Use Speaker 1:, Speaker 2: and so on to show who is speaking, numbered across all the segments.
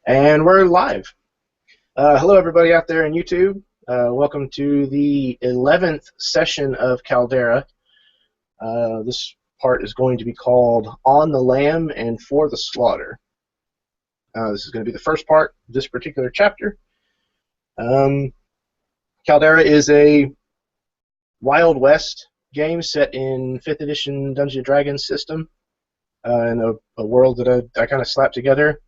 Speaker 1: And we're live. Hello, everybody out there in YouTube. Welcome to the 11th session of Caldera. This part is going to be called On the Lamb and For the Slaughter. This is going to be the first part of this particular chapter. Caldera is a Wild West game set in 5th edition Dungeons & Dragons system in a world that I kind of slapped together.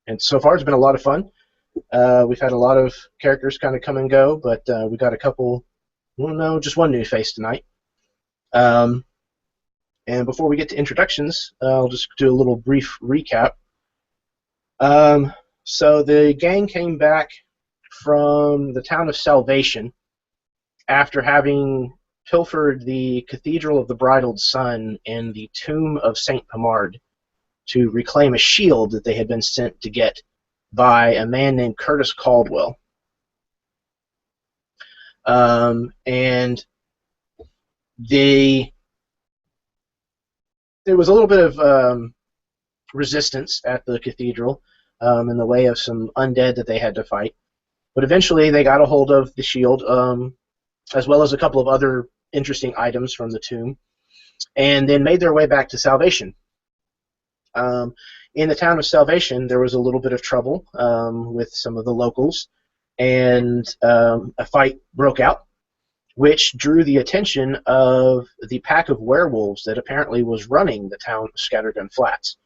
Speaker 1: And so far, it's been a lot of fun. We've had a lot of characters kind of come and go, but we got a couple, well, no, just one new face tonight. And before we get to introductions, I'll just do a little brief recap. So the gang came back from the town of Salvation after having pilfered the Cathedral of the Bridled Sun and the Tomb of Saint Pomard to reclaim a shield that they had been sent to get by a man named Curtis Caldwell. And there was a little bit of resistance at the cathedral in the way of some undead that they had to fight. But eventually they got a hold of the shield, as well as a couple of other interesting items from the tomb, and then made their way back to Salvation. In the town of Salvation, there was a little bit of trouble with some of the locals, and a fight broke out, which drew the attention of the pack of werewolves that apparently was running the town of Scattergun Flats.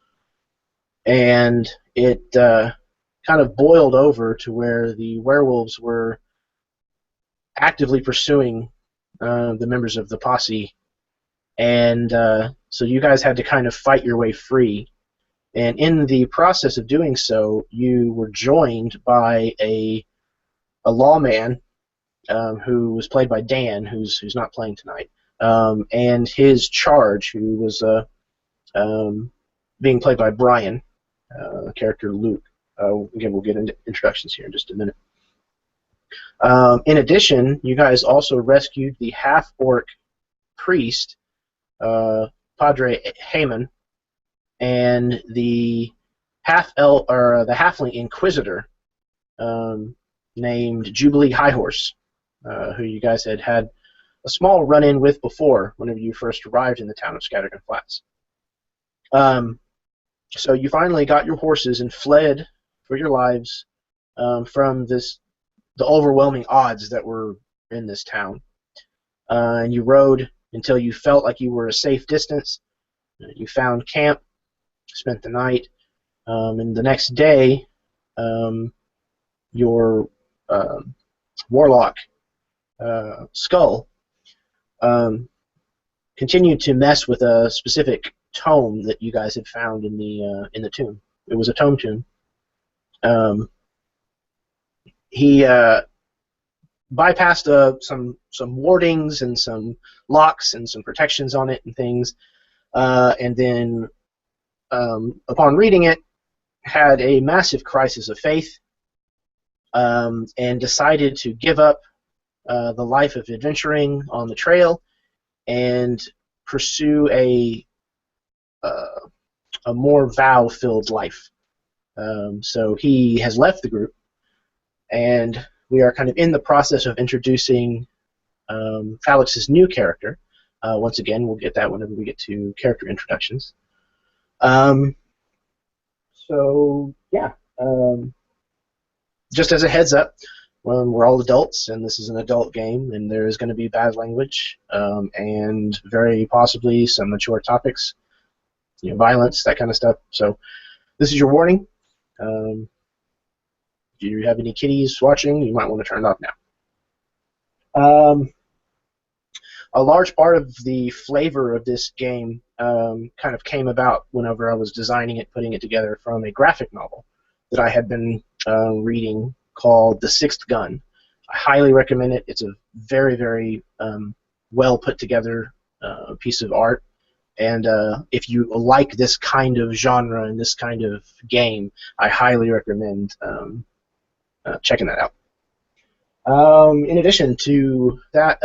Speaker 1: And it kind of boiled over to where the werewolves were actively pursuing the members of the posse, and so you guys had to kind of fight your way free. And in the process of doing so, you were joined by a lawman who was played by Dan, who's not playing tonight, and his charge, who was being played by Brian, character Luke. Again, we'll get into introductions here in just a minute. In addition, you guys also rescued the half-orc priest, Padre Heyman, and the the halfling inquisitor named Jubilee Highhorse, who you guys had a small run-in with before whenever you first arrived in the town of Scattergun Flats. So you finally got your horses and fled for your lives from the overwhelming odds that were in this town. And you rode until you felt like you were a safe distance. You found camp, spent the night, and the next day, your warlock Skull continued to mess with a specific tome that you guys had found in the tomb. It was a tome tomb. He bypassed some wardings and some locks and some protections on it and things, and then upon reading it, had a massive crisis of faith, and decided to give up the life of adventuring on the trail and pursue a more vow-filled life. So he has left the group, and we are kind of in the process of introducing Alex's new character. Once again, we'll get that whenever we get to character introductions. So, yeah. Just as a heads up, we're all adults, and this is an adult game, and there is going to be bad language, and very possibly some mature topics, violence, that kind of stuff. So, this is your warning. If you have any kiddies watching, you might want to turn it off now. A large part of the flavor of this game kind of came about whenever I was designing it, putting it together, from a graphic novel that I had been reading called The Sixth Gun. I highly recommend it. It's a very, very well put together piece of art. And if you like this kind of genre and this kind of game, I highly recommend checking that out. In addition to that,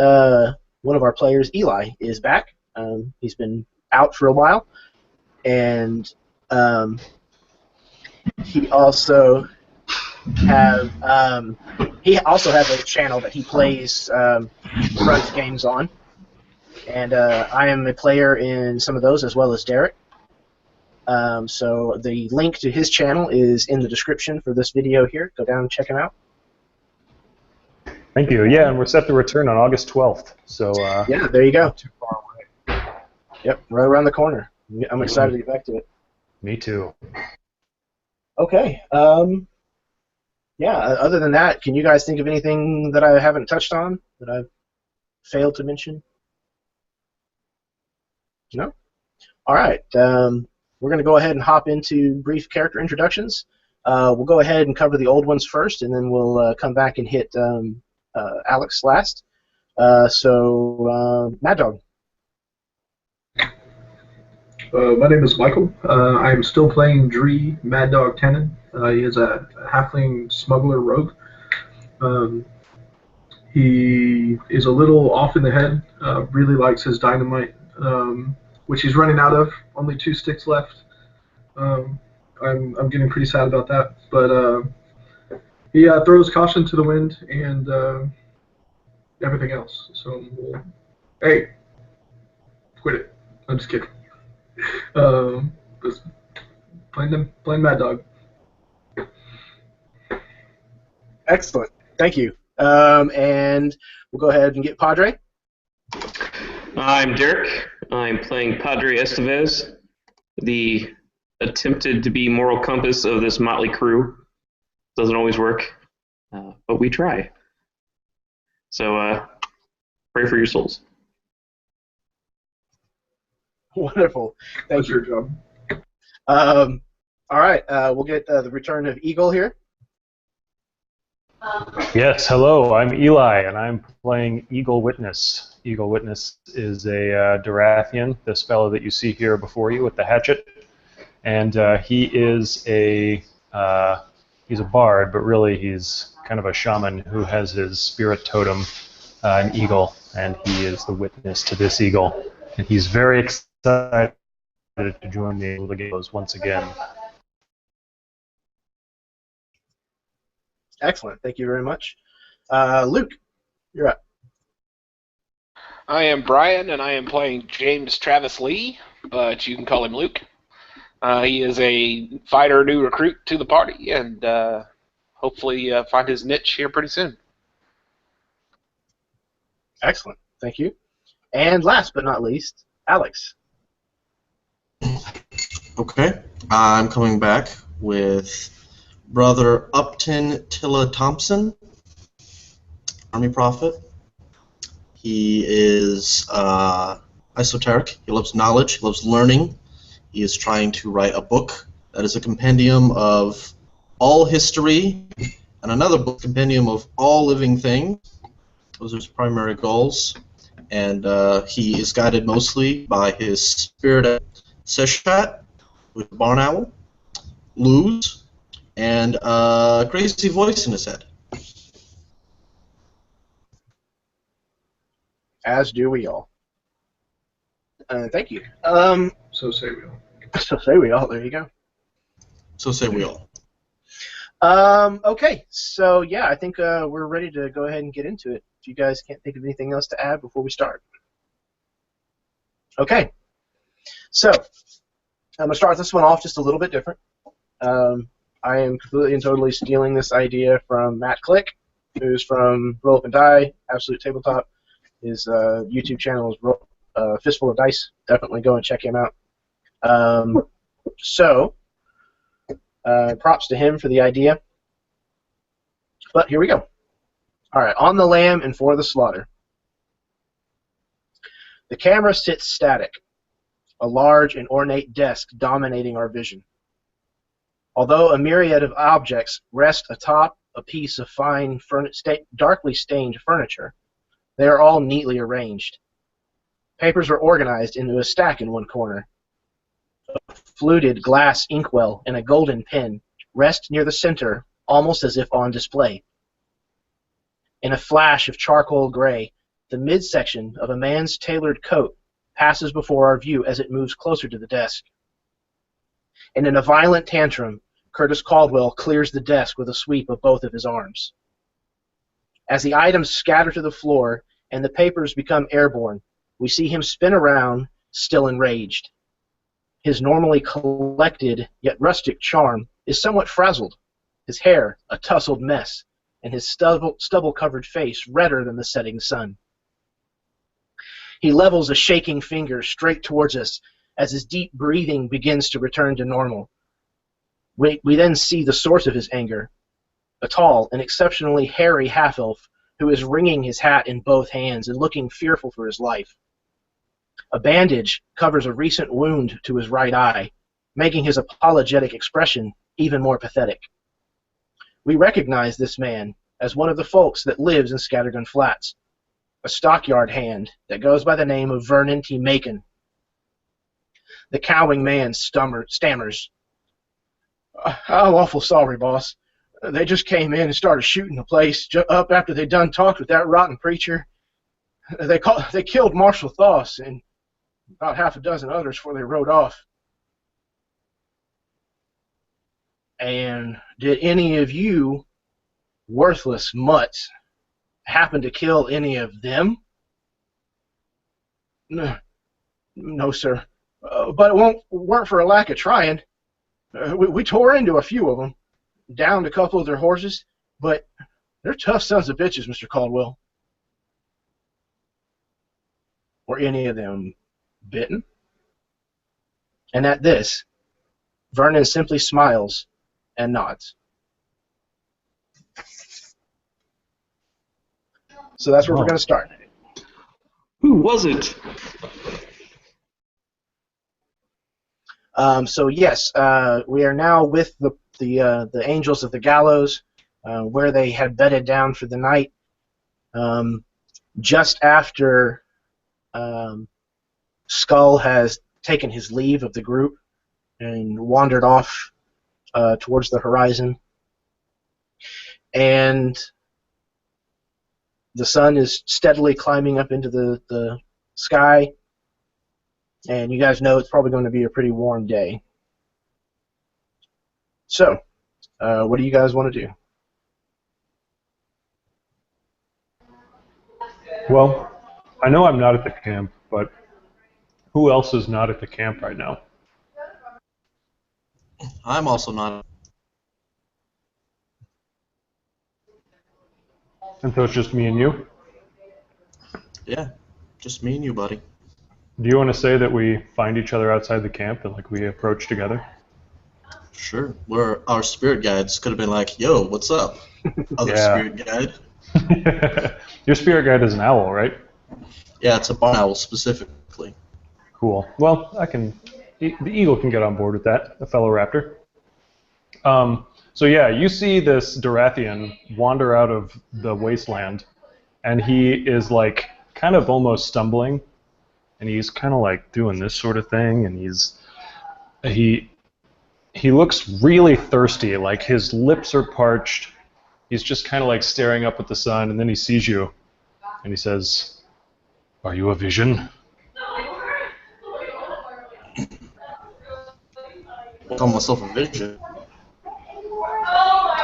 Speaker 1: one of our players, Eli, is back. He's been out for a while, and he also has a channel that he plays runs games on, and I am a player in some of those as well as Derek. So the link to his channel is in the description for this video here. Go down and check him out.
Speaker 2: Thank you. Yeah, and we're set to return on August 12th. So
Speaker 1: yeah, there you go.
Speaker 2: Not too far away.
Speaker 1: Yep, right around the corner. I'm excited to get back to it.
Speaker 2: Me too.
Speaker 1: Okay. Yeah. Other than that, can you guys think of anything that I haven't touched on that I've failed to mention? No. All right. We're going to go ahead and hop into brief character introductions. We'll go ahead and cover the old ones first, and then we'll come back and hit Alex last. Mad Dog.
Speaker 3: My name is Michael. I'm still playing Dree Mad Dog Tenon. He is a halfling smuggler rogue. He is a little off in the head. Really likes his dynamite, which he's running out of. Only 2 sticks left. I'm getting pretty sad about that. But he throws caution to the wind and everything else. So, hey, quit it. I'm just kidding. Just playing Mad Dog.
Speaker 1: Excellent. Thank you. And we'll go ahead and get Padre.
Speaker 4: I'm Derek. I'm playing Padre Estevez, the attempted to be moral compass of this motley crew. Doesn't always work, but we try. So pray for your souls.
Speaker 1: Wonderful. Thank you.
Speaker 3: Job.
Speaker 1: All right. We'll get the return of Eagle here.
Speaker 2: Yes, hello, I'm Eli, and I'm playing Eagle Witness. Eagle Witness is a Durathian, this fellow that you see here before you with the hatchet. And he is he's a bard, but really he's kind of a shaman who has his spirit totem, an eagle, and he is the witness to this eagle. And he's very excited to join the Able to Games once again.
Speaker 1: Excellent. Thank you very much. Luke, you're up.
Speaker 5: I am Brian, and I am playing James Travis Lee, but you can call him Luke. He is a fighter, new recruit to the party, and hopefully find his niche here pretty soon.
Speaker 1: Excellent. Thank you. And last but not least, Alex.
Speaker 6: Okay. I'm coming back with Brother Upton Tilla Thompson, Army Prophet. He is esoteric. He loves knowledge. He loves learning. He is trying to write a book that is a compendium of all history and another book compendium of all living things. Those are his primary goals. And he is guided mostly by his spirit Seshat, with Barn Owl, Luz, and a crazy voice in his head.
Speaker 1: As do we all. Thank you.
Speaker 3: So say we all.
Speaker 1: So say we all. There you go.
Speaker 6: So say we all.
Speaker 1: Okay. So yeah, I think we're ready to go ahead and get into it. If you guys can't think of anything else to add before we start. Okay. So I'm gonna start this one off just a little bit different. I am completely and totally stealing this idea from Matt Click, who's from Roll Up and Die, Absolute Tabletop. His YouTube channel is Fistful of Dice. Definitely go and check him out. Props to him for the idea. But here we go. All right, on the lamb and for the slaughter. The camera sits static, a large and ornate desk dominating our vision. Although a myriad of objects rest atop a piece of fine, darkly stained furniture, they are all neatly arranged. Papers are organized into a stack in one corner. A fluted glass inkwell and a golden pen rest near the center, almost as if on display. In a flash of charcoal gray, the midsection of a man's tailored coat passes before our view as it moves closer to the desk. And in a violent tantrum, Curtis Caldwell clears the desk with a sweep of both of his arms. As the items scatter to the floor and the papers become airborne, we see him spin around, still enraged. His normally collected yet rustic charm is somewhat frazzled, his hair a tousled mess, and his stubble-covered face redder than the setting sun. He levels a shaking finger straight towards us as his deep breathing begins to return to normal. We then see the source of his anger, a tall and exceptionally hairy half-elf who is wringing his hat in both hands and looking fearful for his life. A bandage covers a recent wound to his right eye, making his apologetic expression even more pathetic. We recognize this man as one of the folks that lives in Scattergun Flats, a stockyard hand that goes by the name of Vernon T. Macon. The cowing man stammers, "I'm awful sorry, boss. They just came in and started shooting the place up after they done talked with that rotten preacher. They killed Marshal Thoss and about half a dozen others before they rode off." "And did any of you worthless mutts happen to kill any of them?" No, sir. But it weren't for a lack of trying. We tore into a few of them, downed a couple of their horses, but they're tough sons of bitches, Mr. Caldwell." "Were any of them bitten?" And at this, Vernon simply smiles and nods. So that's where we're going to start.
Speaker 4: Who was it?
Speaker 1: So yes, we are now with the Angels of the Gallows, where they had bedded down for the night. Just after Skull has taken his leave of the group and wandered off towards the horizon, and the sun is steadily climbing up into the sky. And you guys know it's probably going to be a pretty warm day. So, what do you guys want to do?
Speaker 2: Well, I know I'm not at the camp, but who else is not at the camp right now?
Speaker 6: I'm also not.
Speaker 2: And so it's just me and you?
Speaker 6: Yeah, just me and you, buddy.
Speaker 2: Do you want to say that we find each other outside the camp and like we approach together?
Speaker 6: Sure. Our spirit guides could have been like, "Yo, what's up?" Other spirit guide.
Speaker 2: Your spirit guide is an owl, right?
Speaker 6: Yeah, it's a barn owl specifically.
Speaker 2: Cool. Well, the eagle can get on board with that, a fellow raptor. So yeah, you see this Durathian wander out of the wasteland, and he is like kind of almost stumbling, and he's kind of like doing this sort of thing, and he looks really thirsty, like his lips are parched. He's just kind of like staring up at the sun, and then he sees you, and he says, "Are you a vision?"
Speaker 6: I call myself a vision.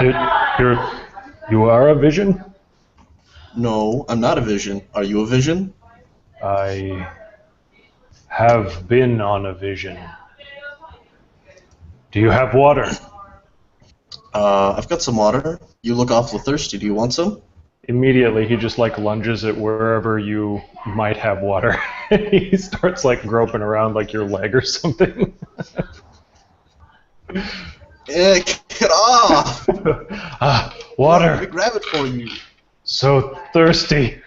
Speaker 2: You are a vision?
Speaker 6: No, I'm not a vision. Are you a vision?
Speaker 2: I have been on a vision. Do you have water?
Speaker 6: I've got some water. You look awful thirsty. Do you want some?
Speaker 2: Immediately, he just like lunges at wherever you might have water. He starts like groping around like your leg or something.
Speaker 6: Yeah, get off!
Speaker 2: Water!
Speaker 6: Let me grab it for you.
Speaker 2: So thirsty.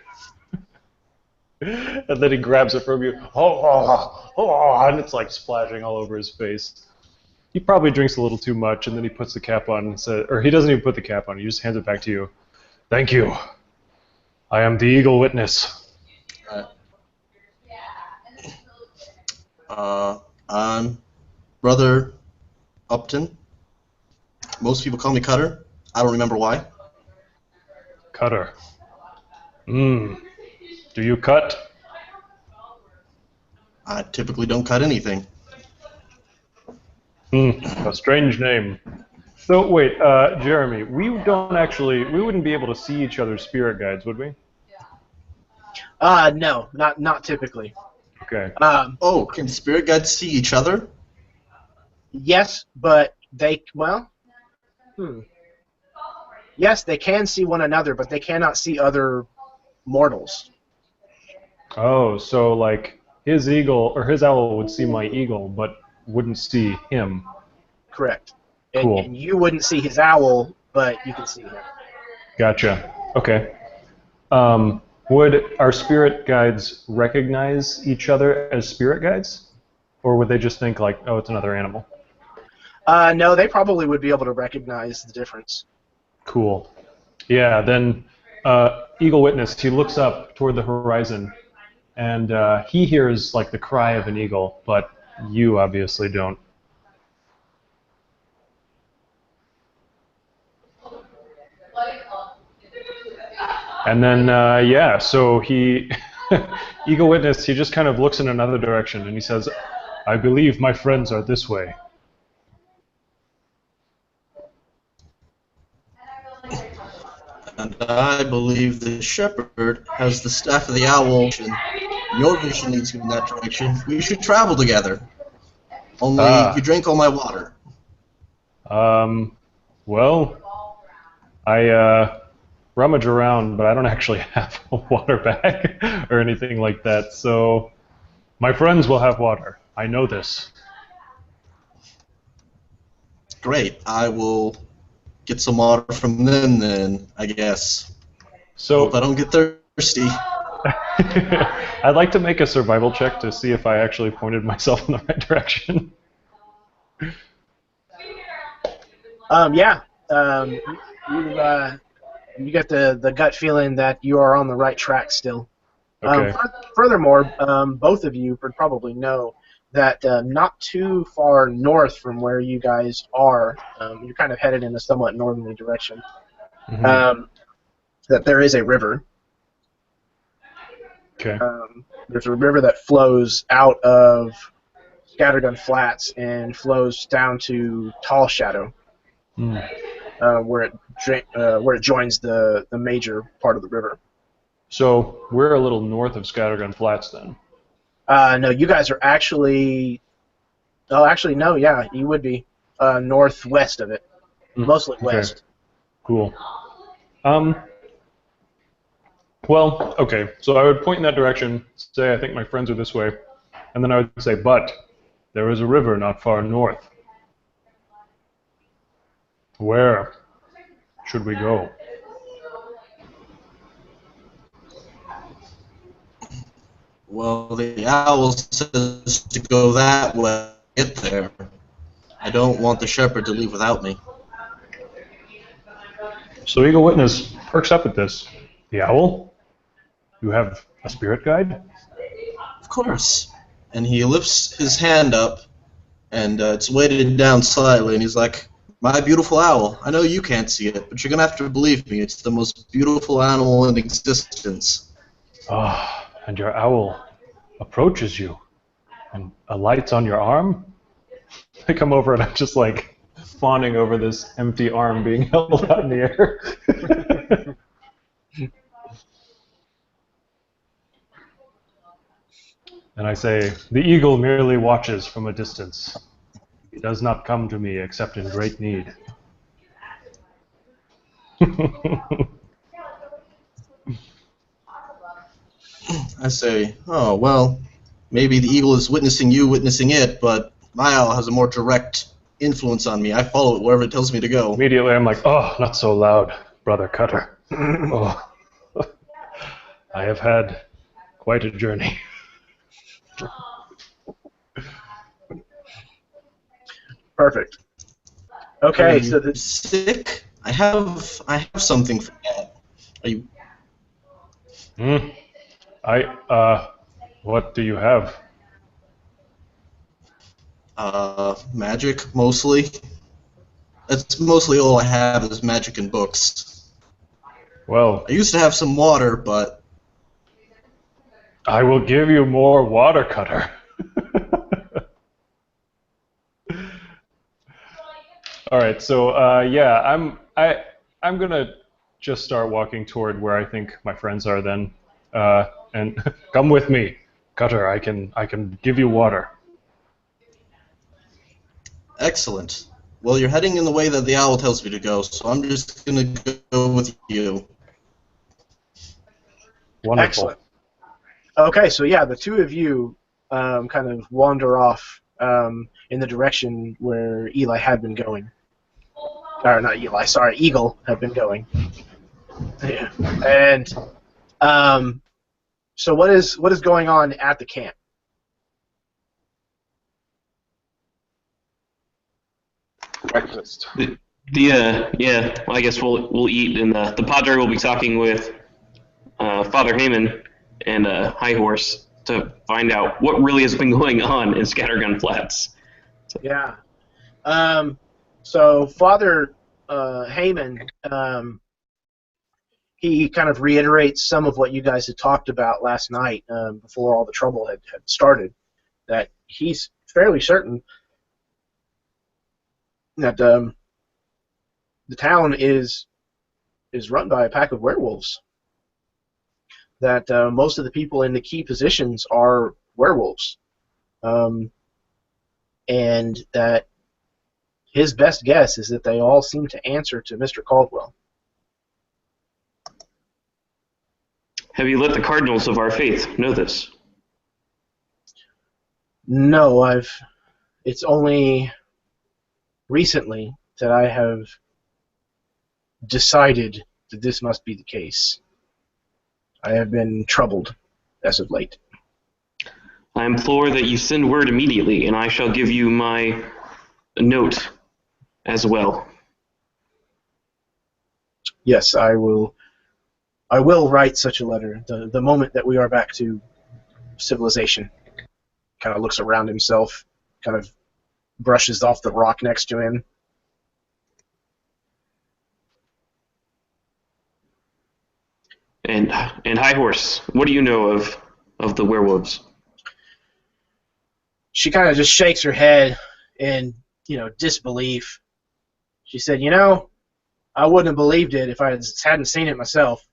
Speaker 2: And then he grabs it from you. And it's like splashing all over his face. He probably drinks a little too much, and then he puts the cap on and says, or he doesn't even put the cap on, he just hands it back to you. "Thank you. I am the Eagle Witness."
Speaker 6: I'm Brother Upton. Most people call me Cutter. I don't remember why.
Speaker 2: Cutter. Do you cut?
Speaker 6: I typically don't cut anything.
Speaker 2: A strange name. So wait, Jeremy, we wouldn't be able to see each other's spirit guides, would we?
Speaker 1: No, not typically.
Speaker 2: Okay.
Speaker 6: Oh, can spirit guides see each other?
Speaker 1: Yes, but yes, they can see one another, but they cannot see other mortals.
Speaker 2: Oh, so like his eagle or his owl would see my eagle, but wouldn't see him.
Speaker 1: Correct.
Speaker 2: Cool.
Speaker 1: And you wouldn't see his owl, but you can see him.
Speaker 2: Gotcha. Okay. Would our spirit guides recognize each other as spirit guides? Or would they just think like, oh, it's another animal?
Speaker 1: No, they probably would be able to recognize the difference.
Speaker 2: Cool. Yeah, then Eagle Witness, he looks up toward the horizon, and he hears like the cry of an eagle, but you obviously don't. And then, yeah, so he, Eagle Witness, he just kind of looks in another direction, and he says, I believe my friends are this way.
Speaker 6: And I believe the shepherd has the staff of the owl. Your vision leads you in that direction. We should travel together. Only you drink all my water.
Speaker 2: Well, I rummage around, but I don't actually have a water bag or anything like that, so my friends will have water. I know this.
Speaker 6: Great. I will get some water from them then, I guess.
Speaker 2: So
Speaker 6: Hope I don't get thirsty.
Speaker 2: I'd like to make a survival check to see if I actually pointed myself in the right direction.
Speaker 1: Yeah. You get the gut feeling that you are on the right track still.
Speaker 2: Okay.
Speaker 1: Furthermore, both of you would probably know that not too far north from where you guys are, you're kind of headed in a somewhat northerly direction, that there is a river.
Speaker 2: Okay.
Speaker 1: There's a river that flows out of Scattergun Flats and flows down to Tall Shadow, where it joins the major part of the river.
Speaker 2: So we're a little north of Scattergun Flats then.
Speaker 1: No, you guys are actually. Oh, actually, no. Yeah, you would be northwest of it, mostly west.
Speaker 2: Cool. Well, okay. So I would point in that direction, say I think my friends are this way, and then I would say, but there is a river not far north. Where should we go?
Speaker 6: Well, the owl says to go that way. Get there. I don't want the shepherd to leave without me.
Speaker 2: So Eagle Witness perks up at this. The owl? You have a spirit guide?
Speaker 6: Of course. And he lifts his hand up, and it's weighted down slightly, and he's like, my beautiful owl, I know you can't see it, but you're going to have to believe me. It's the most beautiful animal in existence.
Speaker 2: Ah, and your owl approaches you and alights on your arm? I come over and I'm just like fawning over this empty arm being held out in the air. And I say, the eagle merely watches from a distance. He does not come to me except in great need.
Speaker 6: I say, oh, well, maybe the eagle is witnessing you, witnessing it, but my owl has a more direct influence on me. I follow it wherever it tells me to go.
Speaker 2: Immediately I'm like, oh, not so loud, Brother Cutter. Oh, I have had quite a journey.
Speaker 1: Perfect. Okay,
Speaker 6: Are
Speaker 1: so
Speaker 6: you sick? I have something for that. Are you?
Speaker 2: What do you have?
Speaker 6: Magic mostly. That's mostly all I have is magic and books.
Speaker 2: Well,
Speaker 6: I used to have some water, but
Speaker 2: I will give you more water, Cutter. All right, so yeah, I'm gonna just start walking toward where I think my friends are then, and come with me, Cutter. I can give you water.
Speaker 6: Excellent. Well, you're heading in the way that the owl tells me to go, so I'm just going to go with you.
Speaker 2: Wonderful.
Speaker 1: Excellent. Okay, so yeah, the two of you kind of wander off in the direction where Eli had been going. Or not Eli, sorry, Eagle had been going. Yeah. And so what is going on at the camp?
Speaker 5: Breakfast.
Speaker 4: Yeah, well, I guess we'll eat, and the Padre will be talking with Father Heyman and High Horse to find out what really has been going on in Scattergun Flats.
Speaker 1: Yeah. So Father Heyman, he kind of reiterates some of what you guys had talked about last night before all the trouble had started, that he's fairly certain that the town is run by a pack of werewolves, that most of the people in the key positions are werewolves, and that his best guess is that they all seem to answer to Mr. Caldwell.
Speaker 4: Have you let the cardinals of our faith know this?
Speaker 1: No, it's only recently that I have decided that this must be the case. I have been troubled as of late.
Speaker 4: I implore that you send word immediately, and I shall give you my note as well.
Speaker 1: Yes, I will write such a letter the moment that we are back to civilization. Kind of looks around himself, kind of brushes off the rock next to him.
Speaker 4: And High Horse, what do you know of the werewolves?
Speaker 1: She kind of just shakes her head in, disbelief. She said, I wouldn't have believed it if I hadn't seen it myself.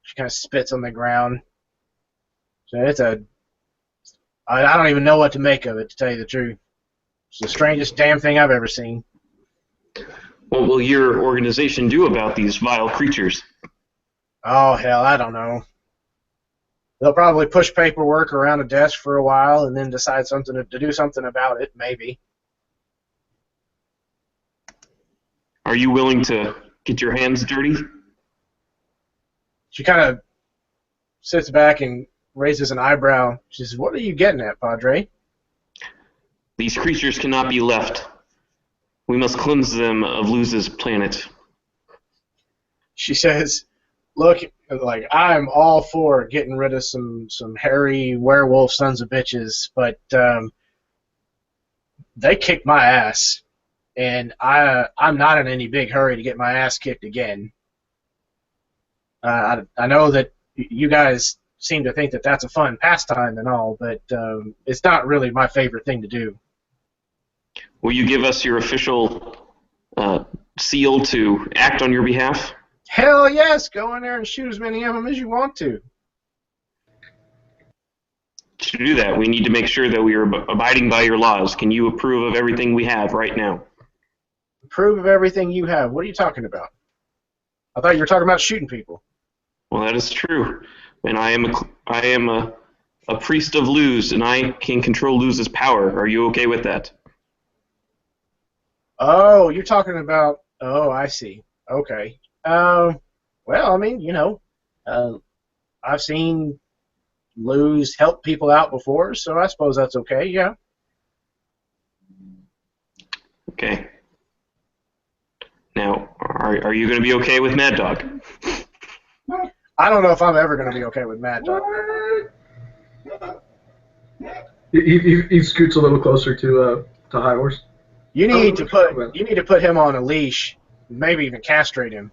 Speaker 1: She kind of spits on the ground. So I don't even know what to make of it, to tell you the truth. It's the strangest damn thing I've ever seen.
Speaker 4: What will your organization do about these vile creatures?
Speaker 1: Oh, hell, I don't know. They'll probably push paperwork around a desk for a while and then decide to do something about it, maybe.
Speaker 4: Are you willing to get your hands dirty?
Speaker 1: She kind of sits back and raises an eyebrow. She says, "What are you getting at, Padre?"
Speaker 4: These creatures cannot be left. We must cleanse them of Luz's planet.
Speaker 1: She says, "Look, I'm all for getting rid of some hairy werewolf sons of bitches, but they kicked my ass, and I'm not in any big hurry to get my ass kicked again. I know that you guys seem to think that that's a fun pastime and all, but it's not really my favorite thing to do."
Speaker 4: Will you give us your official seal to act on your behalf?
Speaker 1: Hell yes, go in there and shoot as many of them as you want to.
Speaker 4: To do that, we need to make sure that we are abiding by your laws. Can you approve of everything we have right now?
Speaker 1: Approve of everything you have? What are you talking about? I thought you were talking about shooting people.
Speaker 4: Well, that is true. And I am a priest of Luz, and I can control Luz's power. Are you okay with that?
Speaker 1: Oh, you're talking about... Oh, I see. Okay. Well, I mean, I've seen Luz help people out before, so I suppose that's okay, yeah.
Speaker 4: Okay. Now, are you going to be okay with Mad Dog?
Speaker 1: I don't know if I'm ever going to be okay with Mad Dog.
Speaker 3: He scoots a little closer to High Horse.
Speaker 1: You need to put him on a leash, maybe even castrate him.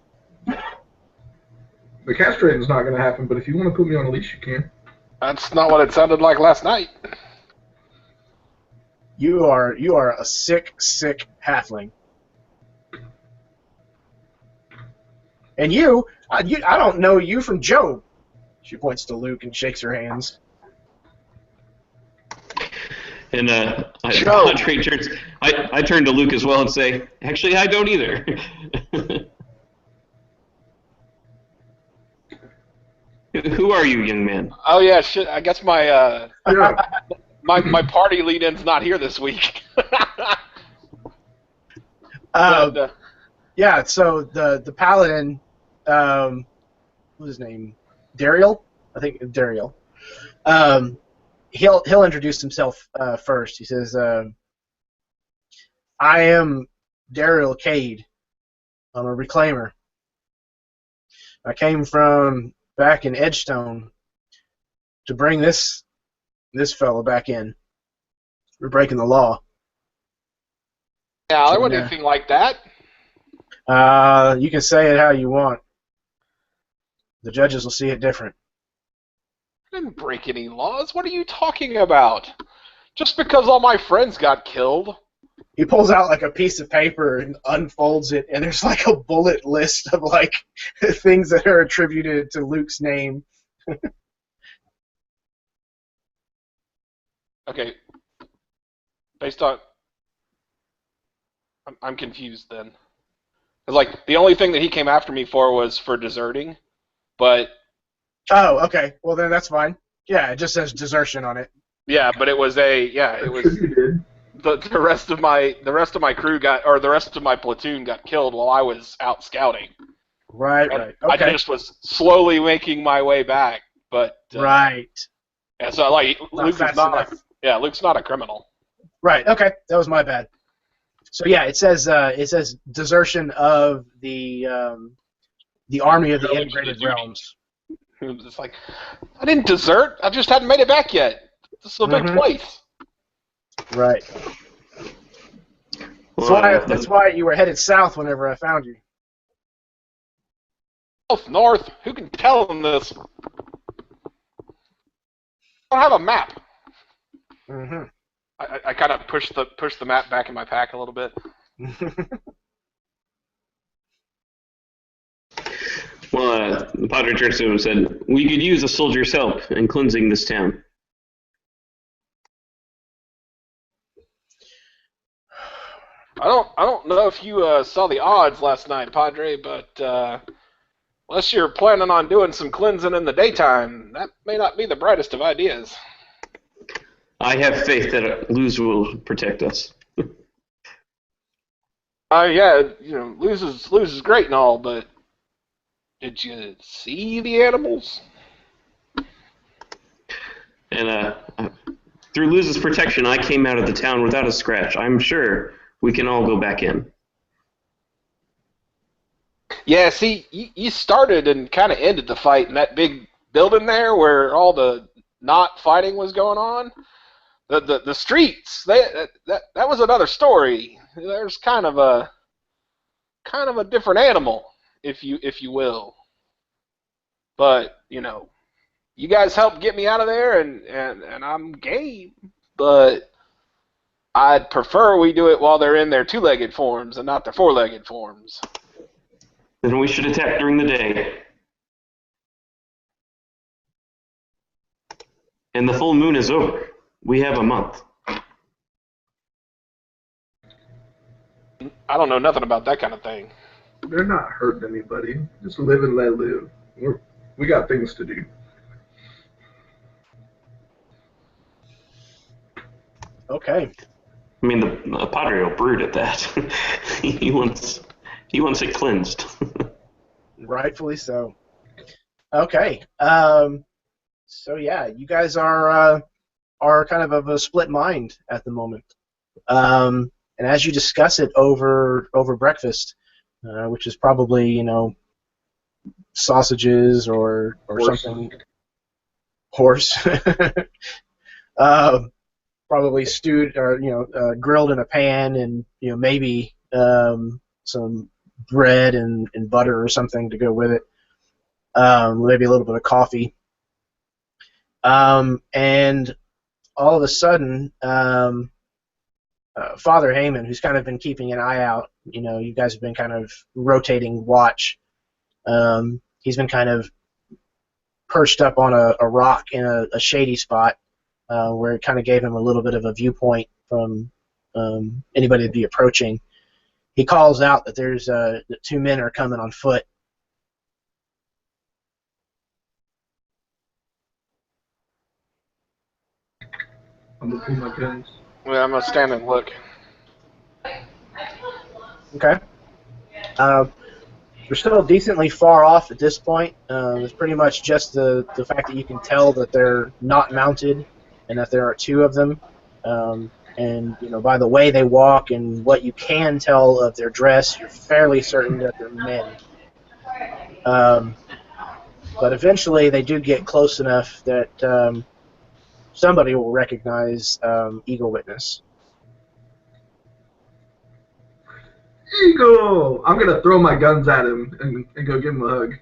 Speaker 3: The castrating's not going to happen, but if you want to put me on a leash, you can.
Speaker 5: That's not what it sounded like last night.
Speaker 1: You are a sick halfling. And you, I don't know you from Job. She points to Luke and shakes her hands.
Speaker 4: And
Speaker 5: Joe.
Speaker 4: Padre turns. I turn to Luke as well and say, actually, I don't either. Who are you, young man?
Speaker 5: Oh yeah, shit. I guess my
Speaker 3: Yeah.
Speaker 5: my party lead-in's not here this week. But,
Speaker 1: Yeah, so the paladin, what was his name? Dariel? I think Dariel. He'll introduce himself first. He says, I am Dariel Cade. I'm a reclaimer. I came from back in Edgestone to bring this fellow back in. We're breaking the law.
Speaker 5: yeah, there wasn't anything like that.
Speaker 1: You can say it how you want. The judges will see it different.
Speaker 5: I didn't break any laws. What are you talking about? Just because all my friends got killed.
Speaker 1: He pulls out like a piece of paper and unfolds it, and there's like a bullet list of like things that are attributed to Luke's name.
Speaker 5: Okay. Based on... I'm confused then. It's like, the only thing that he came after me for was for deserting, but...
Speaker 1: Oh, okay. Well, then that's fine. Yeah, it just says desertion on it.
Speaker 5: Yeah, but it was
Speaker 3: Attributed.
Speaker 5: the rest of my crew got, or the rest of my platoon got killed while I was out scouting.
Speaker 1: Right,
Speaker 5: And
Speaker 1: right. Okay.
Speaker 5: I just was slowly making my way back, but
Speaker 1: right.
Speaker 5: and so like
Speaker 1: Not
Speaker 5: Luke's
Speaker 1: fast
Speaker 5: not
Speaker 1: enough.
Speaker 5: Luke's not a criminal.
Speaker 1: Right. Okay. That was my bad. So yeah, it says desertion of the army of the integrated realms.
Speaker 5: It's like, I didn't desert. I just hadn't made it back yet. This is a big place.
Speaker 1: Right. That's why you were headed south whenever I found you.
Speaker 5: South, north. Who can tell them this? I don't have a map.
Speaker 1: Mm-hmm.
Speaker 5: I kind of push the map back in my pack a little bit.
Speaker 4: Well, the Padre turns to him and said, we could use a soldier's help in cleansing this town.
Speaker 5: I don't know if you saw the odds last night, Padre, but unless you're planning on doing some cleansing in the daytime, that may not be the brightest of ideas.
Speaker 4: I have faith that Luz will protect us.
Speaker 5: Yeah, Luz is great and all, but did you see the animals?
Speaker 4: And through Luz's protection, I came out of the town without a scratch. I'm sure we can all go back in.
Speaker 5: Yeah, see, you started and kind of ended the fight in that big building there where all the not fighting was going on. The streets, that was another story. There's kind of a different animal, if you will. But you guys helped get me out of there, and I'm game. But I'd prefer we do it while they're in their two-legged forms and not their four-legged forms.
Speaker 4: Then we should attack during the day. And the full moon is over. We have a month.
Speaker 5: I don't know nothing about that kind of thing.
Speaker 3: They're not hurting anybody. Just live and let live. We got things to do.
Speaker 1: Okay.
Speaker 4: I mean, the Padre will brood at that. he wants it cleansed.
Speaker 1: Rightfully so. Okay. So yeah, you guys are kind of a split mind at the moment. And as you discuss it over which is probably sausages or something, horse, probably stewed or grilled in a pan, and maybe some bread and butter or something to go with it. Maybe a little bit of coffee. And all of a sudden, Father Heyman, who's kind of been keeping an eye out, you guys have been kind of rotating watch, He's been kind of perched up on a rock in a shady spot where it kind of gave him a little bit of a viewpoint from anybody to be approaching. He calls out that there's that 2 men are coming on foot.
Speaker 3: I'm gonna pull my guns.
Speaker 5: Well, I'm gonna stand and look.
Speaker 1: Okay. They're still decently far off at this point. It's pretty much just the fact that you can tell that they're not mounted and that there are 2 of them. And by the way they walk and what you can tell of their dress, you're fairly certain that they're men. But eventually they do get close enough that somebody will recognize Eagle Witness.
Speaker 3: Eagle! I'm gonna throw my guns at him and go give him a hug.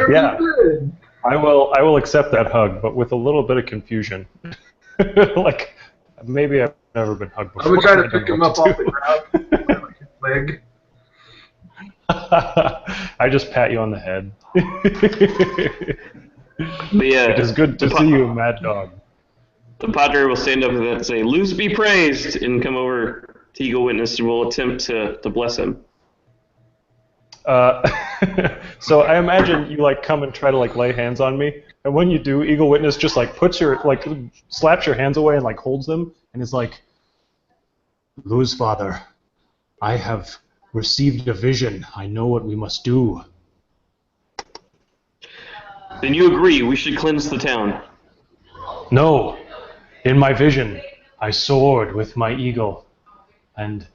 Speaker 2: Yeah, I will accept that hug, but with a little bit of confusion. Like, maybe I've never been hugged before.
Speaker 3: I'm gonna try to pick him up off the ground, like his leg.
Speaker 2: I just pat you on the head.
Speaker 4: But yeah,
Speaker 2: it is good to see you, Mad Dog.
Speaker 4: The Padre will stand up and say, "Luz be praised," and come over to Eagle Witness and will attempt to bless him.
Speaker 2: So I imagine you come and try to lay hands on me, and when you do, Eagle Witness just puts your slaps your hands away and holds them, and is like, "Luz, Father, I have received a vision. I know what we must do."
Speaker 4: Then you agree we should cleanse the town?
Speaker 2: No. In my vision, I soared with my eagle, and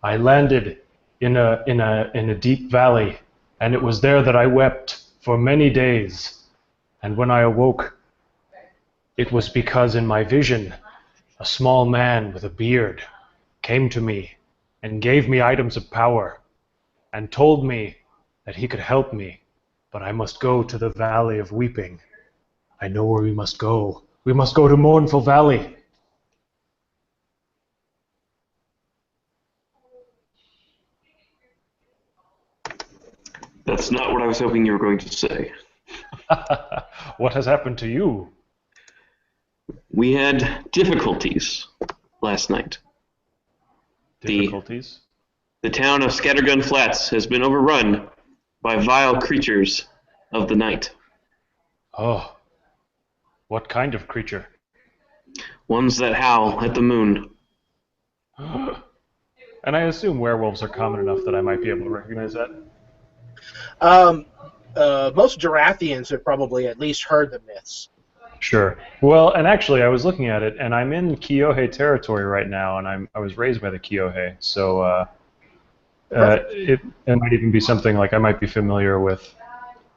Speaker 2: I landed in a deep valley, and it was there that I wept for many days. And when I awoke, it was because in my vision, a small man with a beard came to me and gave me items of power, and told me that he could help me, but I must go to the Valley of Weeping. I know where we must go. We must go to Mournful Valley.
Speaker 4: That's not what I was hoping you were going to say.
Speaker 2: What has happened to you?
Speaker 4: We had difficulties last night.
Speaker 2: Difficulties?
Speaker 4: The town of Scattergun Flats has been overrun by vile creatures of the night.
Speaker 2: Oh. What kind of creature?
Speaker 4: Ones that howl at the moon.
Speaker 2: And I assume werewolves are common enough that I might be able to recognize that.
Speaker 1: Most Durathians have probably at least heard the myths.
Speaker 2: Sure. Well, and actually, I was looking at it, and I'm in Kyohei territory right now, and I was raised by the Kyohei, so it might even be something I might be familiar with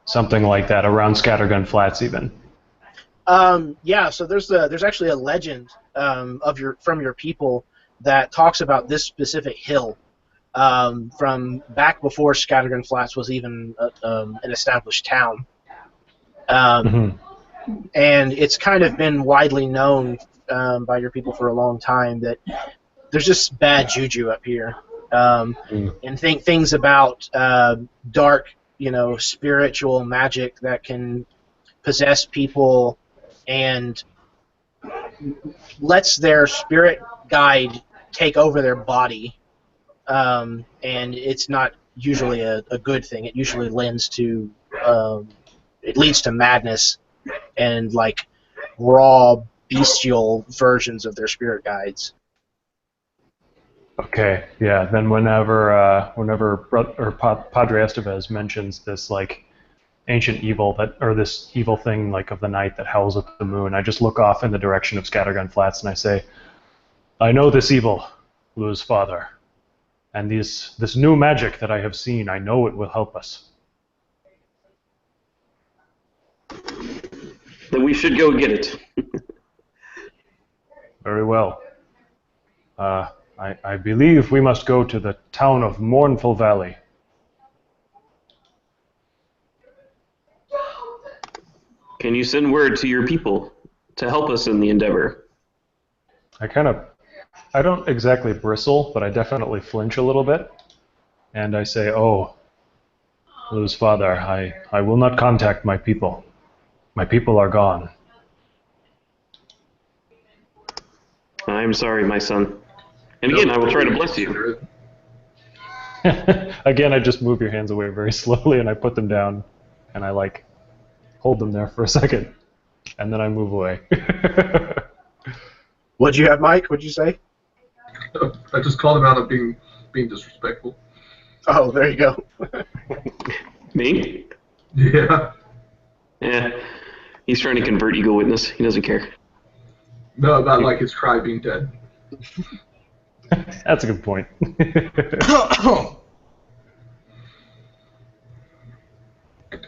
Speaker 2: something like that around Scattergun Flats, even.
Speaker 1: Yeah. So there's actually a legend from your people that talks about this specific hill. From back before Scattergun Flats was even an established town. And it's kind of been widely known by your people for a long time that there's just bad juju up here. And things about dark, spiritual magic that can possess people and lets their spirit guide take over their body. And it's not usually a good thing. It usually leads to madness and raw bestial versions of their spirit guides.
Speaker 2: Okay, yeah. Then whenever Padre Estevez mentions this ancient evil this evil thing of the night that howls at the moon, I just look off in the direction of Scattergun Flats and I say, "I know this evil, Luz, Father. And this new magic that I have seen, I know it will help us."
Speaker 4: Then we should go get it.
Speaker 2: Very well. I believe we must go to the town of Mournful Valley.
Speaker 4: Can you send word to your people to help us in the endeavor?
Speaker 2: I don't exactly bristle, but I definitely flinch a little bit. and I say, "Oh, Lou's father, I will not contact my people. My people are gone."
Speaker 4: I'm sorry, my son. And again, I will try to bless you.
Speaker 2: Again, I just move your hands away very slowly, and I put them down, and I like hold them there for a second, and then I move away.
Speaker 1: What'd you have, Mike? What'd you say?
Speaker 3: I just called him out on being disrespectful.
Speaker 1: Oh, there you go.
Speaker 4: Me?
Speaker 3: Yeah.
Speaker 4: Yeah. He's trying to convert Eagle Witness. He doesn't care.
Speaker 3: No, about like his cry being dead.
Speaker 2: That's a good point.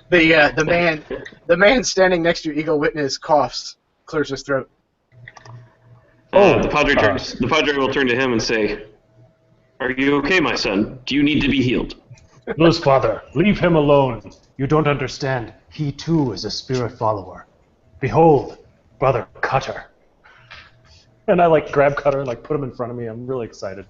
Speaker 1: The man standing next to Eagle Witness coughs, clears his throat.
Speaker 4: The Padre will turn to him and say, "Are you okay, my son? Do you need to be healed?"
Speaker 2: Lou's father, leave him alone. You don't understand. He too is a spirit follower. Behold, Brother Cutter. And I like grab Cutter and like put him in front of me. I'm really excited.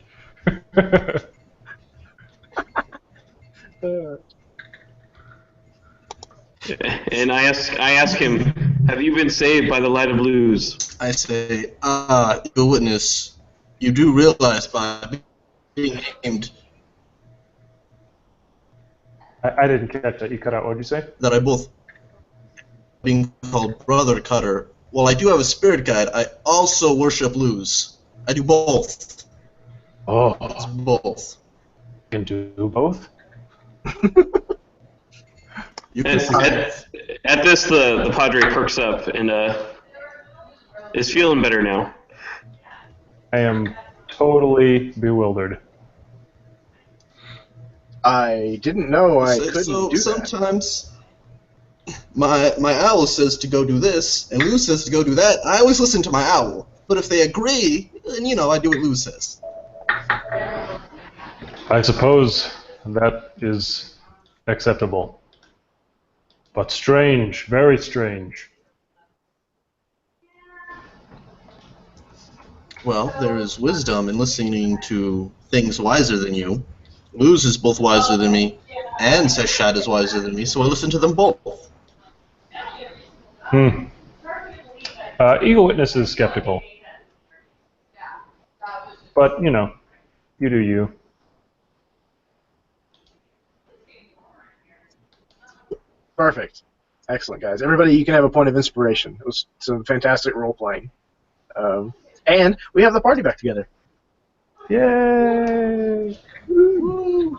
Speaker 4: And I ask him, "Have you been saved by the light of Luz?"
Speaker 6: I say, Eagle Witness, you do realize by being named
Speaker 2: I didn't catch that. You cut out. What did you say?
Speaker 6: that I both being called Brother Cutter. While I do have a spirit guide, I also worship Luz. I do both.
Speaker 2: Oh,
Speaker 6: It's both.
Speaker 2: you can do both?
Speaker 6: You can
Speaker 4: At this, the Padre perks up and is feeling better now.
Speaker 2: I am totally bewildered.
Speaker 1: I didn't know I couldn't
Speaker 6: so
Speaker 1: do that.
Speaker 6: sometimes my owl says to go do this, and Luz says to go do that. I always listen to my owl. But if they agree, then, I do what Luz says.
Speaker 2: I suppose that is acceptable. But strange, very strange.
Speaker 6: Well, there is wisdom in listening to things wiser than you. Luz is both wiser than me, and Seshat is wiser than me, so I listen to them both.
Speaker 2: Eagle Witness is skeptical. But, you do you.
Speaker 1: Perfect. Excellent, guys. Everybody, you can have a point of inspiration. It was some fantastic role-playing. And we have the party back together.
Speaker 2: Yay!
Speaker 1: Woo.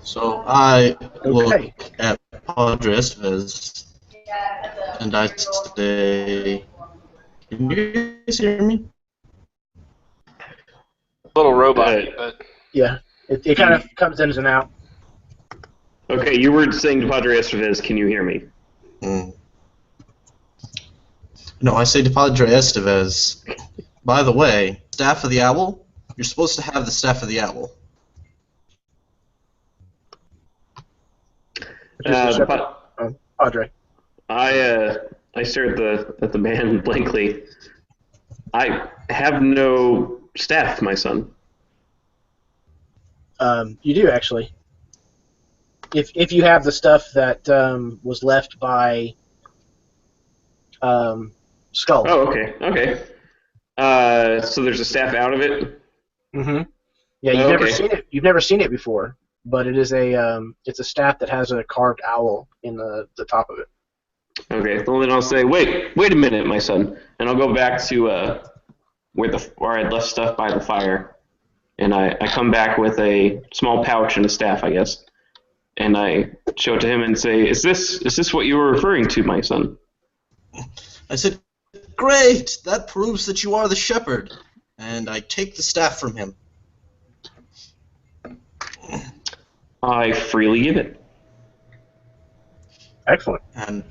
Speaker 6: So I look
Speaker 1: Okay.
Speaker 6: at Padre Estevez, and I say, can you guys hear me?
Speaker 5: Little robot, but
Speaker 1: Yeah. It kind of comes in and out.
Speaker 4: Okay, you were saying to Padre Estevez, "Can you hear me?"
Speaker 6: No, I say to Padre Estevez, by the way, Staff of the Owl, you're supposed to have the Staff of the Owl.
Speaker 1: Padre.
Speaker 4: I stare at the man blankly. I have no staff, my son.
Speaker 1: You do, actually. If you have the stuff that was left by Skull.
Speaker 4: Oh, okay. So there's a staff out of it?
Speaker 1: Mm-hmm. Yeah, you've never seen it. You've never seen it before, but it is it's a staff that has a carved owl in the top of it.
Speaker 4: Okay, well then I'll say, wait a minute, my son, and I'll go back to where I'd left stuff by the fire, and I come back with a small pouch and a staff, I guess, and I show it to him and say, is this what you were referring to, my son?
Speaker 6: I said, great, that proves that you are the shepherd, and I take the staff from him.
Speaker 4: I freely give it.
Speaker 1: Excellent.
Speaker 6: And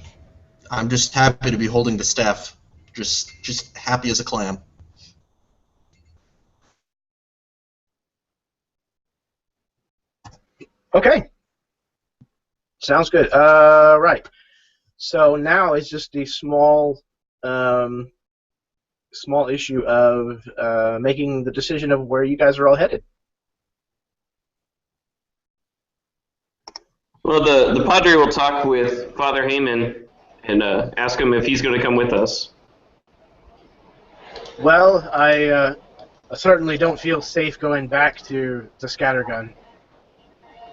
Speaker 6: I'm just happy to be holding the staff, just happy as a clam.
Speaker 1: Okay. Sounds good. Right. So now it's just the small issue of making the decision of where you guys are all headed.
Speaker 4: Well, the Padre will talk with Father Heyman and ask him if he's going to come with us.
Speaker 1: Well, I certainly don't feel safe going back to the Scattergun.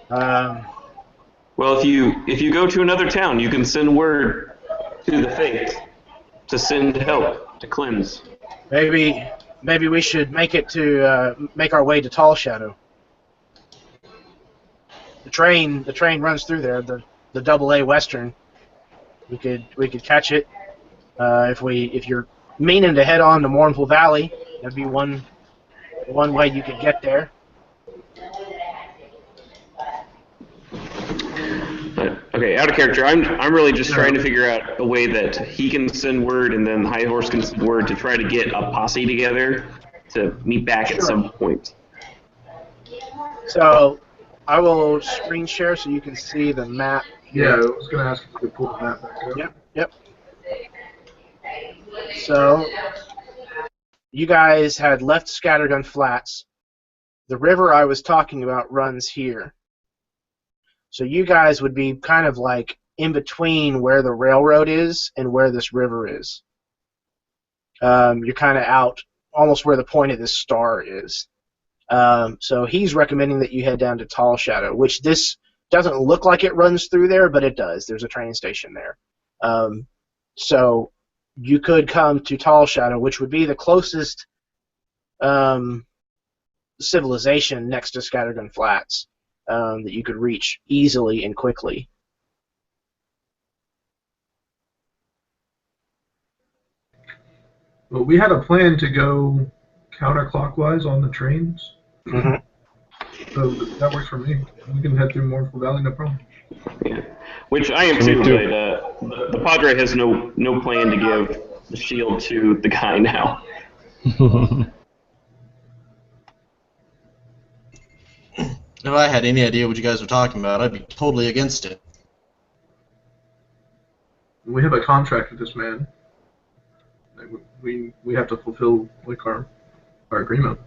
Speaker 4: Well, if you go to another town, you can send word to the faith to send help to cleanse.
Speaker 1: Maybe we should make our way to Tall Shadow. The train runs through there. The AA Western. We could catch it. If you're meaning to head on to Mournful Valley, that'd be one way you could get there.
Speaker 4: Okay, out of character. I'm really just trying to figure out a way that he can send word and then High Horse can send word to try to get a posse together to meet back at some point.
Speaker 1: So I will screen share so you can see the map.
Speaker 3: Yeah, I was going to ask if you could pull the map back up.
Speaker 1: Yep. So you guys had left Scattergun Flats. The river I was talking about runs here. So you guys would be kind of like in between where the railroad is and where this river is. You're kind of out almost where the point of this star is. So he's recommending that you head down to Tall Shadow, which this doesn't look like it runs through there, but it does. There's a train station there. So you could come to Tall Shadow, which would be the closest civilization next to Scattergun Flats that you could reach easily and quickly.
Speaker 3: Well, we had a plan to go counterclockwise on the trains.
Speaker 1: Mm-hmm.
Speaker 3: So that works for me. We can head through Mournful Valley, no problem.
Speaker 4: Yeah. Which I am too, but the Padre has no plan to give the shield to the guy now.
Speaker 6: If I had any idea what you guys were talking about, I'd be totally against it.
Speaker 3: We have a contract with this man. Like, we have to fulfill like our agreement.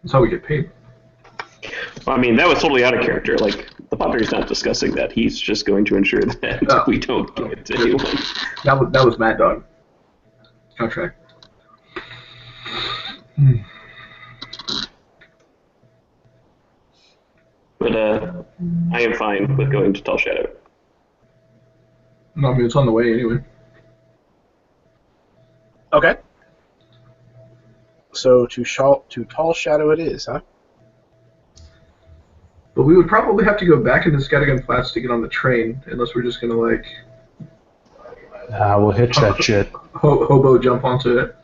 Speaker 3: That's how we get paid.
Speaker 4: Well, I mean, that was totally out of character. Like, the Padre's not discussing that. He's just going to ensure that we don't give it to anyone.
Speaker 3: That was Mad Dog. Contract.
Speaker 4: But I am fine with going to Tall Shadow.
Speaker 3: No, I mean, it's on the way anyway.
Speaker 1: Okay. So to Tall Shadow it is, huh?
Speaker 3: But we would probably have to go back into Scattergun Flats to get on the train, unless we're just gonna like
Speaker 2: We'll hitch that shit.
Speaker 3: hobo jump onto it.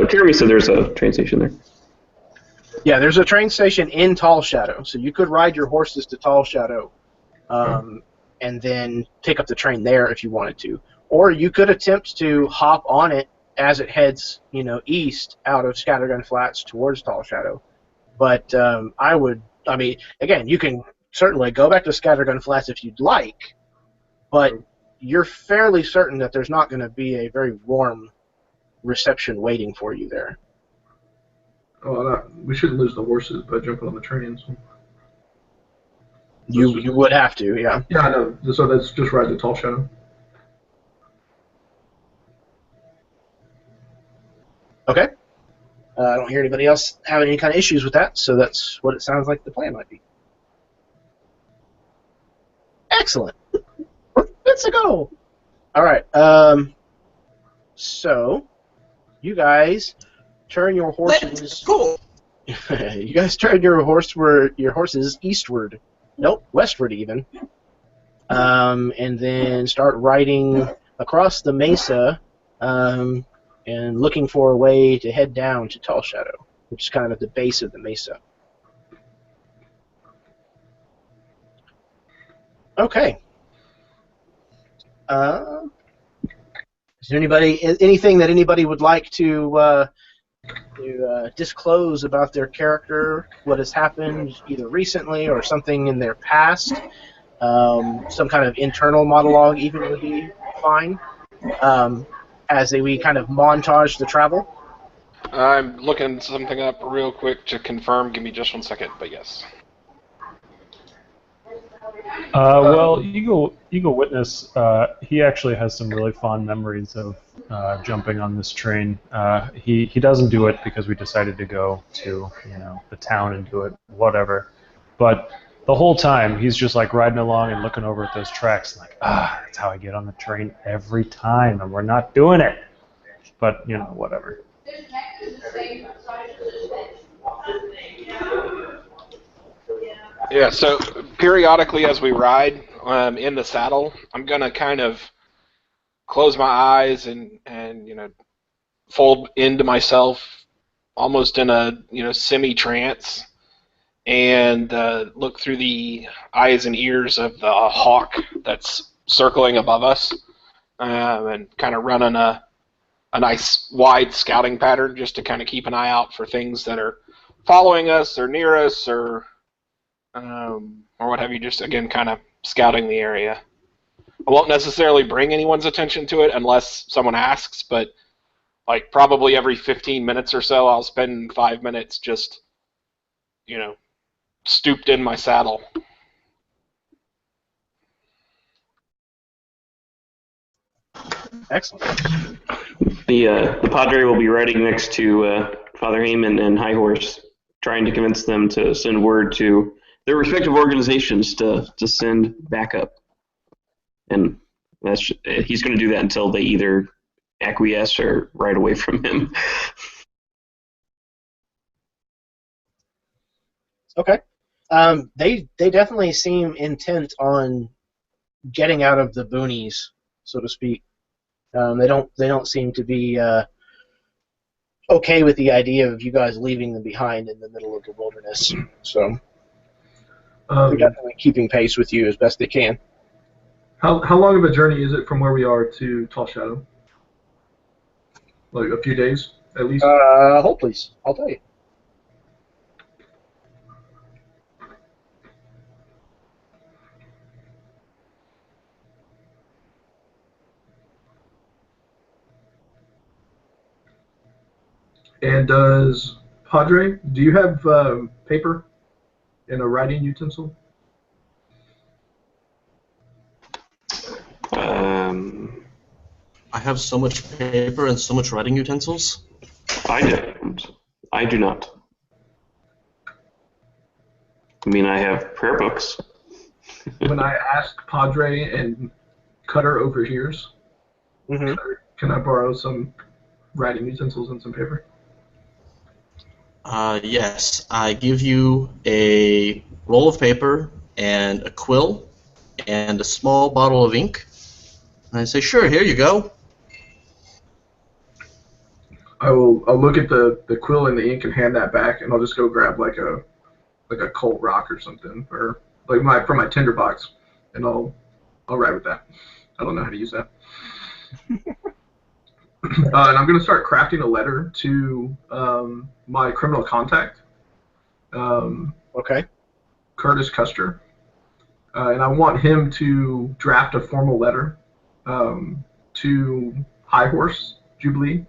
Speaker 4: Jeremy said there's a train station there.
Speaker 1: Yeah, there's a train station in Tall Shadow, so you could ride your horses to Tall Shadow, and then pick up the train there if you wanted to, or you could attempt to hop on it as it heads, east out of Scattergun Flats towards Tall Shadow. But I mean, again, you can certainly go back to Scattergun Flats if you'd like, but you're fairly certain that there's not going to be a very warm reception waiting for you there.
Speaker 3: Oh, we shouldn't lose the horses by jumping on the trains.
Speaker 1: You would have to, yeah.
Speaker 3: Yeah, I know. So let's just ride the Tall Shadow.
Speaker 1: Okay. I don't hear anybody else having any kind of issues with that, so that's what it sounds like the plan might be. Excellent. Let's go. All right. So you guys turn your horses.
Speaker 6: Let's go.
Speaker 1: You guys turn your horses eastward. Nope, westward even. And then start riding across the mesa. And looking for a way to head down to Tall Shadow, which is kind of at the base of the mesa. Okay. Is there anything that anybody would like to disclose about their character, what has happened either recently or something in their past? Some kind of internal monologue even would be fine. As we kind of montage the travel.
Speaker 5: I'm looking something up real quick to confirm. Give me just 1 second, but yes.
Speaker 2: Well, Eagle Witness, he actually has some really fond memories of jumping on this train. He doesn't do it because we decided to go to the town and do it, whatever. But the whole time he's just like riding along and looking over at those tracks, like that's how I get on the train every time, and we're not doing it. But whatever.
Speaker 5: Yeah, so periodically as we ride in the saddle, I'm going to kind of close my eyes and fold into myself almost in a semi-trance and look through the eyes and ears of the hawk that's circling above us and kind of running a nice wide scouting pattern just to kind of keep an eye out for things that are following us or near us or what have you, just again kind of scouting the area. I won't necessarily bring anyone's attention to it unless someone asks, but like probably every 15 minutes or so I'll spend 5 minutes just stooped in my saddle.
Speaker 1: Excellent.
Speaker 4: The Padre will be riding next to Father Heyman and High Horse, trying to convince them to send word to their respective organizations to send backup. And he's going to do that until they either acquiesce or ride away from him.
Speaker 1: Okay. They definitely seem intent on getting out of the boonies, so to speak. They don't seem to be okay with the idea of you guys leaving them behind in the middle of the wilderness. So they're definitely keeping pace with you as best they can.
Speaker 3: How long of a journey is it from where we are to Tall Shadow? Like a few days, at least?
Speaker 1: Hold please. I'll tell you.
Speaker 3: And Padre, do you have paper and a writing utensil?
Speaker 6: I have so much paper and so much writing utensils.
Speaker 4: I don't. I do not. I mean, I have prayer books.
Speaker 3: When I asked Padre and Cutter overhears, can I borrow some writing utensils and some paper?
Speaker 6: Yes, I give you a roll of paper and a quill and a small bottle of ink. And I say, sure, here you go.
Speaker 3: I'll look at the quill and the ink and hand that back, and I'll just go grab like a cold rock or something, or like from my tinderbox, and I'll write with that. I don't know how to use that. And I'm going to start crafting a letter to my criminal contact,
Speaker 1: Okay.
Speaker 3: Curtis Custer, and I want him to draft a formal letter to High Horse Jubilee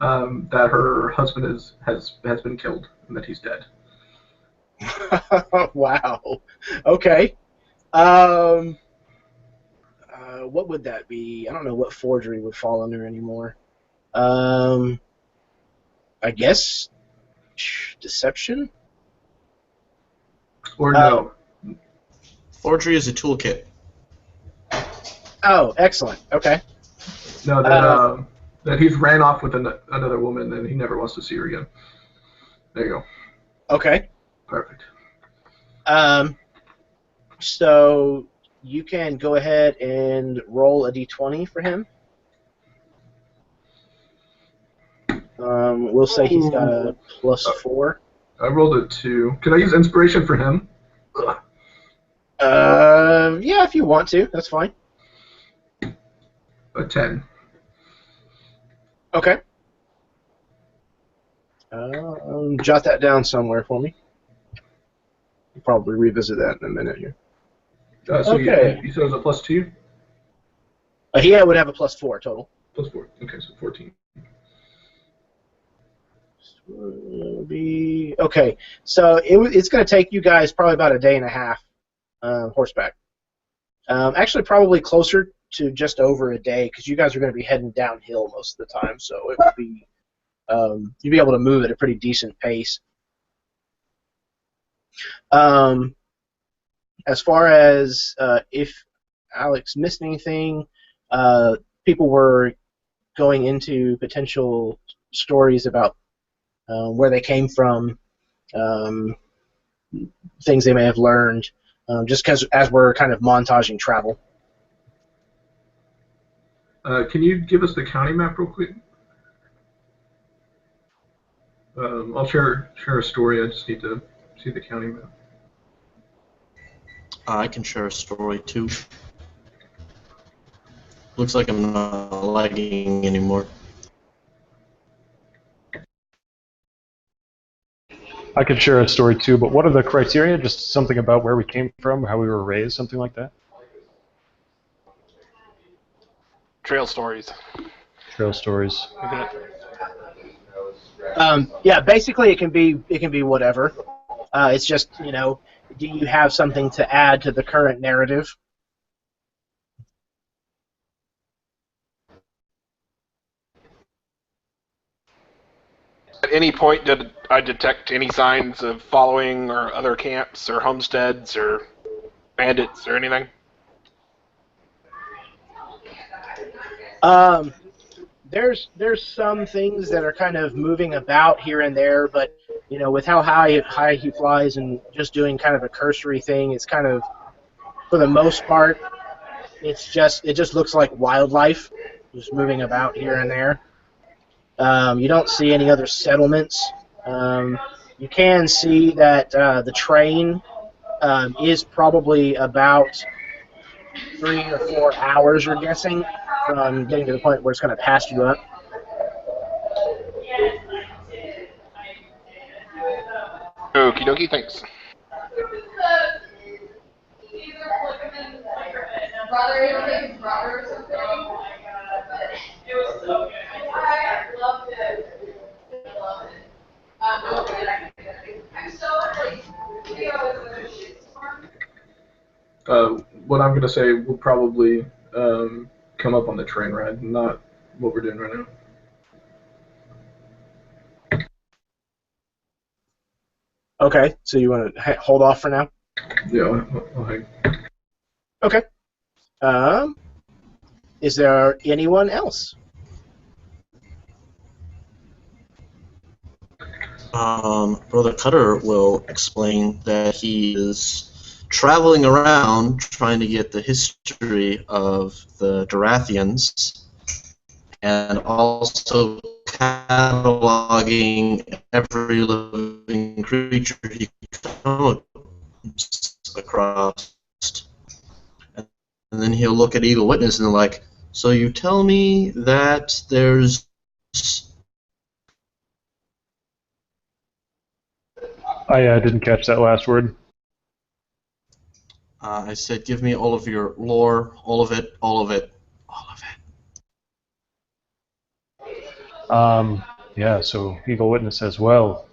Speaker 3: that her husband has been killed and that he's dead.
Speaker 1: Wow. Okay. What would that be? I don't know what forgery would fall under anymore. I guess deception?
Speaker 3: Or no.
Speaker 6: Forgery is a toolkit.
Speaker 1: Oh, excellent. Okay.
Speaker 3: No, that he's ran off with another woman and he never wants to see her again. There you go.
Speaker 1: Okay.
Speaker 3: Perfect.
Speaker 1: So you can go ahead and roll a d20 for him. We'll say he's got a +4.
Speaker 3: I rolled a 2. Can I use inspiration for him?
Speaker 1: Yeah, if you want to, that's fine.
Speaker 3: A 10.
Speaker 1: Okay. Jot that down somewhere for me. We'll probably revisit that in a minute here.
Speaker 3: So
Speaker 1: okay.
Speaker 3: you said it was a +2?
Speaker 1: He would have a +4 total.
Speaker 3: +4. Okay, so 14.
Speaker 1: Okay, so it's going to take you guys probably about a day and a half horseback. Actually, probably closer to just over a day, because you guys are going to be heading downhill most of the time, so it would be you'd be able to move at a pretty decent pace. As far as if Alex missed anything, people were going into potential stories about where they came from, things they may have learned, just because as we're kind of montaging travel.
Speaker 3: Can you give us the county map real quick? I'll share a story. I just need to see the county map.
Speaker 6: I can share a story too. Looks like I'm not lagging anymore.
Speaker 2: I could share a story too, but what are the criteria? Just something about where we came from, how we were raised, something like that?
Speaker 5: Trail stories.
Speaker 2: Trail stories.
Speaker 1: Yeah, basically it can be whatever. It's just, do you have something to add to the current narrative?
Speaker 5: At any point, did I detect any signs of following or other camps or homesteads or bandits or anything?
Speaker 1: There's some things that are kind of moving about here and there, but with how high he flies and just doing kind of a cursory thing, it's kind of, for the most part, it just looks like wildlife just moving about here and there. You don't see any other settlements. You can see that the train is probably about 3 or 4 hours, you're guessing, from getting to the point where it's going to pass you up.
Speaker 5: Okie dokie, thanks.
Speaker 3: What I'm going to say will probably come up on the train ride, not what we're doing right now.
Speaker 1: Okay, so you want to hold off for now?
Speaker 3: Yeah, I'll hang.
Speaker 1: Okay. Is there anyone else?
Speaker 6: Brother Cutter will explain that he is traveling around trying to get the history of the Durathians and also cataloging every living creature he comes across. And then he'll look at Eagle Witness and like, so you tell me that there's...
Speaker 2: I didn't catch that last word.
Speaker 6: I said, give me all of your lore, all of it, all of it, all of it.
Speaker 2: Yeah, so Eagle Witness says, well,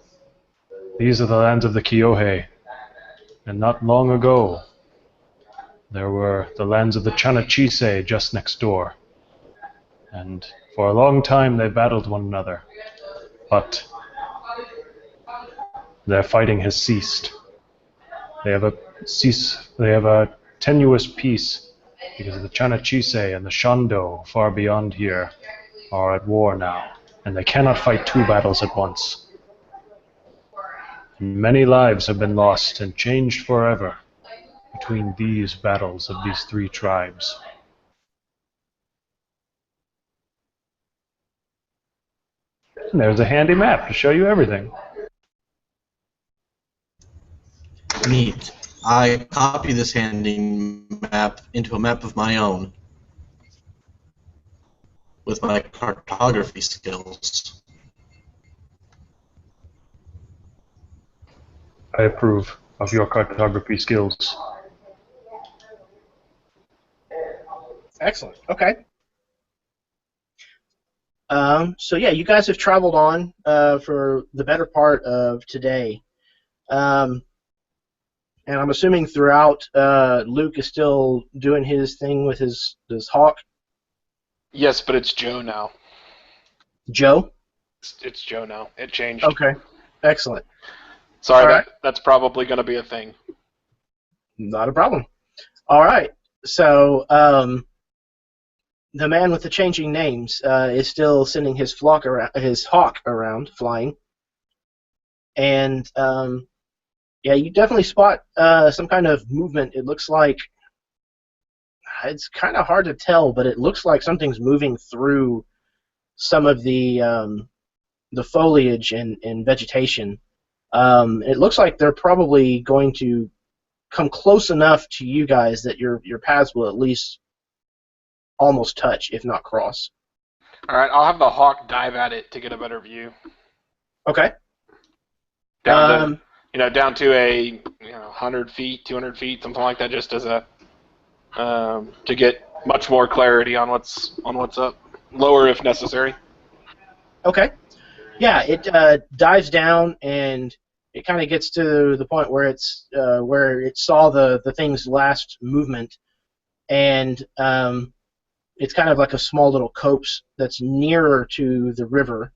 Speaker 2: these are the lands of the Kyohei, and not long ago, there were the lands of the Chanachise just next door, and for a long time they battled one another, but their fighting has ceased. They have a tenuous peace because the Chanachise and the Shando far beyond here are at war now, and they cannot fight two battles at once. And many lives have been lost and changed forever between these battles of these three tribes. And there's a handy map to show you everything.
Speaker 6: Neat. I copy this handy map into a map of my own with my cartography skills.
Speaker 2: I approve of your cartography skills.
Speaker 1: Excellent. Okay. So yeah, you guys have traveled on for the better part of today. And I'm assuming throughout, Luke is still doing his thing with his hawk.
Speaker 5: Yes, but it's Joe now.
Speaker 1: Joe?
Speaker 5: It's Joe now. It changed.
Speaker 1: Okay, excellent.
Speaker 5: Sorry,
Speaker 1: All right.
Speaker 5: that's probably going to be a thing.
Speaker 1: Not a problem. All right, so the man with the changing names is still sending his hawk around, flying. And yeah, you definitely spot some kind of movement. It looks like it's kind of hard to tell, but it looks like something's moving through some of the foliage and vegetation. It looks like they're probably going to come close enough to you guys that your paths will at least almost touch, if not cross.
Speaker 5: All right, I'll have the hawk dive at it to get a better view.
Speaker 1: Okay.
Speaker 5: Down to a 100 feet, 200 feet, something like that, just as a to get much more clarity on what's up. Lower if necessary.
Speaker 1: Okay. Yeah, it dives down and it kind of gets to the point where where it saw the thing's last movement, and it's kind of like a small little copse that's nearer to the river.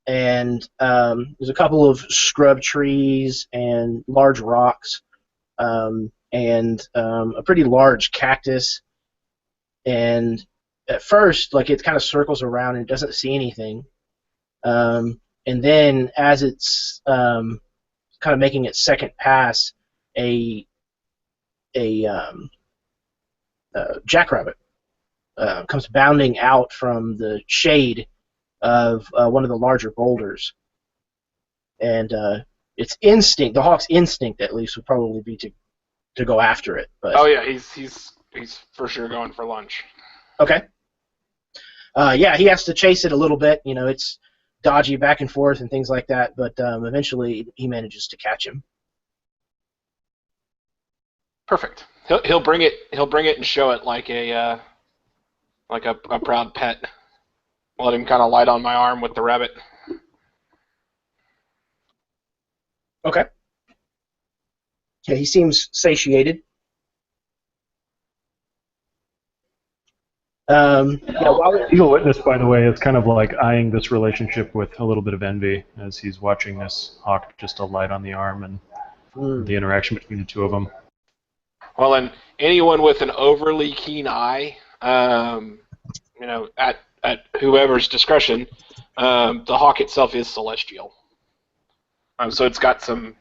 Speaker 1: And there's a couple of scrub trees and large rocks, and a pretty large cactus. And at first, like, it kind of circles around and doesn't see anything. And then, as it's kind of making its second pass, a jackrabbit comes bounding out from the shade of one of the larger boulders. And its instinct, the hawk's instinct at least, would probably be to go after it. But
Speaker 5: oh yeah, he's for sure going for lunch.
Speaker 1: okay. Yeah, he has to chase it a little bit. It's dodgy back and forth and things like that, but eventually he manages to catch him.
Speaker 5: Perfect. He'll bring it and show it like a proud pet. Let him kind of light on my arm with the rabbit.
Speaker 1: Okay. Yeah, he seems satiated.
Speaker 2: Eagle Witness, by the way, is kind of like eyeing this relationship with a little bit of envy as he's watching this hawk just alight on the arm and the interaction between the two of them.
Speaker 5: Well, and anyone with an overly keen eye, at whoever's discretion, the hawk itself is celestial. So it's got some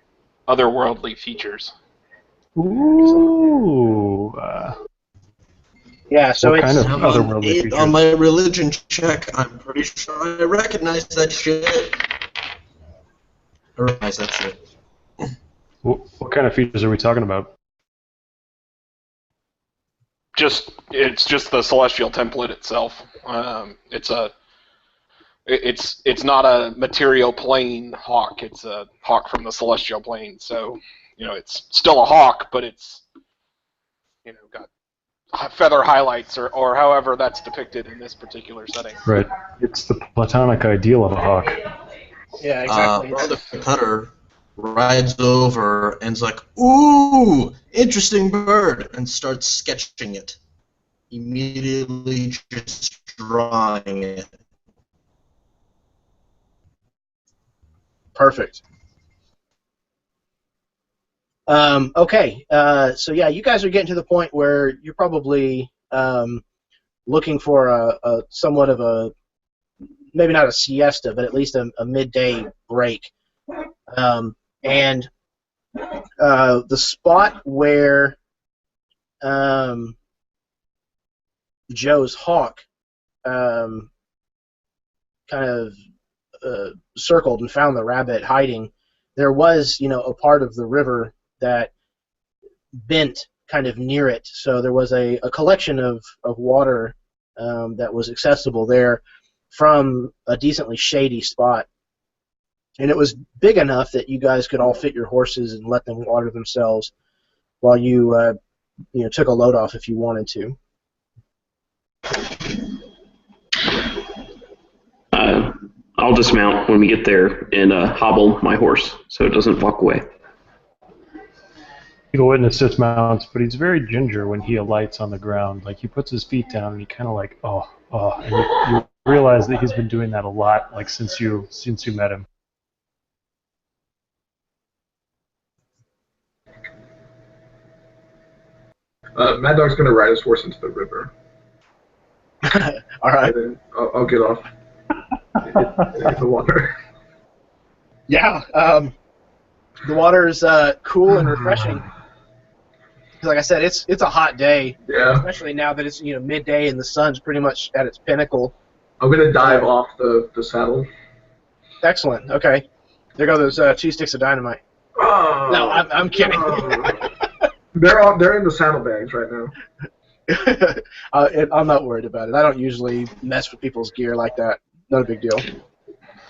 Speaker 5: otherworldly features.
Speaker 2: Ooh.
Speaker 1: Yeah, so
Speaker 2: what
Speaker 1: it's
Speaker 2: kind of otherworldly features?
Speaker 6: On my religion check, I'm pretty sure I recognize that shit. I recognize that shit.
Speaker 2: What kind of features are we talking about?
Speaker 5: It's just the celestial template itself. It's not a material plane hawk. It's a hawk from the celestial plane. So it's still a hawk, but it's got feather highlights or however that's depicted in this particular setting.
Speaker 2: Right. It's the platonic ideal of a hawk.
Speaker 1: Yeah, exactly.
Speaker 6: Brother Cutter rides over and's like, "Ooh, interesting bird," and starts sketching it. Immediately just drawing it.
Speaker 1: Perfect. Okay, so yeah, you guys are getting to the point where you're probably looking for a somewhat of a, maybe not a siesta, but at least a midday break. And the spot where Joe's hawk kind of circled and found the rabbit hiding, there was, a part of the river that bent kind of near it. So there was a collection of water that was accessible there from a decently shady spot. And it was big enough that you guys could all fit your horses and let them water themselves while you took a load off if you wanted to.
Speaker 4: I'll dismount when we get there and hobble my horse so it doesn't walk away.
Speaker 2: Eagle Witness dismounts, but he's very ginger when he alights on the ground. Like, he puts his feet down and he kind of like, and you realize that he's been doing that a lot, like since you met him.
Speaker 3: Mad Dog's gonna ride his horse into the river.
Speaker 1: All right.
Speaker 3: And then I'll get off in the water.
Speaker 1: Yeah. The water is cool and refreshing. Like I said, it's a hot day,
Speaker 3: Yeah.
Speaker 1: especially now that it's midday and the sun's pretty much at its pinnacle.
Speaker 3: I'm gonna dive off the saddle.
Speaker 1: Excellent. Okay, there go those 2 sticks of dynamite.
Speaker 3: Oh,
Speaker 1: No, I'm kidding.
Speaker 3: They're in the saddlebags right now.
Speaker 1: I'm not worried about it. I don't usually mess with people's gear like that. Not a big deal.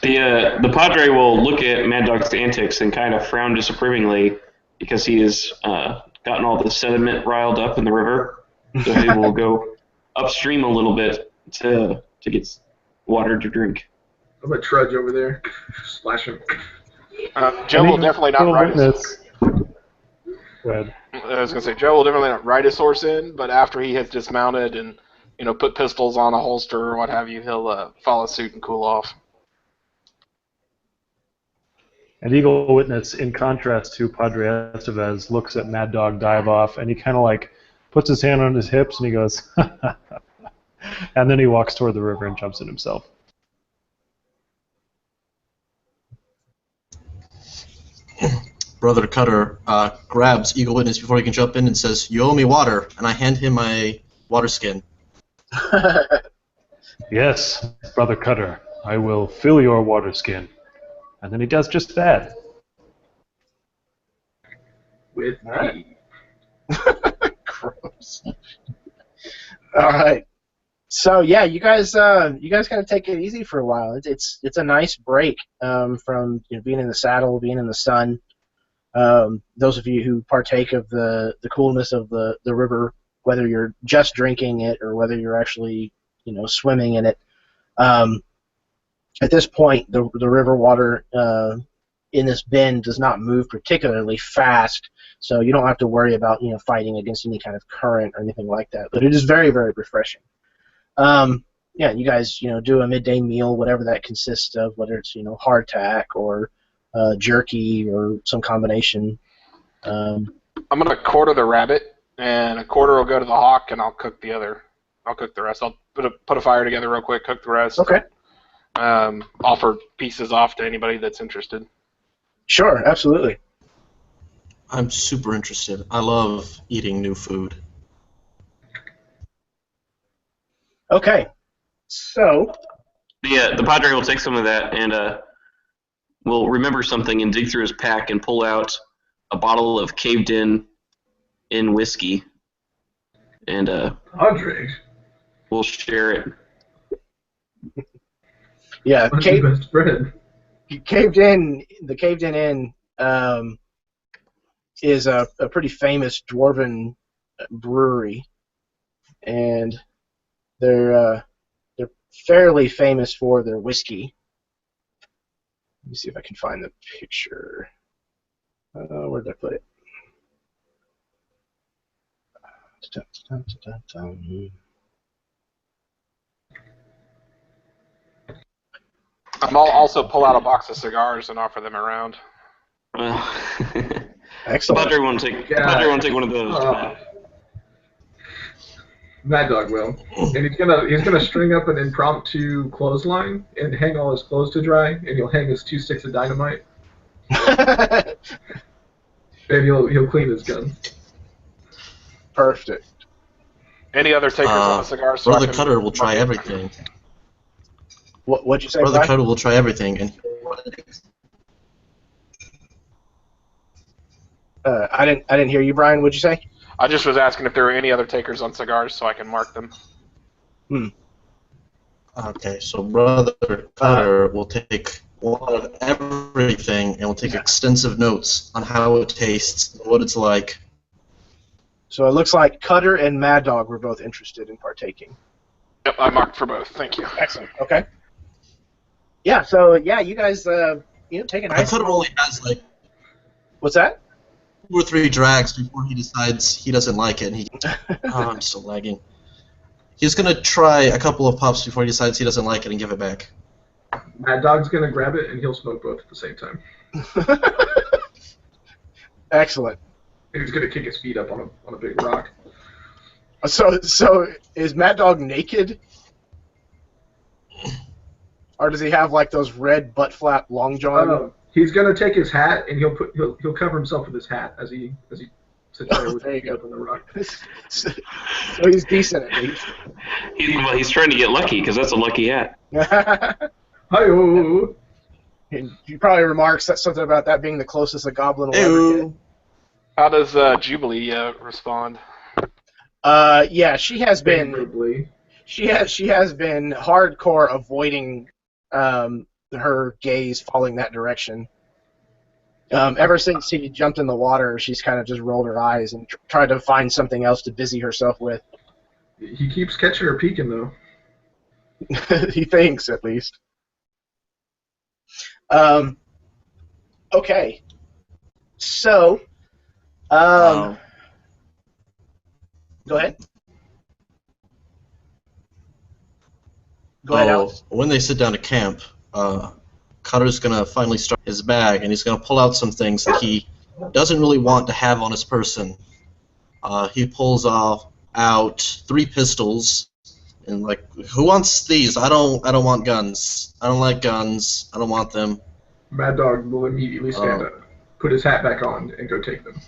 Speaker 4: The Padre will look at Mad Dog's antics and kind of frown disapprovingly because he has gotten all the sediment riled up in the river. So he will go upstream a little bit to get water to drink.
Speaker 3: I'm gonna trudge over there, slash him.
Speaker 5: Joe will definitely not ride his.
Speaker 2: Go ahead.
Speaker 5: I was gonna say Joe will definitely not ride his horse in, but after he has dismounted and put pistols on a holster or what have you, he'll follow suit and cool off.
Speaker 2: And Eagle Witness, in contrast to Padre Estevez, looks at Mad Dog dive off, and he kind of like puts his hand on his hips and he goes, and then he walks toward the river and jumps in himself.
Speaker 6: Brother Cutter grabs Eagle Witness before he can jump in and says, "You owe me water," and I hand him my water skin.
Speaker 2: Yes, Brother Cutter, I will fill your water skin. And then he does just that.
Speaker 3: With me.
Speaker 1: Gross. All right. So yeah, you guys kind of take it easy for a while. It's a nice break from being in the saddle, being in the sun. Those of you who partake of the coolness of the river, whether you're just drinking it or whether you're actually swimming in it. At this point, the river water in this bend does not move particularly fast, so you don't have to worry about fighting against any kind of current or anything like that. But it is very, very refreshing. Yeah, you guys do a midday meal, whatever that consists of, whether it's hardtack or jerky or some combination.
Speaker 5: I'm gonna quarter the rabbit, and a quarter will go to the hawk, and I'll cook the other. I'll cook the rest. I'll put a fire together real quick, cook the rest.
Speaker 1: Okay.
Speaker 5: Offer pieces off to anybody that's interested.
Speaker 1: Sure, absolutely.
Speaker 6: I'm super interested. I love eating new food.
Speaker 1: Okay, so
Speaker 4: The Padre will take some of that and will remember something and dig through his pack and pull out a bottle of caved-in whiskey, and
Speaker 3: Padre.
Speaker 4: we'll share it.
Speaker 1: yeah,
Speaker 3: What's your best friend?
Speaker 1: The caved-in inn is a pretty famous dwarven brewery, and they're fairly famous for their whiskey. Let me see if I can find the picture. Where did I put it?
Speaker 5: I'll also pull out a box of cigars and offer them around.
Speaker 4: Well,
Speaker 1: Excellent.
Speaker 4: Padre won't take one of those.
Speaker 3: Mad Dog will, and he's gonna string up an impromptu clothesline and hang all his clothes to dry, and he'll hang his 2 sticks of dynamite, and he'll clean his gun.
Speaker 1: Perfect.
Speaker 5: Any other takers on the cigars? So
Speaker 6: Brother Cutter will try everything.
Speaker 1: What'd you say,
Speaker 6: Brother
Speaker 1: Brian?
Speaker 6: Cutter will try everything, and
Speaker 1: I didn't hear you, Brian. What'd you say?
Speaker 5: I just was asking if there were any other takers on cigars so I can mark them.
Speaker 6: Okay, so Brother Cutter will take one of everything and will take extensive notes on how it tastes, what it's like.
Speaker 1: So it looks like Cutter and Mad Dog were both interested in partaking.
Speaker 5: Yep, I marked for both. Thank you.
Speaker 1: Excellent. Okay. Yeah. So yeah, you guys, take a nice.
Speaker 6: Cutter only has like
Speaker 1: What's that?
Speaker 6: or 3 drags before he decides he doesn't like it. And he, oh, I'm still lagging. He's gonna try a couple of puffs before he decides he doesn't like it and give it back.
Speaker 3: Mad Dog's gonna grab it and he'll smoke both at the same time.
Speaker 1: Excellent.
Speaker 3: And he's gonna kick his feet up on a big rock.
Speaker 1: So is Mad Dog naked? Or does he have like those red butt flap long john?
Speaker 3: He's gonna take his hat and he'll cover himself with his hat as he sits there with his feet up on the rock.
Speaker 1: So he's decent at least.
Speaker 4: He's trying to get lucky because that's a lucky hat.
Speaker 3: Hi-oh!
Speaker 1: And he probably remarks that something about that being the closest a goblin will ever get.
Speaker 5: How does Jubilee respond?
Speaker 1: Yeah, she has been
Speaker 3: Favorably.
Speaker 1: she has been hardcore avoiding her gaze falling that direction. Ever since he jumped in the water, she's kind of just rolled her eyes and tried to find something else to busy herself with.
Speaker 3: He keeps catching her peeking, though.
Speaker 1: He thinks, at least. Okay. So, go ahead. Go ahead, Alex.
Speaker 6: When they sit down to camp, Cutter's gonna finally start his bag, and he's gonna pull out some things that he doesn't really want to have on his person. He pulls out 3 pistols, and like, who wants these? I don't want guns. I don't like guns. I don't want them.
Speaker 3: Mad Dog will immediately stand up, put his hat back on, and go take them.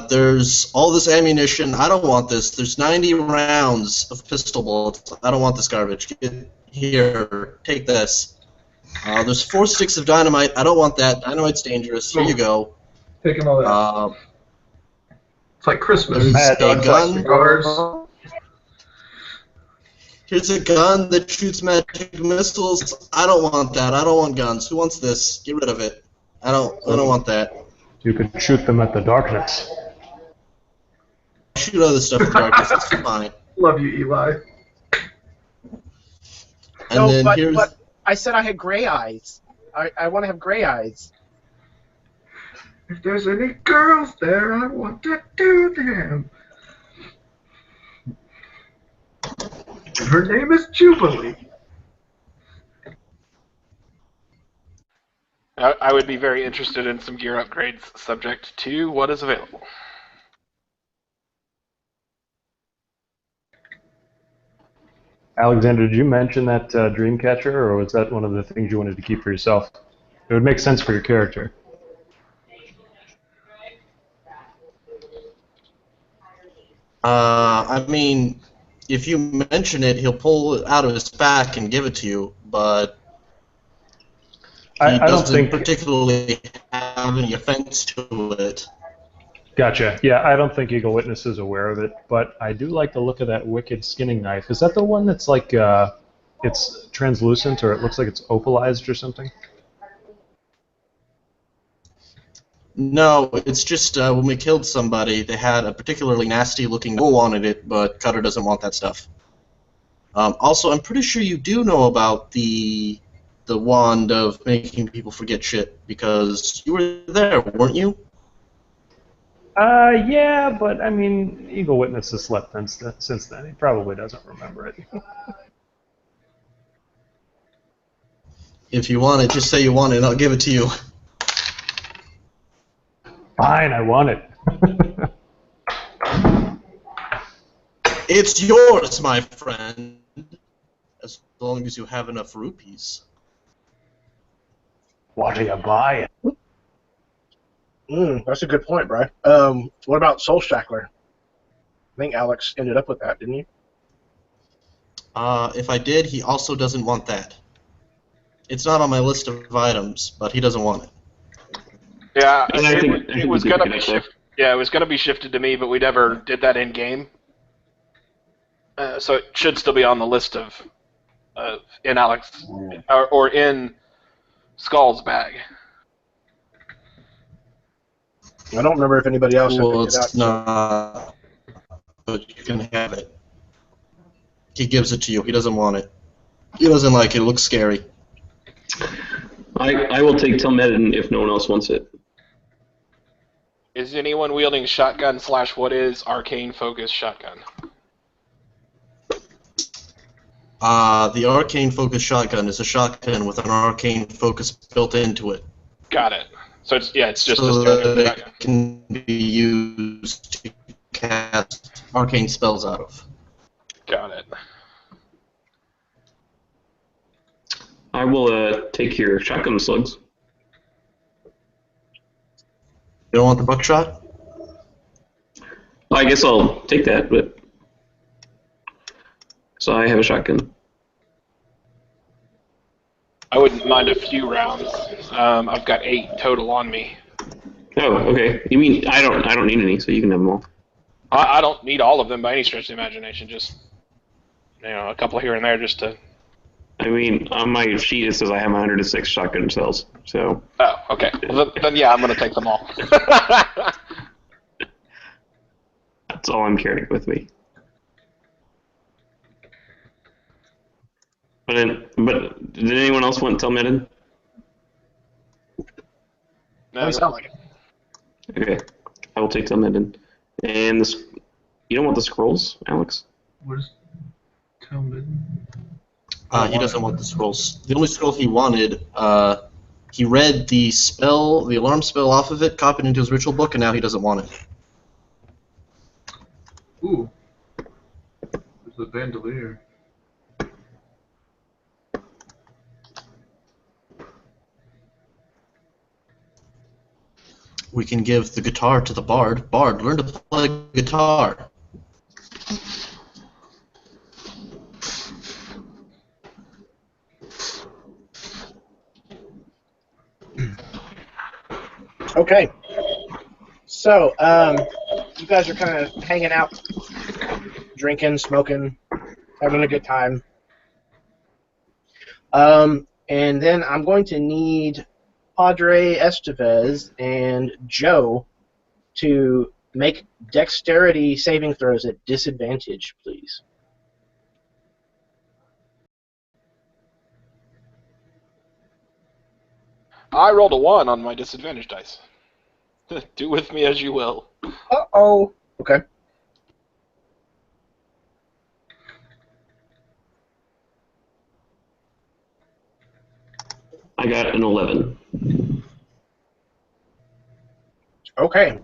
Speaker 6: There's all this ammunition. I don't want this. There's 90 rounds of pistol bullets. I don't want this garbage. Get here. Take this. There's 4 sticks of dynamite. I don't want that. Dynamite's dangerous. Here you go.
Speaker 3: Taking all that. It's like Christmas.
Speaker 6: There's a gun.
Speaker 3: Cigars.
Speaker 6: Here's a gun that shoots magic missiles. I don't want that. I don't want guns. Who wants this? Get rid of it. I don't want that.
Speaker 2: You could shoot them at the darkness.
Speaker 6: Shoot other stuff in darkness. It's fine.
Speaker 3: Love you, Eli.
Speaker 6: And then here's.
Speaker 1: But I said I had gray eyes. I want to have gray eyes.
Speaker 3: If there's any girls there, I want to do them. Her name is Jubilee.
Speaker 5: I would be very interested in some gear upgrades subject to what is available.
Speaker 2: Alexander, did you mention that Dreamcatcher, or was that one of the things you wanted to keep for yourself? It would make sense for your character.
Speaker 6: I mean, if you mention it, he'll pull it out of his back and give it to you, but he doesn't particularly have any offense to it.
Speaker 2: Gotcha. Yeah, I don't think Eagle Witness is aware of it, but I do like the look of that wicked skinning knife. Is that the one that's like, it's translucent, or it looks like it's opalized or something?
Speaker 6: No, it's just when we killed somebody, they had a particularly nasty-looking bow on it, but Cutter doesn't want that stuff. Also, I'm pretty sure you do know about the wand of making people forget shit, because you were there, weren't you?
Speaker 2: Yeah, but I mean, Eagle Witness has slept since then. He probably doesn't remember it.
Speaker 6: If you want it, just say you want it, and I'll give it to you.
Speaker 2: Fine, I want it.
Speaker 6: It's yours, my friend, as long as you have enough rupees.
Speaker 2: What are you buying?
Speaker 1: That's a good point, Brian. What about Soul Shackler? I think Alex ended up with that, didn't you?
Speaker 6: If I did, he also doesn't want that. It's not on my list of items, but he doesn't want it.
Speaker 5: Yeah,
Speaker 4: I think
Speaker 5: it was gonna be shifted. Yeah, it was gonna be shifted to me, but we never did that in game. So it should still be on the list of in Alex or in Skull's bag.
Speaker 1: I don't remember if anybody else had
Speaker 6: Well,
Speaker 1: picked it out.
Speaker 6: it's not, but you can have it. He gives it to you. He doesn't want it. He doesn't like it. It looks scary.
Speaker 4: I will take Telmedin if no one else wants it.
Speaker 5: Is anyone wielding shotgun / what is arcane focus shotgun?
Speaker 6: The arcane focus shotgun is a shotgun with an arcane focus built into it.
Speaker 5: Got it. So it's just
Speaker 6: so
Speaker 5: a standard
Speaker 6: that
Speaker 5: shotgun.
Speaker 6: it can be used to cast arcane spells out of.
Speaker 5: Got it.
Speaker 4: I will take your shotgun slugs.
Speaker 6: You don't want the buckshot?
Speaker 4: Well, I guess I'll take that, but so I have a shotgun.
Speaker 5: I wouldn't mind a few rounds. I've got 8 total on me.
Speaker 4: Oh, okay. You mean I don't need any, so you can have them all.
Speaker 5: I don't need all of them by any stretch of the imagination. Just a couple here and there, just to.
Speaker 4: I mean, on my sheet it says I have 106 shotgun shells. So.
Speaker 5: Oh, okay. Well, then yeah, I'm gonna take them all.
Speaker 4: That's all I'm carrying with me. But did anyone else want Telmedin?
Speaker 5: No,
Speaker 1: Doesn't sound like it.
Speaker 4: Okay, I will take Telmedin. And this, you don't want the scrolls, Alex?
Speaker 3: What is Talmud?
Speaker 6: He doesn't want the scrolls. The only scroll he wanted, he read the spell, the alarm spell off of it, copied into his ritual book, and now he doesn't want it.
Speaker 3: Ooh. There's the bandolier.
Speaker 6: We can give the guitar to the bard. Bard, learn to play guitar.
Speaker 1: Okay. So, you guys are kind of hanging out, drinking, smoking, having a good time. And then I'm going to need Padre Estevez and Joe to make dexterity saving throws at disadvantage, please.
Speaker 5: I rolled a 1 on my disadvantage dice. Do with me as you will.
Speaker 1: Uh-oh. Okay.
Speaker 4: I got an 11.
Speaker 1: Okay.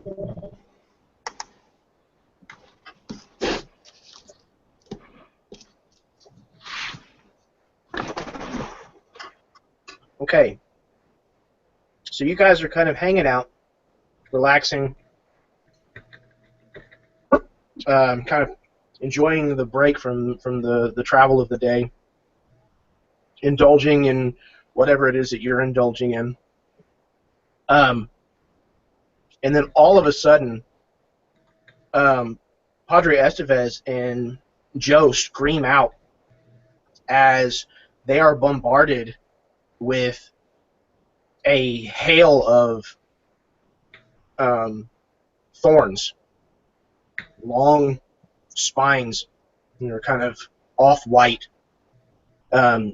Speaker 1: Okay. So you guys are kind of hanging out, relaxing, kind of enjoying the break from the travel of the day, indulging in whatever it is that you're indulging in. And then all of a sudden, Padre Estevez and Joe scream out as they are bombarded with a hail of thorns, long spines, kind of off-white,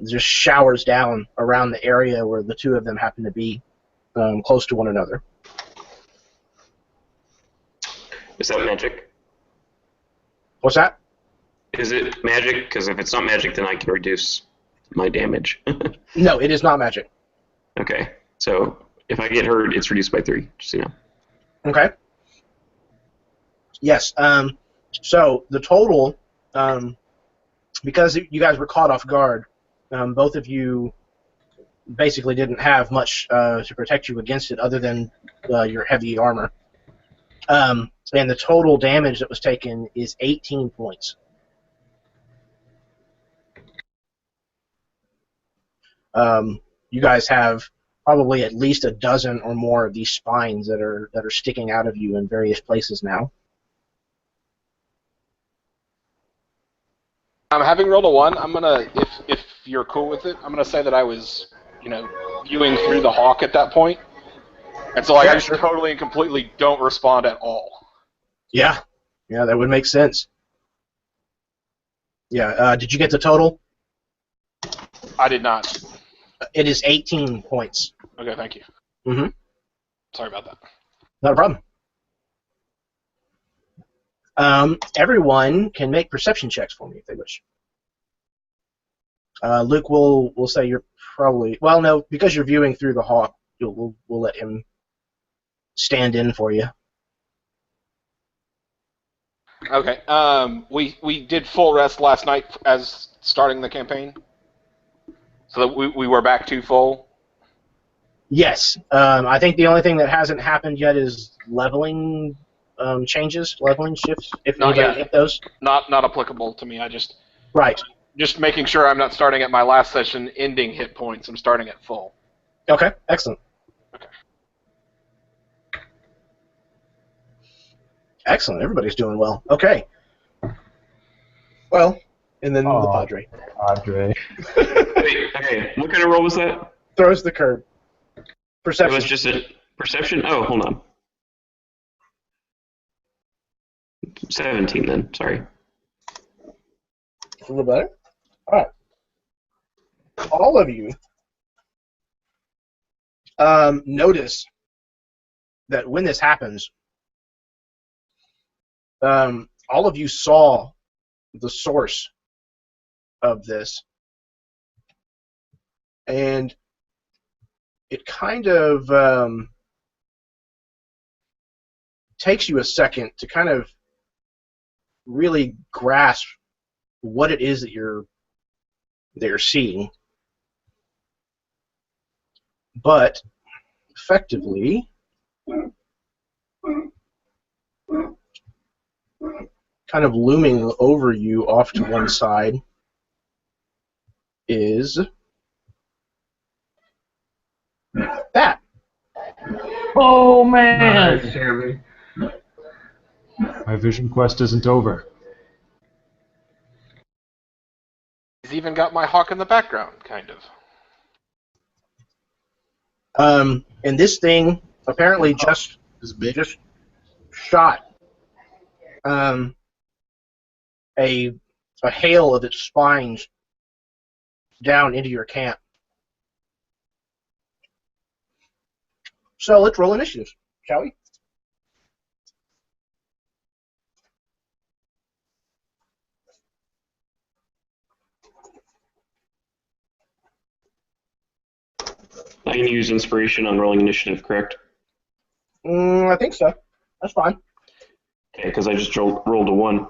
Speaker 1: just showers down around the area where the two of them happen to be, close to one another.
Speaker 4: Is that magic?
Speaker 1: What's that?
Speaker 4: Is it magic? Because if it's not magic, then I can reduce my damage.
Speaker 1: No, it is not magic.
Speaker 4: Okay, so if I get hurt, it's reduced by 3, just so you know.
Speaker 1: Okay. Yes. So the total, because you guys were caught off guard, both of you basically didn't have much to protect you against it other than your heavy armor. And the total damage that was taken is 18 points. You guys have probably at least a dozen or more of these spines that are sticking out of you in various places now.
Speaker 5: Having rolled a 1, I'm gonna, if you're cool with it, I'm gonna say that I was, viewing through the hawk at that point, and so I just totally and completely don't respond at all.
Speaker 1: Yeah, that would make sense. Yeah, did you get the total?
Speaker 5: I did not.
Speaker 1: It is 18 points.
Speaker 5: Okay, thank you.
Speaker 1: Mm-hmm.
Speaker 5: Sorry about that.
Speaker 1: Not a problem. Everyone can make perception checks for me if they wish. Luke will say you're probably... Well, no, because you're viewing through the hawk, we'll let him stand in for you.
Speaker 5: Okay. We did full rest last night as starting the campaign, so that we were back to full.
Speaker 1: Yes. I think the only thing that hasn't happened yet is leveling changes, leveling shifts. If
Speaker 5: Not
Speaker 1: anybody
Speaker 5: yet.
Speaker 1: hit those.
Speaker 5: Not applicable to me. I just
Speaker 1: Right.
Speaker 5: just making sure I'm not starting at my last session ending hit points. I'm starting at full.
Speaker 1: Okay. Excellent.
Speaker 5: Okay.
Speaker 1: Excellent. Everybody's doing well. Okay. Well, and then the Padre.
Speaker 2: Padre.
Speaker 4: Wait, okay. What kind of roll was that?
Speaker 1: Throws the curve. Perception.
Speaker 4: It was just a perception? Oh, hold on. 17 then, sorry.
Speaker 1: A little better. All right. All of you notice that when this happens, all of you saw the source of this, and it kind of takes you a second to kind of really grasp what it is that you're seeing. But effectively, kind of looming over you off to one side is that.
Speaker 2: Oh, man!
Speaker 3: Nice, Jeremy.
Speaker 2: My vision quest isn't over.
Speaker 5: He's even got my hawk in the background, kind of.
Speaker 1: And this thing apparently just shot a hail of its spines down into your camp. So let's roll initiatives, shall we?
Speaker 4: I can use inspiration on rolling initiative, correct?
Speaker 1: I think so. That's fine.
Speaker 4: Okay, because I just rolled a 1.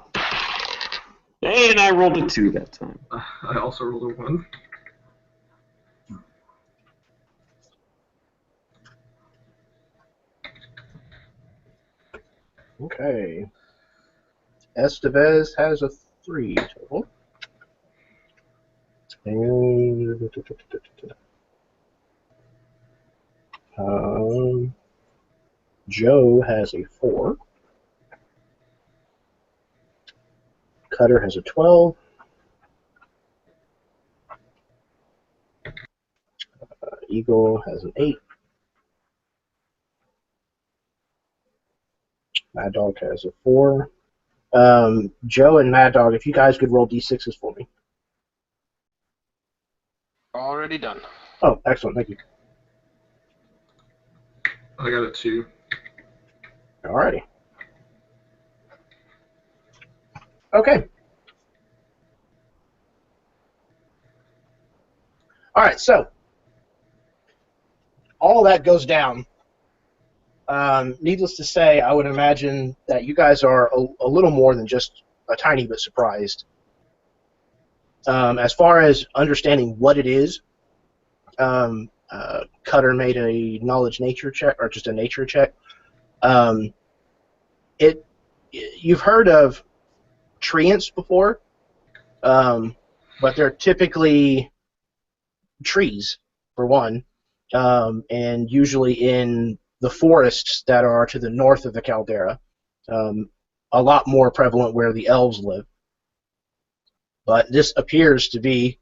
Speaker 4: And I rolled a 2 that time.
Speaker 3: I also rolled a 1.
Speaker 1: Okay. Estevez has a 3 total. And Joe has a 4. Cutter has a 12. Eagle has an 8. Mad Dog has a 4. Joe and Mad Dog, if you guys could roll d6s for me.
Speaker 5: Already done.
Speaker 1: Oh, excellent. Thank you.
Speaker 3: I got a 2.
Speaker 1: Alrighty. Okay. Alright, so all that goes down. Needless to say, I would imagine that you guys are a little more than just a tiny bit surprised. As far as understanding what it is, Cutter made a knowledge nature check, or just a nature check. You've heard of treants before, but they're typically trees, for one, and usually in the forests that are to the north of the Caldera, a lot more prevalent where the elves live. But this appears to be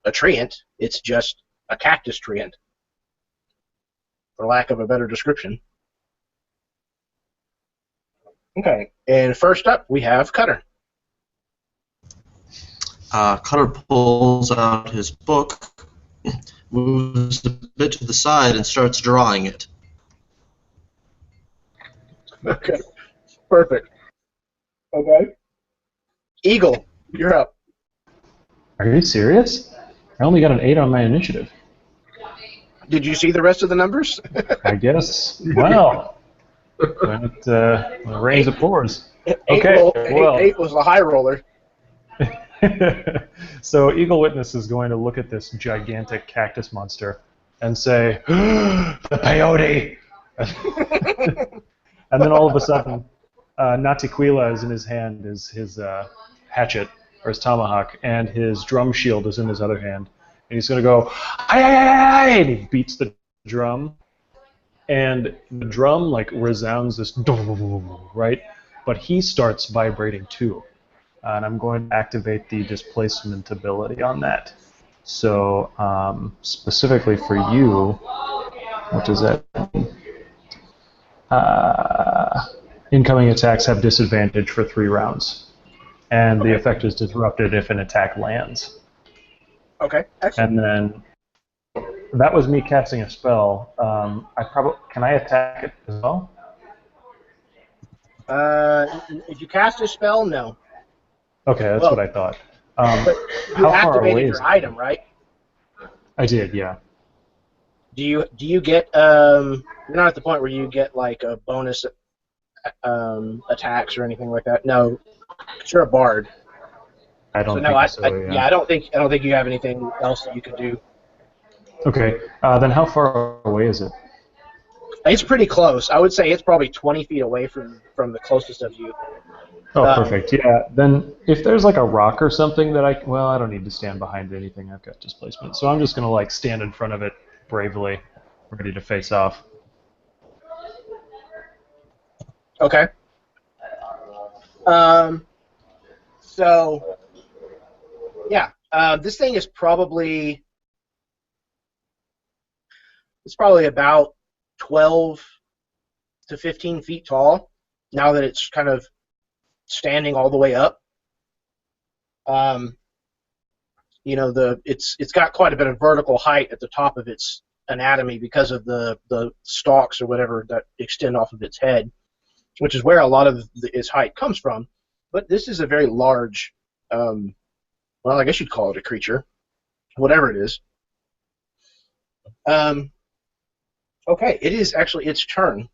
Speaker 1: a treant. It's just a cactus treant, for lack of a better description. Okay, and first up we have Cutter.
Speaker 6: Cutter pulls out his book, moves a bit to the side, and starts drawing it.
Speaker 1: Okay, perfect. Okay. Eagle, you're up.
Speaker 2: Are you serious? I only got an 8 on my initiative.
Speaker 1: Did you see the rest of the numbers?
Speaker 2: I guess. Well, it rains applause. Okay, well.
Speaker 1: Eight was the high roller.
Speaker 2: So Eagle Witness is going to look at this gigantic cactus monster and say, the peyote! And then all of a sudden, Natiquila is in his hand, is his hatchet, or his tomahawk, and his drum shield is in his other hand. And he's going to go, ay, ay, ay, ay, and he beats the drum. And the drum, like, resounds this, right? But he starts vibrating too. And I'm going to activate the displacement ability on that. So, specifically for you, what does that mean? Incoming attacks have disadvantage for 3 rounds. And the effect is disrupted if an attack lands.
Speaker 1: Okay, excellent.
Speaker 2: And then that was me casting a spell. Can I attack it as well?
Speaker 1: If you cast a spell, no.
Speaker 2: Okay, that's what I thought.
Speaker 1: But you
Speaker 2: how far away
Speaker 1: activated
Speaker 2: is
Speaker 1: your item, right?
Speaker 2: I did, yeah.
Speaker 1: Do you get you're not at the point where you get like a bonus attacks or anything like that? No, 'cause you're a bard.
Speaker 2: I don't
Speaker 1: So
Speaker 2: think so.
Speaker 1: I don't think you have anything else that you could do.
Speaker 2: Okay, then how far away is it?
Speaker 1: It's pretty close. I would say it's probably 20 feet away from the closest of you.
Speaker 2: Oh, perfect. Yeah. Then if there's like a rock or something that I don't need to stand behind anything. I've got displacement, so I'm just gonna like stand in front of it bravely, ready to face off.
Speaker 1: Okay. So yeah, this thing is probably about 12 to 15 feet tall. Now that it's kind of standing all the way up, it's got quite a bit of vertical height at the top of its anatomy because of the stalks or whatever that extend off of its head, which is where a lot of its height comes from. But this is a very large, well, I guess you'd call it a creature, whatever it is. Okay, it is actually its turn.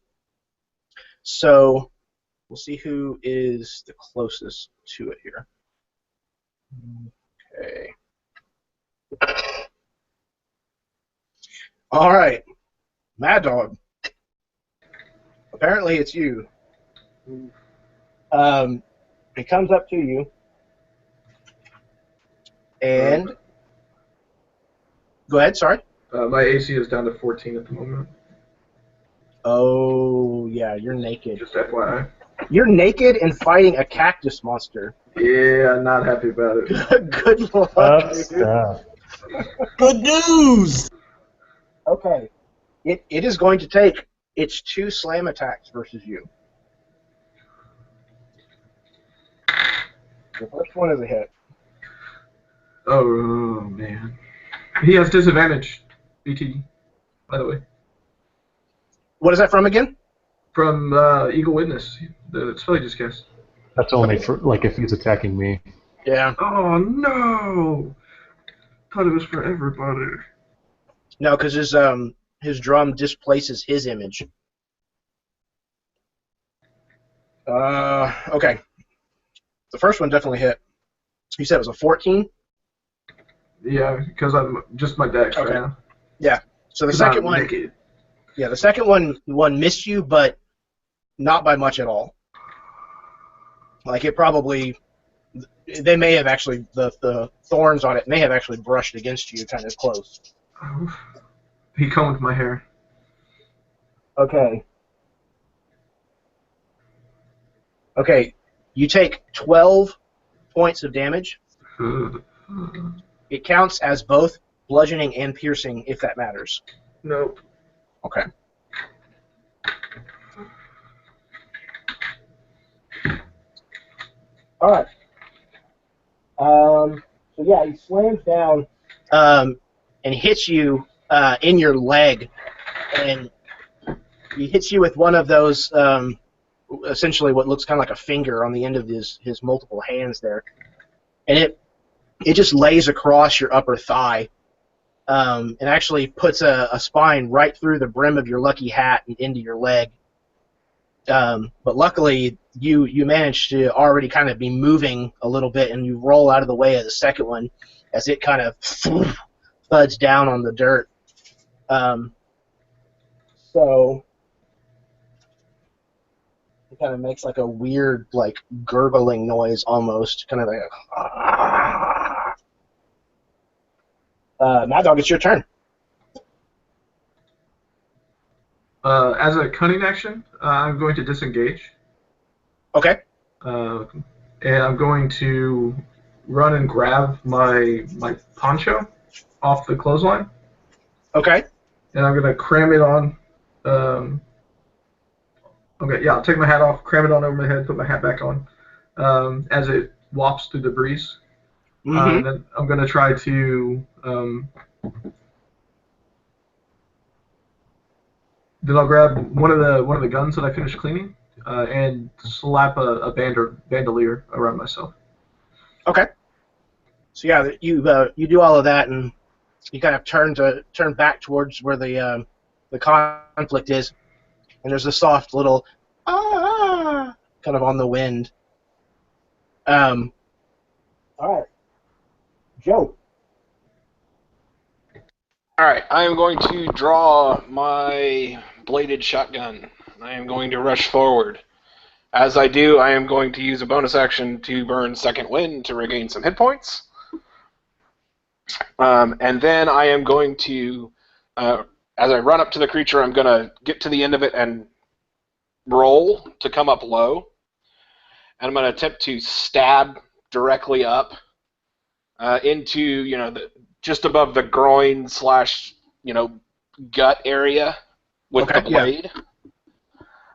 Speaker 1: So we'll see who is the closest to it here. Okay. All right, Mad Dog. Apparently it's you. It comes up to you, and go ahead. Sorry.
Speaker 3: My AC is down to 14 at the moment.
Speaker 1: Oh yeah, you're naked.
Speaker 3: Just FYI.
Speaker 1: You're naked and fighting a cactus monster.
Speaker 3: Yeah, not happy about it.
Speaker 1: Good luck, dude.
Speaker 6: Good news!
Speaker 1: Okay. It is going to take its 2 slam attacks versus you. The first one is a hit.
Speaker 3: Oh, man. He has disadvantage, BT, by the way.
Speaker 1: What is that from again?
Speaker 3: From Eagle Witness. The spell he just cast.
Speaker 2: That's only for like if he's attacking me.
Speaker 1: Yeah.
Speaker 3: Oh, no! Thought it was for everybody.
Speaker 1: No, because his drum displaces his image. Okay. The first one definitely hit. You said it was a 14?
Speaker 3: Yeah, because I'm just my dex right now.
Speaker 1: Yeah. So the second one.
Speaker 3: Naked.
Speaker 1: Yeah, the second one missed you, but not by much at all. Like it probably, they may have actually the thorns on it may have actually brushed against you, kind of close.
Speaker 3: Oh, he combed my hair.
Speaker 1: Okay. Okay, you take 12 points of damage. It counts as both bludgeoning and piercing, if that matters.
Speaker 3: Nope.
Speaker 1: Okay. All right. So yeah, he slams down and hits you in your leg, and he hits you with one of those essentially what looks kind of like a finger on the end of his multiple hands there, and it just lays across your upper thigh, and actually puts a spine right through the brim of your lucky hat and into your leg. But luckily, you managed to already kind of be moving a little bit, and you roll out of the way of the second one as it kind of thuds down on the dirt. So it kind of makes like a weird, like, gurgling noise almost, kind of like Mad Dog, it's your turn.
Speaker 3: As a cunning action, I'm going to disengage.
Speaker 1: Okay.
Speaker 3: And I'm going to run and grab my poncho off the clothesline.
Speaker 1: Okay.
Speaker 3: And I'm going to cram it on. I'll take my hat off, cram it on over my head, put my hat back on as it wafts through the breeze.
Speaker 1: Mm-hmm.
Speaker 3: And then I'm going to try to... then I'll grab one of the guns that I finished cleaning and slap a bandolier around myself.
Speaker 1: Okay. So yeah, you do all of that, and you kind of turn back towards where the conflict is, and there's a soft little kind of on the wind. All right, Joe.
Speaker 5: All right, I am going to draw my bladed shotgun. I am going to rush forward. As I do, I am going to use a bonus action to burn Second Wind to regain some hit points. And then I am going to, as I run up to the creature, I'm going to get to the end of it and roll to come up low. And I'm going to attempt to stab directly up into, just above the groin / gut area with the blade.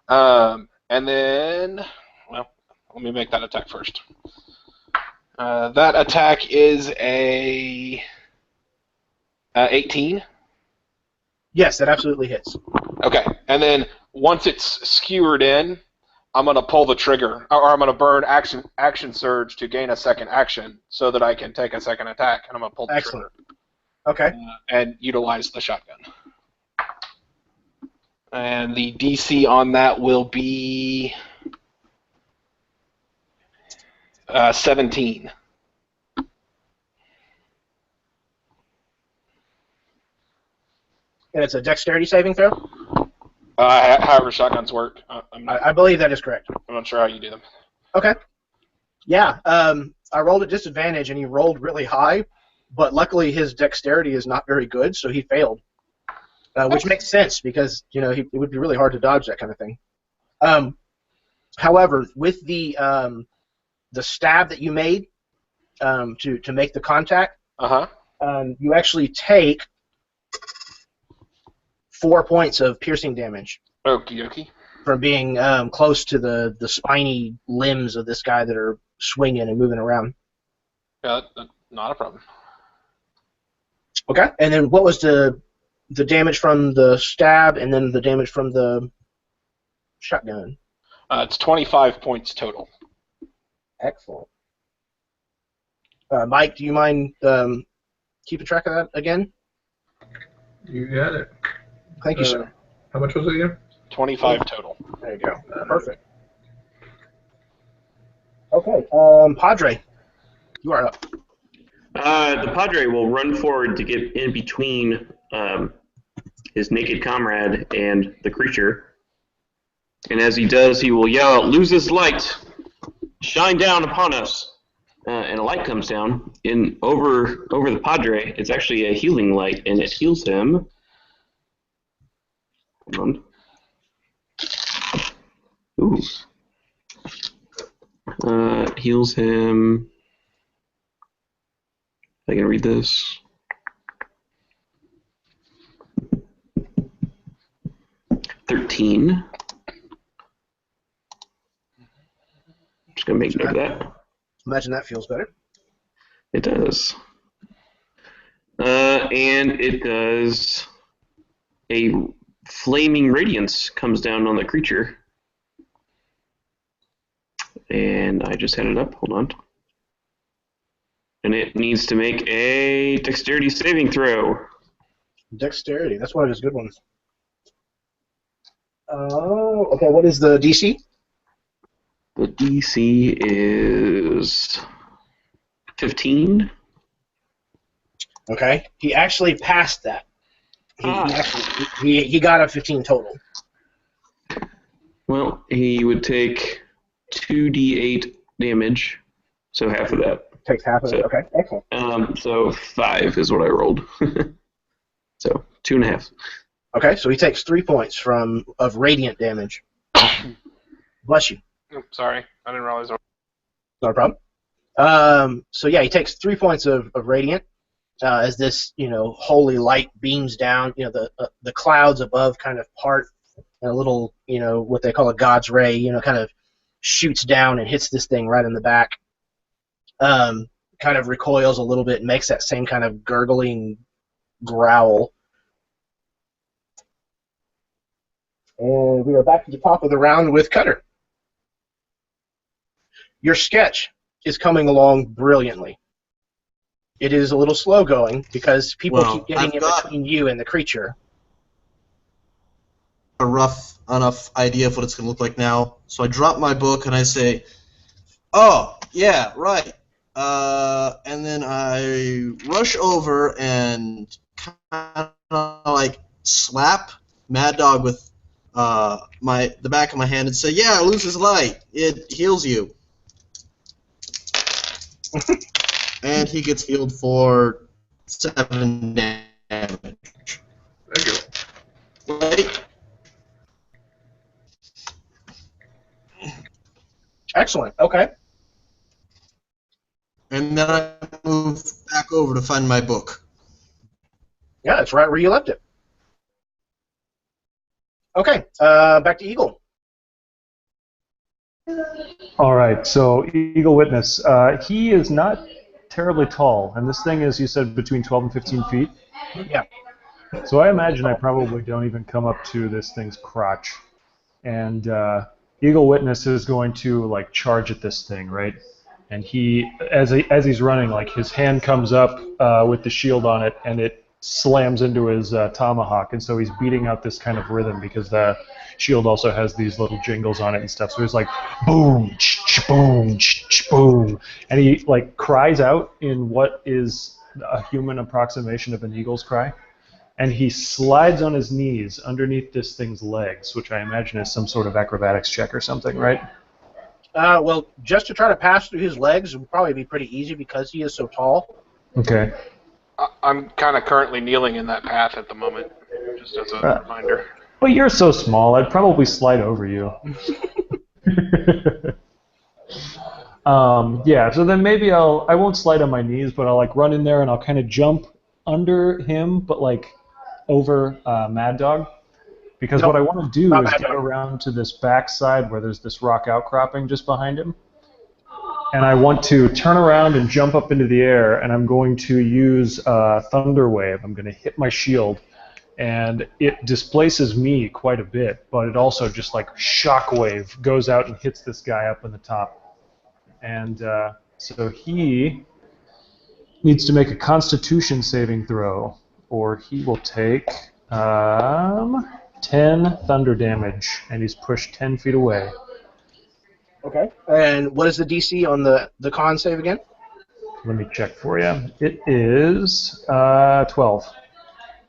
Speaker 5: Yeah. And then, let me make that attack first. That attack is a 18.
Speaker 1: Yes, that absolutely hits.
Speaker 5: Okay, and then once it's skewered in, I'm going to pull the trigger, or I'm going to burn action surge to gain a second action so that I can take a second attack, and I'm going to pull the trigger.
Speaker 1: Okay.
Speaker 5: And utilize the shotgun. And the DC on that will be 17.
Speaker 1: And it's a dexterity saving throw?
Speaker 5: However shotguns work.
Speaker 1: I believe that is correct.
Speaker 5: I'm not sure how you do them.
Speaker 1: Okay. Yeah, I rolled at disadvantage, and he rolled really high, but luckily his dexterity is not very good, so he failed. Which makes sense, because, it would be really hard to dodge that kind of thing. However, with the stab that you made to make the contact, you actually take 4 points of piercing damage.
Speaker 5: Okie dokie.
Speaker 1: From being close to the spiny limbs of this guy that are swinging and moving around.
Speaker 5: Yeah, not a problem.
Speaker 1: Okay, and then what was the damage from the stab, and then the damage from the shotgun?
Speaker 5: It's 25 points total.
Speaker 1: Excellent. Mike, do you mind keeping track of that again?
Speaker 3: You got it.
Speaker 1: Thank you, sir.
Speaker 3: How much was it again?
Speaker 5: 25 total.
Speaker 1: There you go. Perfect. Okay, Padre, you are up.
Speaker 4: The Padre will run forward to get in between his naked comrade and the creature. And as he does, he will yell out, "Lose light! Shine down upon us!" And a light comes down over the Padre. It's actually a healing light, and it heals him. Hold on. Ooh. Heals him. I can read this. $13. Just gonna make note of that.
Speaker 1: Imagine that feels better.
Speaker 4: It does. And it does a flaming radiance comes down on the creature. And I just had it up. Hold on. And it needs to make a dexterity saving throw.
Speaker 1: Dexterity. That's one of his good ones. Oh, okay. What is the DC?
Speaker 4: The DC is 15.
Speaker 1: Okay. He actually passed that. He got a 15 total.
Speaker 4: Well, he would take 2d8 damage, so half of that.
Speaker 1: Takes half of it. Okay, excellent.
Speaker 4: So 5 is what I rolled. So 2.5.
Speaker 1: Okay, so he takes 3 points of radiant damage. Bless you.
Speaker 5: Oh, sorry, I didn't realize.
Speaker 1: Not a problem. So yeah, he takes 3 points of radiant as this holy light beams down. The clouds above kind of part, and a little what they call a god's ray kind of shoots down and hits this thing right in the back. Kind of recoils a little bit and makes that same kind of gurgling growl. And we are back to the top of the round with Cutter. Your sketch is coming along brilliantly. It is a little slow going because people keep getting in between you and the creature.
Speaker 6: A rough enough idea of what it's going to look like now. So I drop my book and I say, "Oh, yeah, right." And then I rush over and kind of like slap Mad Dog with the back of my hand and say, "Yeah, loses light. It heals you." And he gets healed for 7 damage.
Speaker 3: There you go.
Speaker 6: Right?
Speaker 1: Excellent. Okay.
Speaker 6: And then I move back over to find my book.
Speaker 1: Yeah, it's right where you left it. Okay, back to Eagle.
Speaker 2: All right, so Eagle Witness. He is not terribly tall, and this thing is, you said, between 12 and 15 feet?
Speaker 1: Yeah.
Speaker 2: So I imagine I probably don't even come up to this thing's crotch. And Eagle Witness is going to, like, charge at this thing, right? And he, as he's running, like, his hand comes up with the shield on it, and it slams into his tomahawk, and so he's beating out this kind of rhythm because the shield also has these little jingles on it and stuff. So he's like, boom, boom, boom, and he like cries out in what is a human approximation of an eagle's cry, and he slides on his knees underneath this thing's legs, which I imagine is some sort of acrobatics check or something, right?
Speaker 1: Well, just to try to pass through his legs would probably be pretty easy because he is so tall.
Speaker 2: Okay.
Speaker 5: I'm kind of currently kneeling in that path at the moment, just as a reminder.
Speaker 2: Well, you're so small, I'd probably slide over you. Yeah, so then maybe I won't slide on my knees, but I'll like run in there and I'll kind of jump under him, but like over Mad Dog. Because what I want to do is get around to this back side where there's this rock outcropping just behind him. And I want to turn around and jump up into the air, and I'm going to use Thunder Wave. I'm going to hit my shield, and it displaces me quite a bit, but it also just like shockwave goes out and hits this guy up in the top. And so he needs to make a Constitution saving throw, or he will take 10 thunder damage, and he's pushed 10 feet away.
Speaker 1: Okay. And what is the DC on the con save again?
Speaker 2: Let me check for you. It is 12.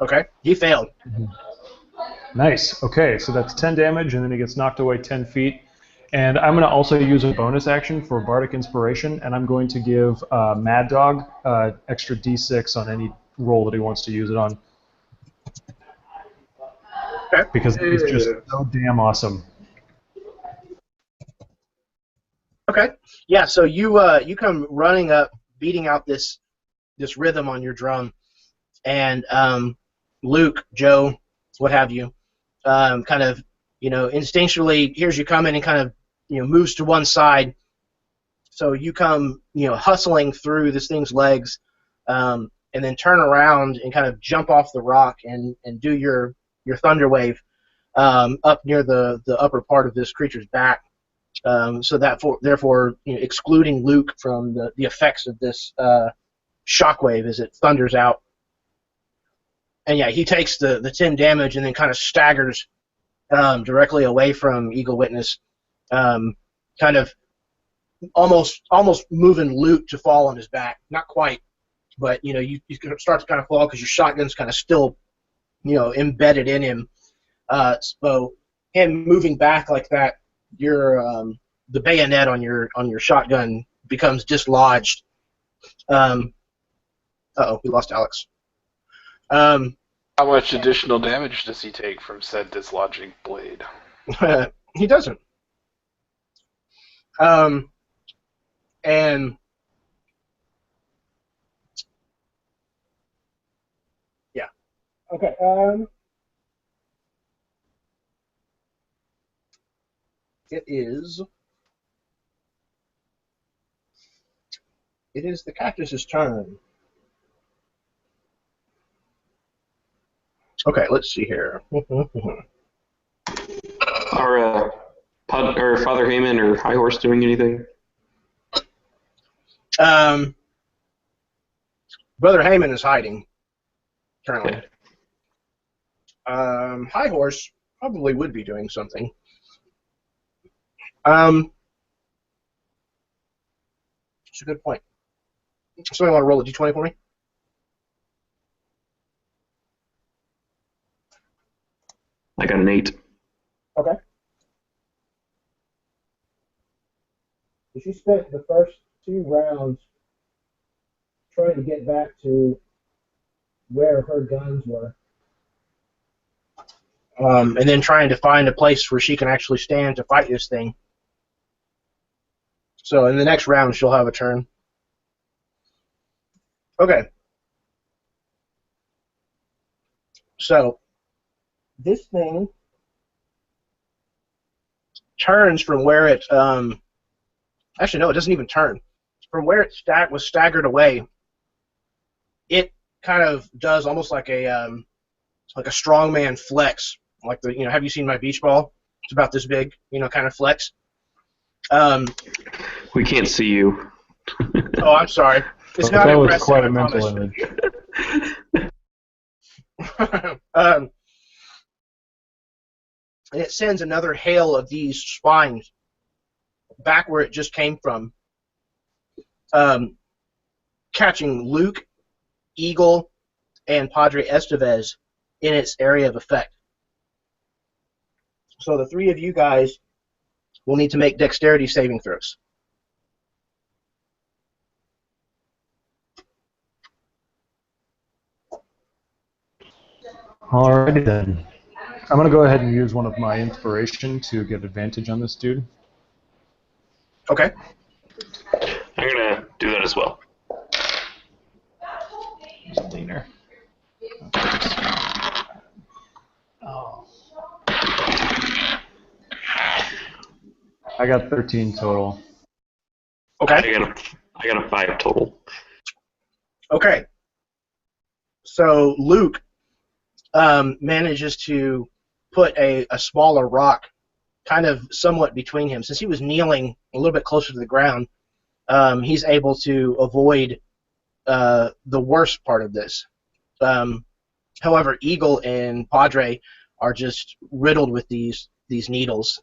Speaker 1: Okay. He failed.
Speaker 2: Mm-hmm. Nice. Okay, so that's 10 damage, and then he gets knocked away 10 feet. And I'm going to also use a bonus action for Bardic Inspiration, and I'm going to give Mad Dog extra D6 on any roll that he wants to use it on.
Speaker 1: Okay.
Speaker 2: Because he's just so damn awesome.
Speaker 1: Okay. Yeah, so you come running up, beating out this rhythm on your drum, and Luke, Joe, what have you, kind of, instinctually hears you coming and kind of, moves to one side. So you come, hustling through this thing's legs, and then turn around and kind of jump off the rock and do your thunder wave up near the upper part of this creature's back. So therefore, excluding Luke from the effects of this shockwave as it thunders out. And yeah, he takes the 10 damage and then kind of staggers directly away from Eagle Witness, kind of almost moving Luke to fall on his back. Not quite, but you start to kind of fall because your shotgun's kind of still embedded in him. So him moving back like that, the bayonet on your shotgun becomes dislodged. Uh-oh, we lost Alex.
Speaker 5: How much additional damage does he take from said dislodging blade?
Speaker 1: He doesn't. And yeah. Okay. It is the cactus's turn. Okay, let's see here.
Speaker 4: Are Father Heyman or High Horse doing anything?
Speaker 1: Brother Heyman is hiding currently.
Speaker 4: Okay.
Speaker 1: High Horse probably would be doing something. It's a good point. Somebody want to roll a d20 for me?
Speaker 4: I got an 8.
Speaker 1: Okay. She spent the first 2 rounds trying to get back to where her guns were. And then trying to find a place where she can actually stand to fight this thing. So in the next round, she'll have a turn. Okay. So this thing turns from where it actually no, it doesn't even turn. From where it was staggered away, it kind of does almost like a strongman flex, like have you seen my beach ball? It's about this big, kind of flex.
Speaker 4: We can't see you.
Speaker 1: Oh, I'm sorry. It's not
Speaker 2: that was
Speaker 1: impressive,
Speaker 2: quite
Speaker 1: I
Speaker 2: a mental
Speaker 1: promise.
Speaker 2: image.
Speaker 1: And it sends another hail of these spines back where it just came from, catching Luke, Eagle, and Padre Estevez in its area of effect. So the 3 of you guys will need to make dexterity saving throws.
Speaker 2: Alrighty then. I'm going to go ahead and use one of my inspiration to get advantage on this dude.
Speaker 1: Okay.
Speaker 4: I'm going to do that as well.
Speaker 2: He's a leaner. Oh. I got 13 total.
Speaker 1: Okay.
Speaker 4: I got a 5 total.
Speaker 1: Okay. So Luke manages to put a smaller rock kind of somewhat between him. Since he was kneeling a little bit closer to the ground, he's able to avoid the worst part of this. However, Eagle and Padre are just riddled with these needles.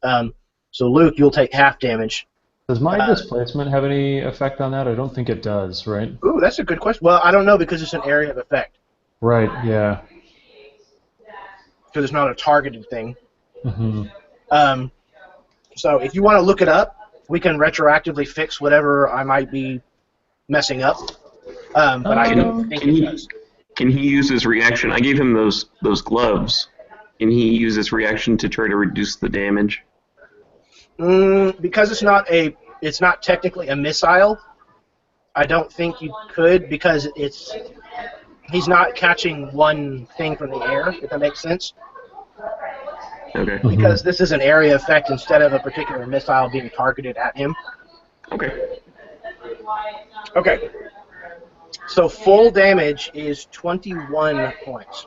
Speaker 1: So Luke, you'll take half damage.
Speaker 2: Does my displacement have any effect on that? I don't think it does, right?
Speaker 1: Ooh, that's a good question. Well, I don't know because it's an area of effect.
Speaker 2: Right, yeah.
Speaker 1: Because it's not a targeted thing.
Speaker 2: Mm-hmm.
Speaker 1: So if you want to look it up, we can retroactively fix whatever I might be messing up. But I don't think it does.
Speaker 4: Can he use his reaction? I gave him those gloves. Can he use his reaction to try to reduce the damage?
Speaker 1: Because it's not technically a missile. I don't think you could because he's not catching one thing from the air. If that makes sense.
Speaker 4: Okay.
Speaker 1: Because this is an area effect instead of a particular missile being targeted at him.
Speaker 4: Okay.
Speaker 1: Okay. So full damage is 21 points.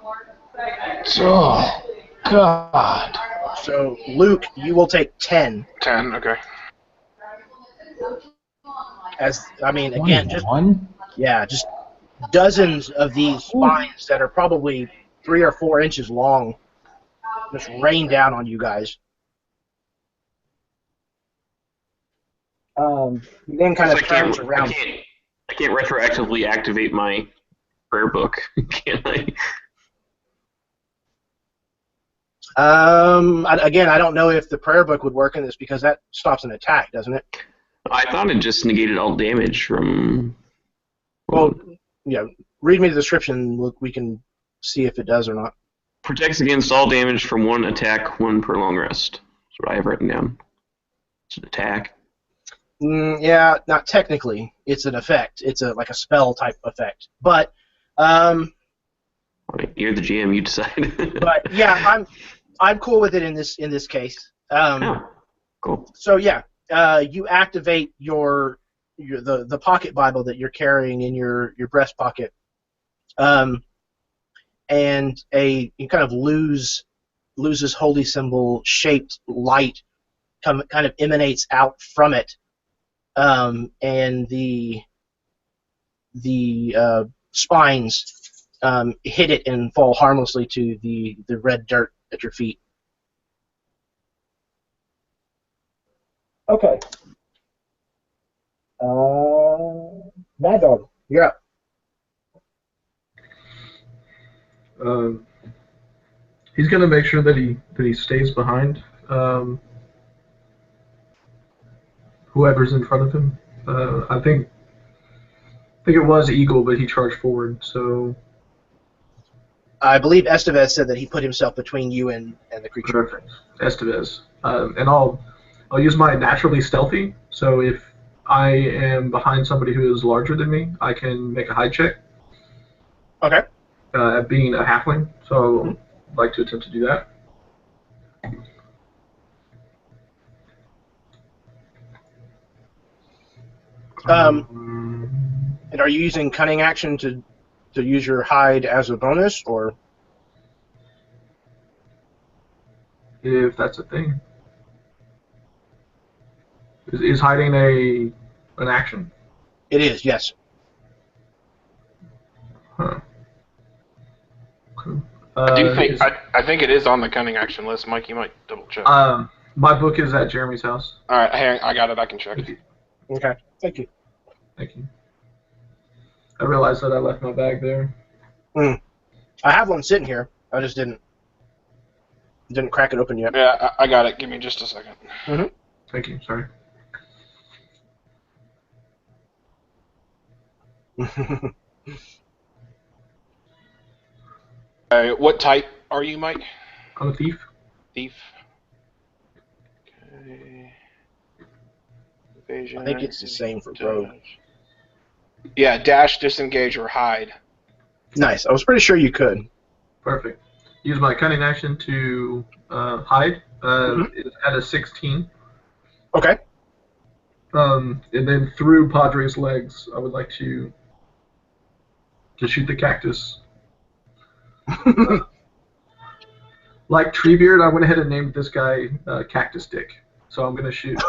Speaker 2: Oh, God.
Speaker 1: So Luke, you will take 10.
Speaker 5: 10, okay.
Speaker 1: As I mean, again, just
Speaker 2: 21?
Speaker 1: just dozens of these spines that are probably 3 or 4 inches long just rain down on you guys. He then kind of turns around.
Speaker 4: I can't retroactively activate my prayer book, can I?
Speaker 1: Again, I don't know if the prayer book would work in this because that stops an attack, doesn't it?
Speaker 4: I thought it just negated all damage from...
Speaker 1: Well, yeah, read me the description. Look, we can see if it does or not.
Speaker 4: Protects against all damage from one attack, one per long rest. That's what I have written down. It's an attack.
Speaker 1: Yeah, not technically. It's an effect. It's like a spell type effect. But,
Speaker 4: All right, you're the GM. You decide.
Speaker 1: but yeah, I'm cool with it in this case.
Speaker 4: Oh, cool.
Speaker 1: So yeah, you activate the pocket Bible that you're carrying in your breast pocket, and you kind of loses holy symbol shaped light kind of emanates out from it, and the spines hit it and fall harmlessly to the red dirt at your feet. Okay. Mad Dog, you're up.
Speaker 3: He's gonna make sure that he stays behind whoever's in front of him. I think it was Eagle, but he charged forward. So
Speaker 1: I believe Estevez said that he put himself between you and the creature.
Speaker 3: perfect, Estevez. And I'll use my naturally stealthy. So if I am behind somebody who is larger than me, I can make a hide check.
Speaker 1: Okay.
Speaker 3: Being a halfling, so I'd like to attempt to do that.
Speaker 1: And are you using cunning action to use your hide as a bonus, or?
Speaker 3: If that's a thing. Is hiding an action?
Speaker 1: It is, yes.
Speaker 3: Huh. Okay.
Speaker 5: I think it is on the cunning action list. Mike, you might double check.
Speaker 3: My book is at Jeremy's house.
Speaker 5: All right, hang on, I got it. I can check.
Speaker 1: Okay, thank you.
Speaker 3: Thank you. I realized that I left my bag there.
Speaker 1: I have one sitting here. I just didn't crack it open yet.
Speaker 5: Yeah, I got it. Give me just a second.
Speaker 1: Mm-hmm.
Speaker 3: Thank you. Sorry.
Speaker 5: What type are you, Mike?
Speaker 3: I'm a thief.
Speaker 5: Thief. Okay. Evasion.
Speaker 1: I think it's the same for rogue.
Speaker 5: Yeah, dash, disengage, or hide.
Speaker 1: Nice. I was pretty sure you could.
Speaker 3: Perfect. Use my cunning action to hide. It's at a 16.
Speaker 1: Okay.
Speaker 3: And then through Padre's legs, I would like to shoot the cactus. Like Treebeard, I went ahead and named this guy Cactus Dick. So I'm going to shoot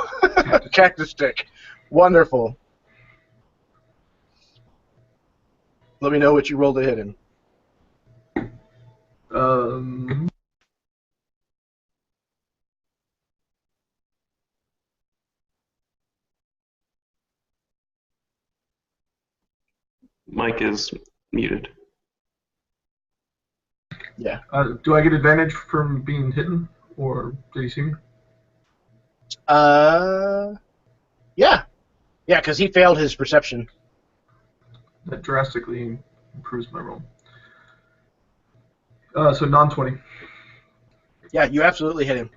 Speaker 1: Cactus Stick. Wonderful. Let me know what you rolled to hit him.
Speaker 4: Mike is muted.
Speaker 1: Yeah.
Speaker 3: Do I get advantage from being hidden, or did he see me?
Speaker 1: Yeah. Yeah, because he failed his perception.
Speaker 3: That drastically improves my roll. So non-20.
Speaker 1: Yeah, you absolutely hit him.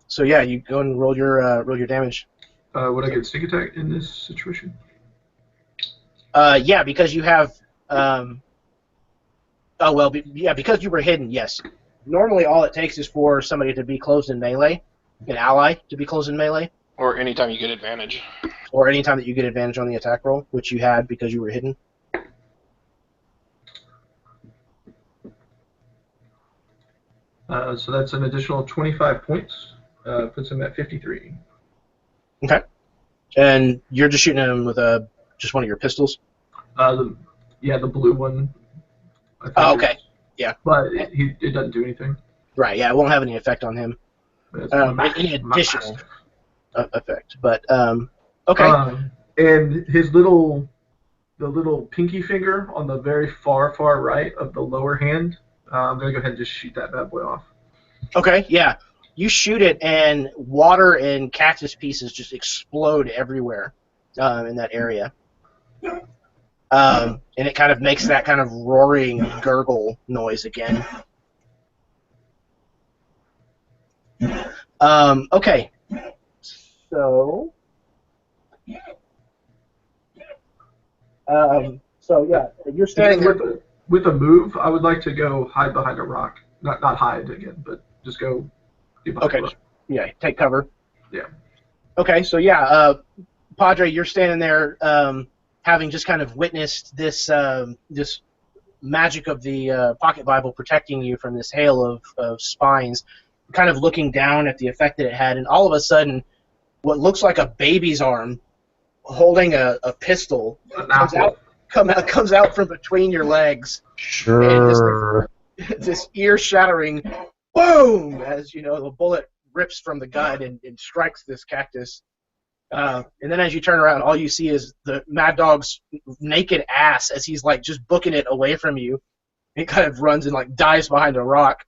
Speaker 1: So yeah, you go and roll your damage.
Speaker 3: Would I get sneak attack in this situation?
Speaker 1: Yeah, because you have. Because you were hidden. Yes. Normally, all it takes is for somebody to be closed in melee, an ally to be closed in melee,
Speaker 5: Or anytime you get advantage.
Speaker 1: or anytime that you get advantage on the attack roll, which you had because you were hidden.
Speaker 3: So that's an additional 25 points. Puts him at 53.
Speaker 1: Okay. And you're just shooting him with just one of your pistols?
Speaker 3: The blue one. I think
Speaker 1: Oh, okay. Yeah.
Speaker 3: But it doesn't do anything.
Speaker 1: Right, yeah, it won't have any effect on him. Any additional effect. But, okay.
Speaker 3: And the little pinky finger on the very far right of the lower hand, I'm going to go ahead and just shoot that bad boy off.
Speaker 1: Okay, yeah. You shoot it, and water and cactus pieces just explode everywhere in that area. And it kind of makes that kind of roaring gurgle noise again. Okay. So yeah, you're standing there.
Speaker 3: With a move, I would like to go hide behind a rock. Not hide again, but just go behind a rock.
Speaker 1: Yeah, take cover.
Speaker 3: Yeah.
Speaker 1: Okay, so yeah, Padre, you're standing there, having just kind of witnessed this this magic of the pocket Bible protecting you from this hail of spines, kind of looking down at the effect that it had, and all of a sudden, what looks like a baby's arm holding a pistol comes out from between your legs.
Speaker 2: Sure.
Speaker 1: And this ear-shattering boom, as you know, the bullet rips from the gun and strikes this cactus. And then as you turn around, all you see is the Mad Dog's naked ass as he's like just booking it away from you. He kind of runs and like dives behind a rock.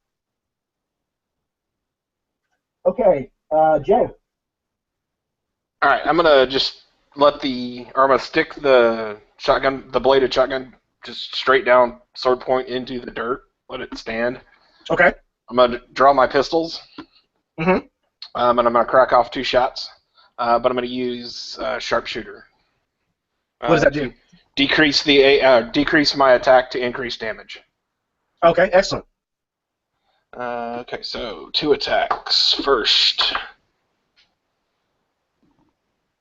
Speaker 1: Okay, Joe.
Speaker 5: All right, I'm gonna just I'm gonna stick the bladed shotgun, just straight down sword point into the dirt. Let it stand.
Speaker 1: Okay.
Speaker 5: I'm gonna draw my pistols.
Speaker 1: Mm-hmm.
Speaker 5: And I'm gonna crack off 2 shots. But I'm gonna use sharpshooter.
Speaker 1: What does that do?
Speaker 5: Decrease my attack to increase damage.
Speaker 1: Okay, excellent.
Speaker 5: Okay, so 2 attacks. First,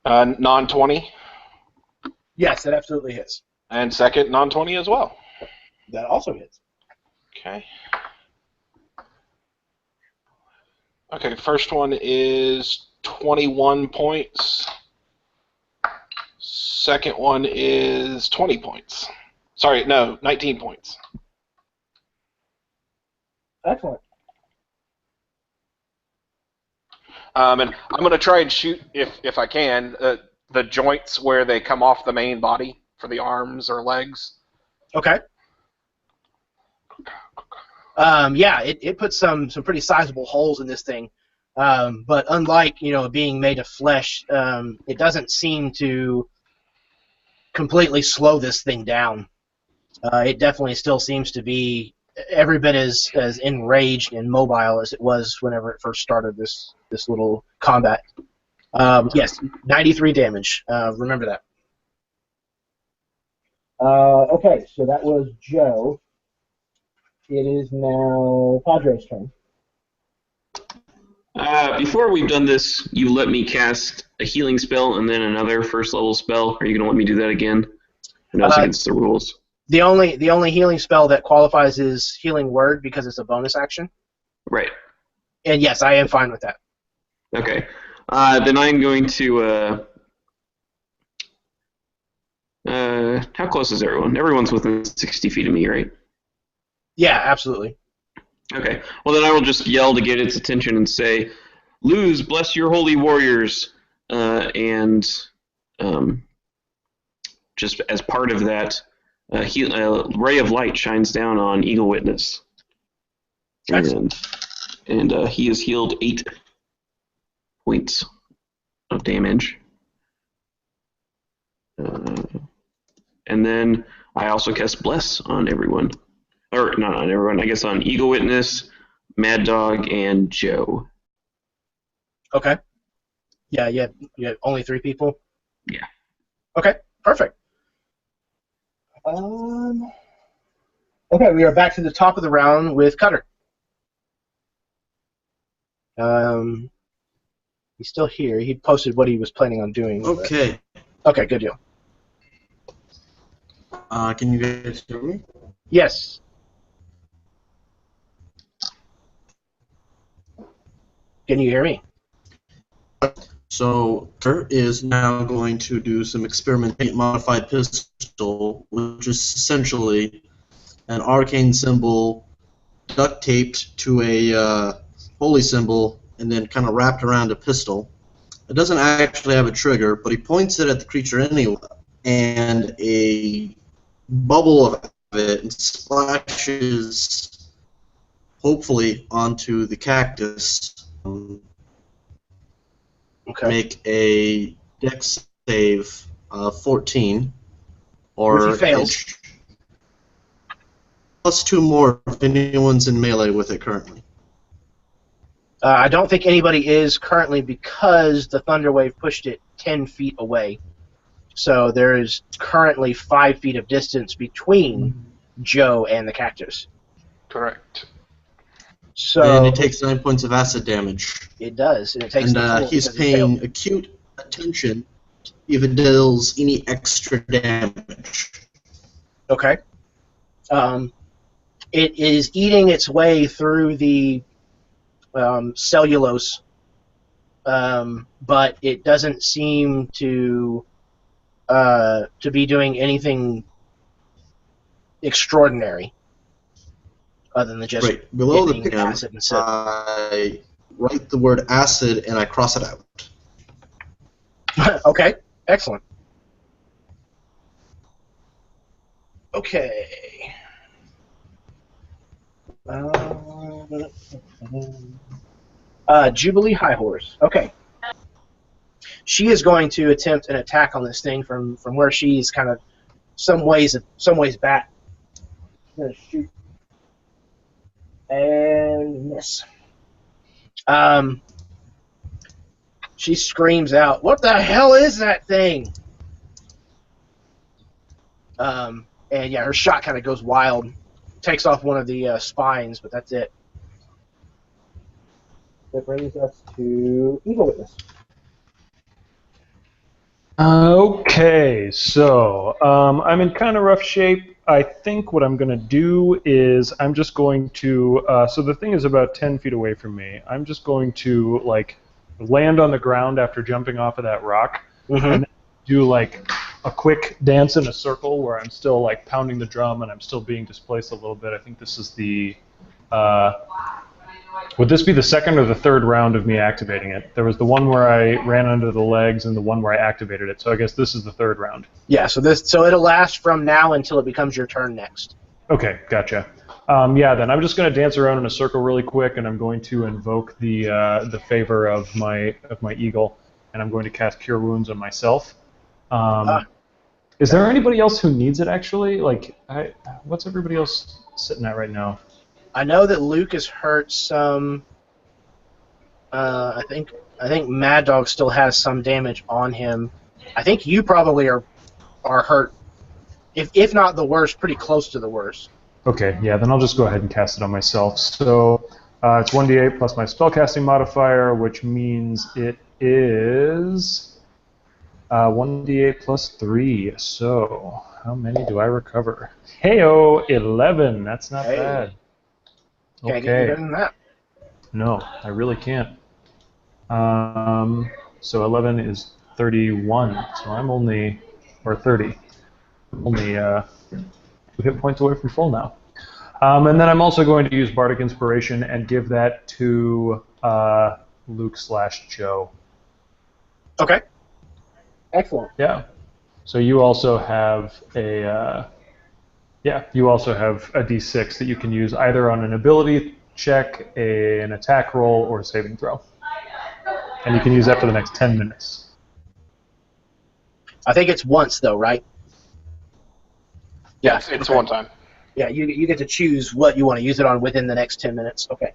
Speaker 5: non-20.
Speaker 1: Yes, that absolutely hits.
Speaker 5: And second, non-20 as well.
Speaker 1: That also hits.
Speaker 5: Okay. Okay, first one is 21 points. Second one is 20 points. Sorry, no, 19 points.
Speaker 1: Excellent.
Speaker 5: And I'm going to try and shoot, if I can, the joints where they come off the main body for the arms or legs.
Speaker 1: Okay. Yeah, it puts some pretty sizable holes in this thing. But unlike, being made of flesh, it doesn't seem to completely slow this thing down. It definitely still seems to be every bit as enraged and mobile as it was whenever it first started this little combat. Yes, 93 damage. Remember that. Okay, so that was Joe. It is now Padre's turn.
Speaker 4: Before we've done this, you let me cast a healing spell and then another first level spell. Are you going to let me do that again? I know it's against the rules.
Speaker 1: The only healing spell that qualifies is Healing Word because it's a bonus action.
Speaker 4: Right.
Speaker 1: And yes, I am fine with that.
Speaker 4: Okay. Then I'm going to... how close is everyone? Everyone's within 60 feet of me, right?
Speaker 1: Yeah, absolutely.
Speaker 4: Okay. Well, then I will just yell to get its attention and say, "Luz, bless your holy warriors." And just as part of that, a ray of light shines down on Eagle Witness. And he is healed 8 points of damage. And then I also cast Bless on everyone. Or not on everyone, I guess on Eagle Witness, Mad Dog, and Joe.
Speaker 1: Okay. Yeah, you have only 3 people?
Speaker 4: Yeah.
Speaker 1: Okay, perfect. Okay, we are back to the top of the round with Cutter. He's still here. He posted what he was planning on doing.
Speaker 6: Okay.
Speaker 1: Okay, good deal.
Speaker 6: Can you guys hear me?
Speaker 1: Yes. Can you hear me?
Speaker 6: So Kurt is now going to do some experimental modified pistol, which is essentially an arcane symbol duct taped to a holy symbol and then kind of wrapped around a pistol. It doesn't actually have a trigger, but he points it at the creature anyway, and a bubble of it splashes, hopefully, onto the cactus.
Speaker 1: Okay.
Speaker 6: Make a dex save 14, or
Speaker 1: Which he fails.
Speaker 6: it's plus 2 more if anyone's in melee with it currently.
Speaker 1: I don't think anybody is currently because the thunder wave pushed it 10 feet away. So there is currently 5 feet of distance between Joe and the cactus.
Speaker 5: Correct.
Speaker 1: So
Speaker 6: And it takes 9 points of acid damage.
Speaker 1: it does, and it takes the
Speaker 6: And
Speaker 1: full
Speaker 6: he's
Speaker 1: because he failed.
Speaker 6: paying acute attention if it deals any extra damage.
Speaker 1: Okay. It is eating its way through the cellulose, but it doesn't seem to be doing anything extraordinary other than just
Speaker 6: Right. Below the
Speaker 1: hitting
Speaker 6: PM,
Speaker 1: acid and soot.
Speaker 6: I write the word acid and I cross it out.
Speaker 1: Okay, excellent. Okay. Jubilee High Horse. Okay. She is going to attempt an attack on this thing from where she's kind of some ways back. She's gonna shoot and miss. She screams out, "What the hell is that thing?" And yeah, her shot kind of goes wild, takes off one of the spines, but that's it. That brings us to Eagle Witness.
Speaker 2: Okay, so I'm in kind of rough shape. I think what I'm going to do is I'm just going to, so the thing is about 10 feet away from me. I'm just going to, like, land on the ground after jumping off of that rock, and do, like, a quick dance in a circle where I'm still, like, pounding the drum and I'm still being displaced a little bit. I think this is the, would this be the second or the third round of me activating it? There was the one where I ran under the legs and the one where I activated it, so I guess this is the third round.
Speaker 1: Yeah, so it'll last from now until it becomes your turn next.
Speaker 2: Okay, gotcha. Yeah, then I'm just going to dance around in a circle really quick, and I'm going to invoke the favor of my eagle, and I'm going to cast Cure Wounds on myself. Is there anybody else who needs it, actually? Like, what's everybody else sitting at right now?
Speaker 1: I know that Luke is hurt some. I think Mad Dog still has some damage on him. I think you probably are hurt, if not the worst, pretty close to the worst.
Speaker 2: Okay, yeah, then I'll just go ahead and cast it on myself. So it's 1d8 plus my spellcasting modifier, which means it is 1d8 plus 3. So how many do I recover? Heyo, 11. That's not bad.
Speaker 1: Can't get any better than that.
Speaker 2: No, I really can't. So 11 is 31. So I'm only, or 30. Only 2 hit points away from full now. And then I'm also going to use Bardic Inspiration and give that to Luke/Joe.
Speaker 1: Okay. Excellent.
Speaker 2: Yeah. So you also have a D6 that you can use either on an ability check, an attack roll, or a saving throw. And you can use that for the next 10 minutes.
Speaker 1: I think it's once, though, right?
Speaker 5: Yes, it's one time.
Speaker 1: Yeah, you get to choose what you want to use it on within the next 10 minutes. Okay.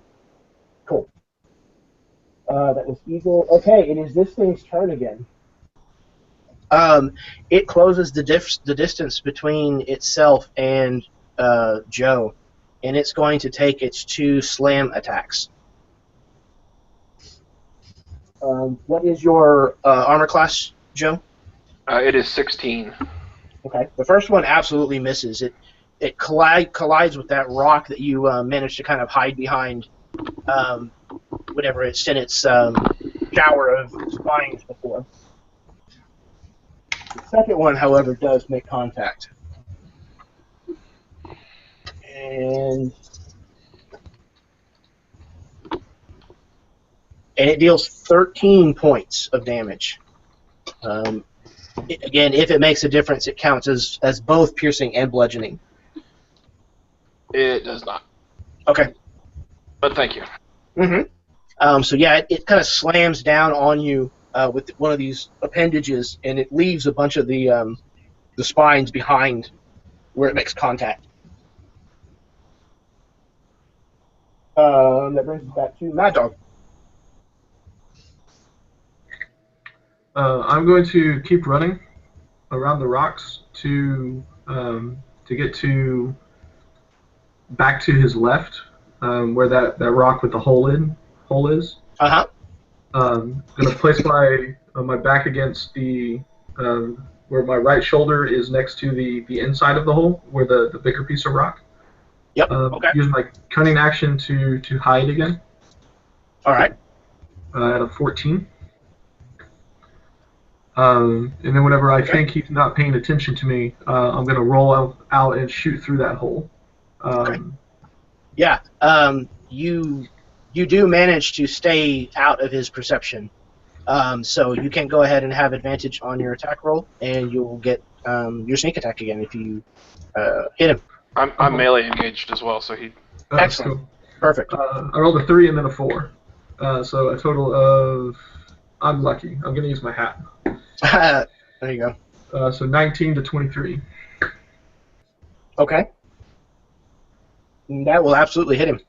Speaker 1: Cool. That was Eagle. Okay, it is this thing's turn again. It closes the distance between itself and Joe, and it's going to take its 2 slam attacks. What is your armor class, Joe?
Speaker 5: It is 16.
Speaker 1: Okay. The first one absolutely misses. It collides with that rock that you managed to kind of hide behind whenever it's in its shower of spines before. The second one, however, does make contact. And it deals 13 points of damage. Again, if it makes a difference, it counts as both piercing and bludgeoning.
Speaker 5: It does not.
Speaker 1: Okay.
Speaker 5: But thank you.
Speaker 1: Mm-hmm. So yeah, it kind of slams down on you with one of these appendages, and it leaves a bunch of the spines behind where it makes contact. That brings us back to Mad Dog.
Speaker 3: I'm going to keep running around the rocks to get to back to his left, where that rock with the hole is.
Speaker 1: Uh-huh.
Speaker 3: I'm gonna place my back against the where my right shoulder is next to the inside of the hole, where the bigger piece of rock.
Speaker 1: Yep. Okay.
Speaker 3: Use my cunning action to hide again.
Speaker 1: All right.
Speaker 3: At a 14. And then whenever I think he's not paying attention to me, I'm going to roll out and shoot through that hole.
Speaker 1: Yeah. You do manage to stay out of his perception. So you can go ahead and have advantage on your attack roll, and you'll get your sneak attack again if you hit him.
Speaker 5: I'm melee engaged as well, so he...
Speaker 1: Excellent.
Speaker 3: Cool.
Speaker 1: Perfect.
Speaker 3: I rolled a 3 and then a 4. So a total of... I'm lucky. I'm going to use my hat.
Speaker 1: There you go.
Speaker 3: So 19 to 23.
Speaker 1: Okay. That will absolutely hit him.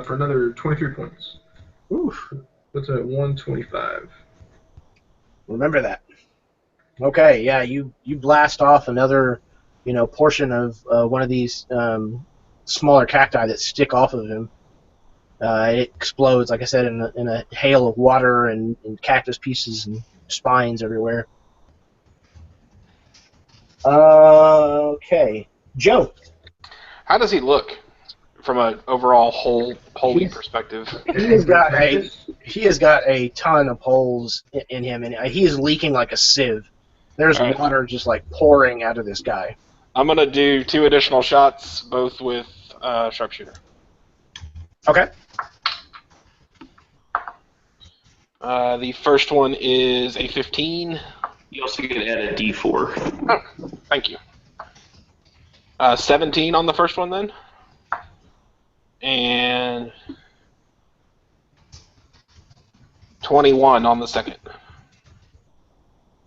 Speaker 3: For another 23 points.
Speaker 1: Oof.
Speaker 3: That's at 125.
Speaker 1: Remember that. Okay, yeah, you blast off another, portion of one of these smaller cacti that stick off of him. It explodes, like I said, in a hail of water and cactus pieces and spines everywhere. Okay, Joe.
Speaker 5: How does he look from an overall holy perspective?
Speaker 1: He has got a ton of holes in him, and he is leaking like a sieve. There's water just like pouring out of this guy.
Speaker 5: I'm gonna do 2 additional shots, both with sharpshooter.
Speaker 1: Okay.
Speaker 5: The first one is a 15.
Speaker 4: You also get to add a D4.
Speaker 5: Oh, thank you. 17 on the first one then. And 21 on the second.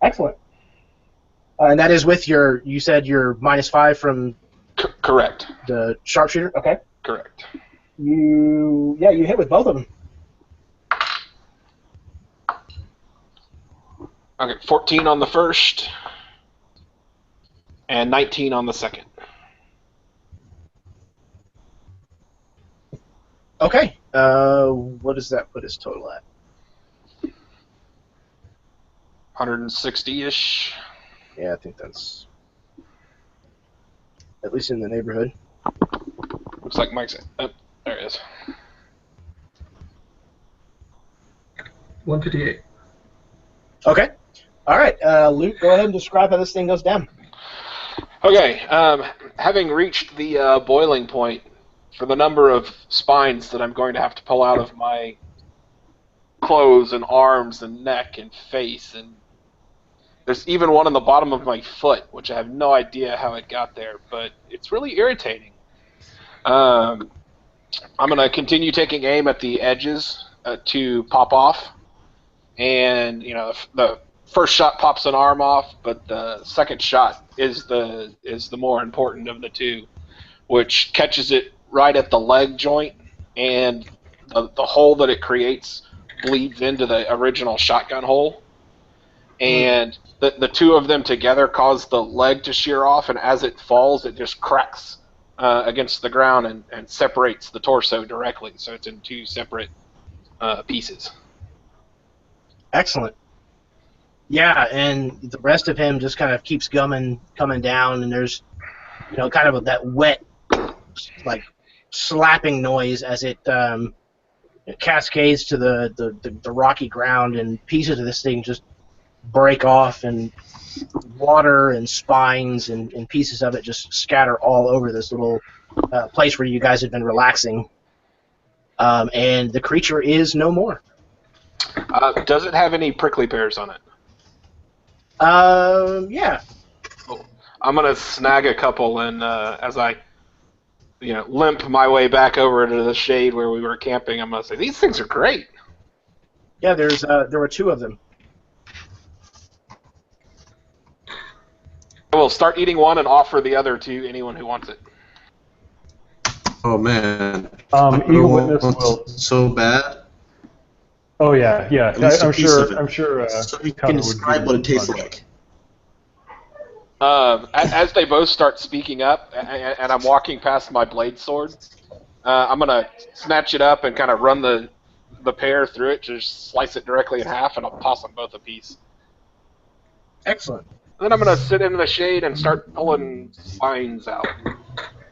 Speaker 1: Excellent. And that is with you said your -5 from
Speaker 5: correct.
Speaker 1: The sharpshooter? Okay.
Speaker 5: Correct.
Speaker 1: You hit with both of them.
Speaker 5: Okay, 14 on the first, and 19 on the second.
Speaker 1: Okay. What does that put his total at?
Speaker 5: 160-ish.
Speaker 1: Yeah, I think that's at least in the neighborhood.
Speaker 5: Looks like Mike's... Oh, there it is.
Speaker 3: 158.
Speaker 1: Okay. All right, Luke, go ahead and describe how this thing goes down.
Speaker 5: Okay, having reached the boiling point for the number of spines that I'm going to have to pull out of my clothes and arms and neck and face, and there's even one on the bottom of my foot, which I have no idea how it got there, but it's really irritating. I'm going to continue taking aim at the edges to pop off, and the first shot pops an arm off, but the second shot is the more important of the two, which catches it right at the leg joint, and the hole that it creates bleeds into the original shotgun hole. And the two of them together cause the leg to shear off, and as it falls, it just cracks against the ground and separates the torso directly, so it's in 2 separate pieces.
Speaker 1: Excellent. Yeah, and the rest of him just kind of keeps coming down, and there's kind of that wet, like slapping noise as it cascades to the rocky ground, and pieces of this thing just break off, and water and spines and pieces of it just scatter all over this little place where you guys had been relaxing. And the creature is no more.
Speaker 5: Does it have any prickly pears on it?
Speaker 1: Yeah.
Speaker 5: Oh, I'm gonna snag a couple, and as I, limp my way back over to the shade where we were camping, I'm gonna say these things are great.
Speaker 1: Yeah, there were two of them.
Speaker 5: I will start eating one and offer the other to anyone who wants it.
Speaker 6: Oh man.
Speaker 2: Eagle Witness will.
Speaker 6: So bad.
Speaker 2: Oh yeah.
Speaker 6: At least
Speaker 2: I'm
Speaker 6: a piece of it.
Speaker 2: sure. I'm sure.
Speaker 6: So we
Speaker 2: Connor
Speaker 6: can
Speaker 2: would
Speaker 6: describe
Speaker 2: give
Speaker 6: what
Speaker 2: it
Speaker 6: it tastes
Speaker 2: fun.
Speaker 6: like.
Speaker 5: As they both start speaking up, and I'm walking past my blade sword, I'm gonna snatch it up and kind of run the pear through it, just slice it directly in half, and I'll toss them both a piece.
Speaker 1: Excellent.
Speaker 5: Then I'm gonna sit in the shade and start pulling spines out.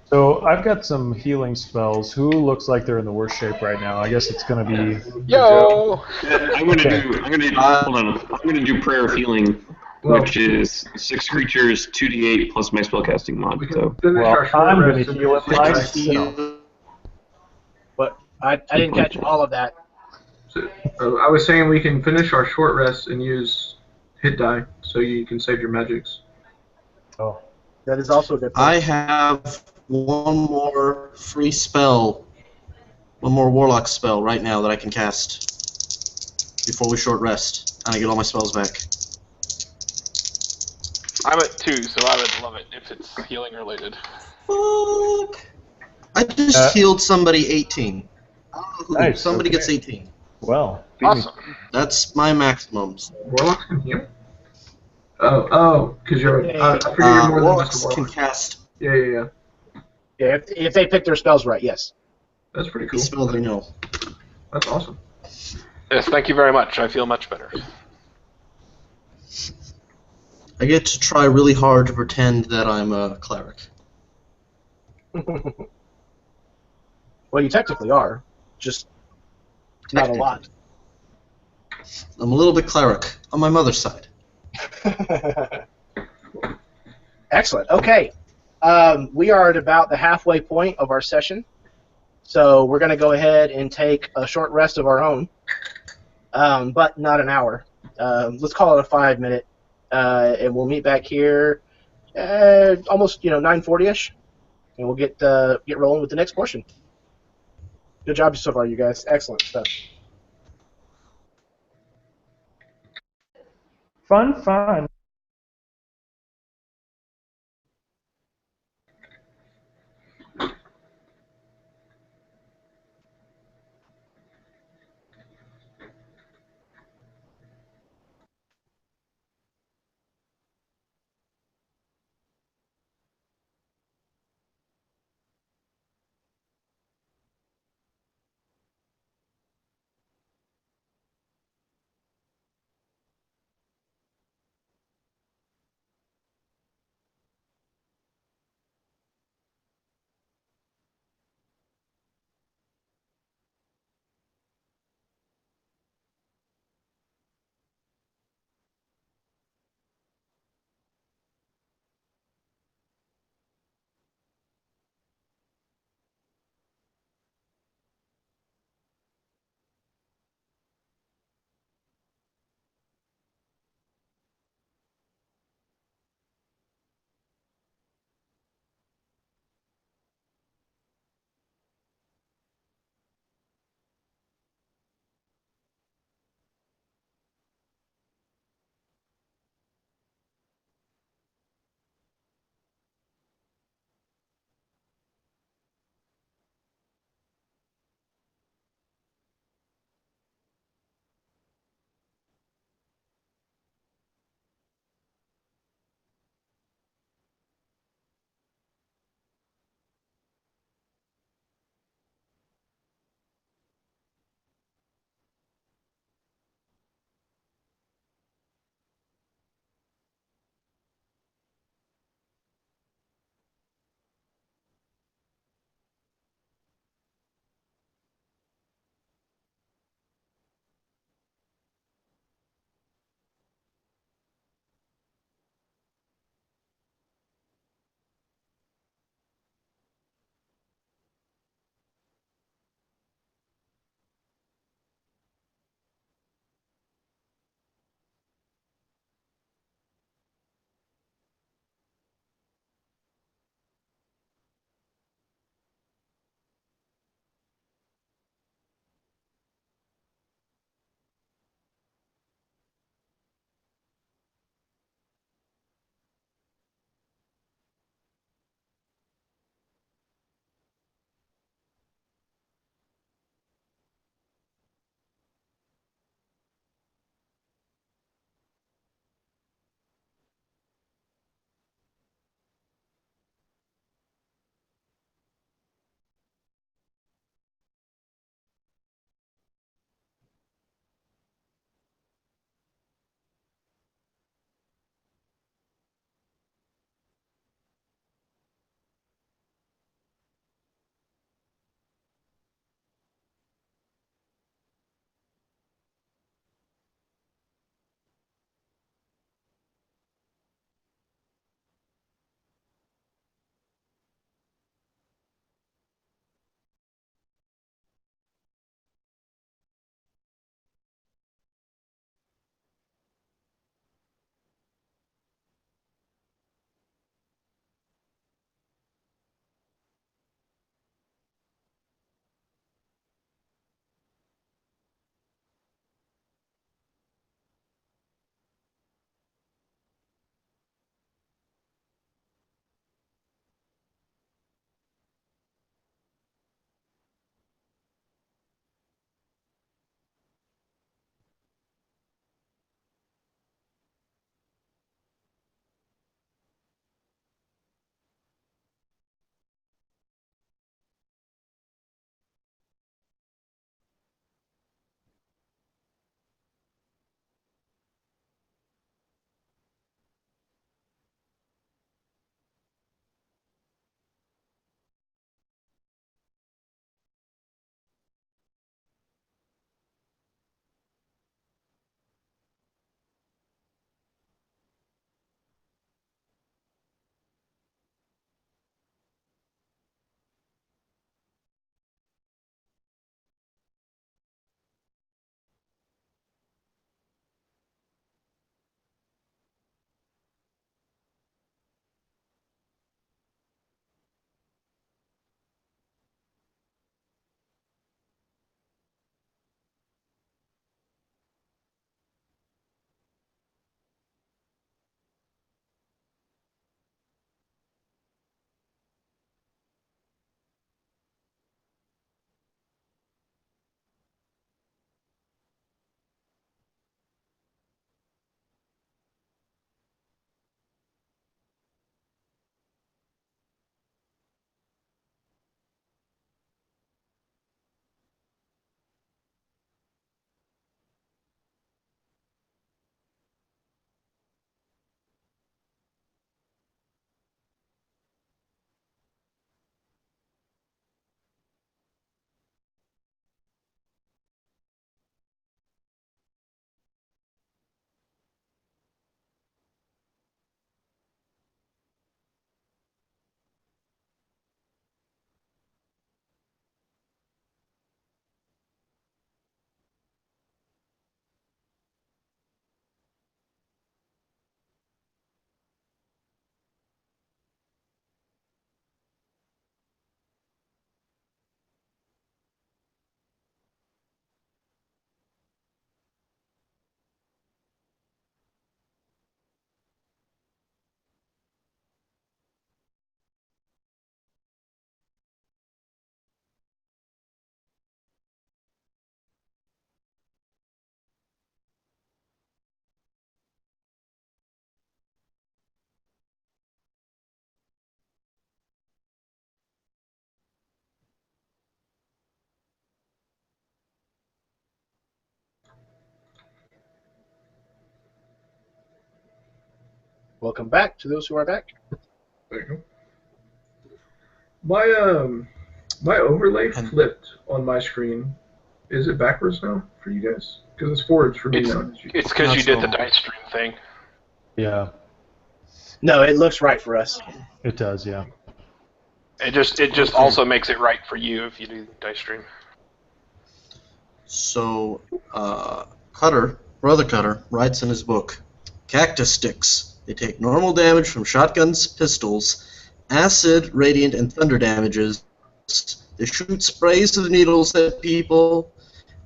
Speaker 2: So I've got some healing spells. Who looks like they're in the worst shape right now? I guess it's gonna be
Speaker 5: Yo!
Speaker 4: I'm gonna do prayer of healing,
Speaker 3: Well,
Speaker 4: which is 6 creatures, 2d8 plus my spellcasting mod.
Speaker 3: we can
Speaker 4: So
Speaker 3: finish
Speaker 2: Well,
Speaker 3: our short
Speaker 2: I'm
Speaker 3: rest
Speaker 2: gonna
Speaker 3: and
Speaker 2: heal
Speaker 3: use
Speaker 2: it myself.
Speaker 1: But I didn't catch all of that.
Speaker 3: So, I was saying we can finish our short rest and use hit die, so you can save your magics.
Speaker 2: Oh.
Speaker 1: That is also a good point.
Speaker 6: I have one more free spell, one more warlock spell right now that I can cast before we short rest, and I get all my spells back.
Speaker 5: I'm at 2, so I would love it if it's healing related.
Speaker 6: Fuck! I just healed somebody 18.
Speaker 2: Nice,
Speaker 6: Somebody
Speaker 2: okay.
Speaker 6: gets 18.
Speaker 2: Well.
Speaker 5: Awesome.
Speaker 6: That's my maximum.
Speaker 3: Warlocks can heal? Oh, because you're. I figured you're more than
Speaker 6: Warlocks
Speaker 3: just a
Speaker 6: can
Speaker 3: warlock.
Speaker 6: cast
Speaker 3: Yeah.
Speaker 1: Yeah, if they pick their spells right, yes.
Speaker 3: That's pretty
Speaker 6: any
Speaker 3: cool.
Speaker 6: spell they know.
Speaker 3: That's awesome.
Speaker 5: Yes, thank you very much. I feel much better.
Speaker 6: I get to try really hard to pretend that I'm a cleric.
Speaker 1: Well, you technically are, just not a lot.
Speaker 6: I'm a little bit cleric on my mother's side.
Speaker 1: Excellent. Okay. We are at about the halfway point of our session, so we're going to go ahead and take a short rest of our own, but not an hour. Let's call it a 5-minute, and we'll meet back here almost 9:40ish, and we'll get rolling with the next portion. Good job so far, you guys. Excellent stuff.
Speaker 2: Fun.
Speaker 1: Welcome back to those who are back.
Speaker 3: There you go. My overlay flipped on my screen. Is it backwards now for you guys? Because it's forwards for me now.
Speaker 5: It's because you did the dice stream thing.
Speaker 2: Yeah,
Speaker 1: No, it looks right for us.
Speaker 2: it does. Yeah.
Speaker 5: It just also makes it right for you if you do dice stream.
Speaker 6: So, Brother Cutter, writes in his book, cactus sticks. They take normal damage from shotguns, pistols, acid, radiant, and thunder damages. They shoot sprays of needles at people,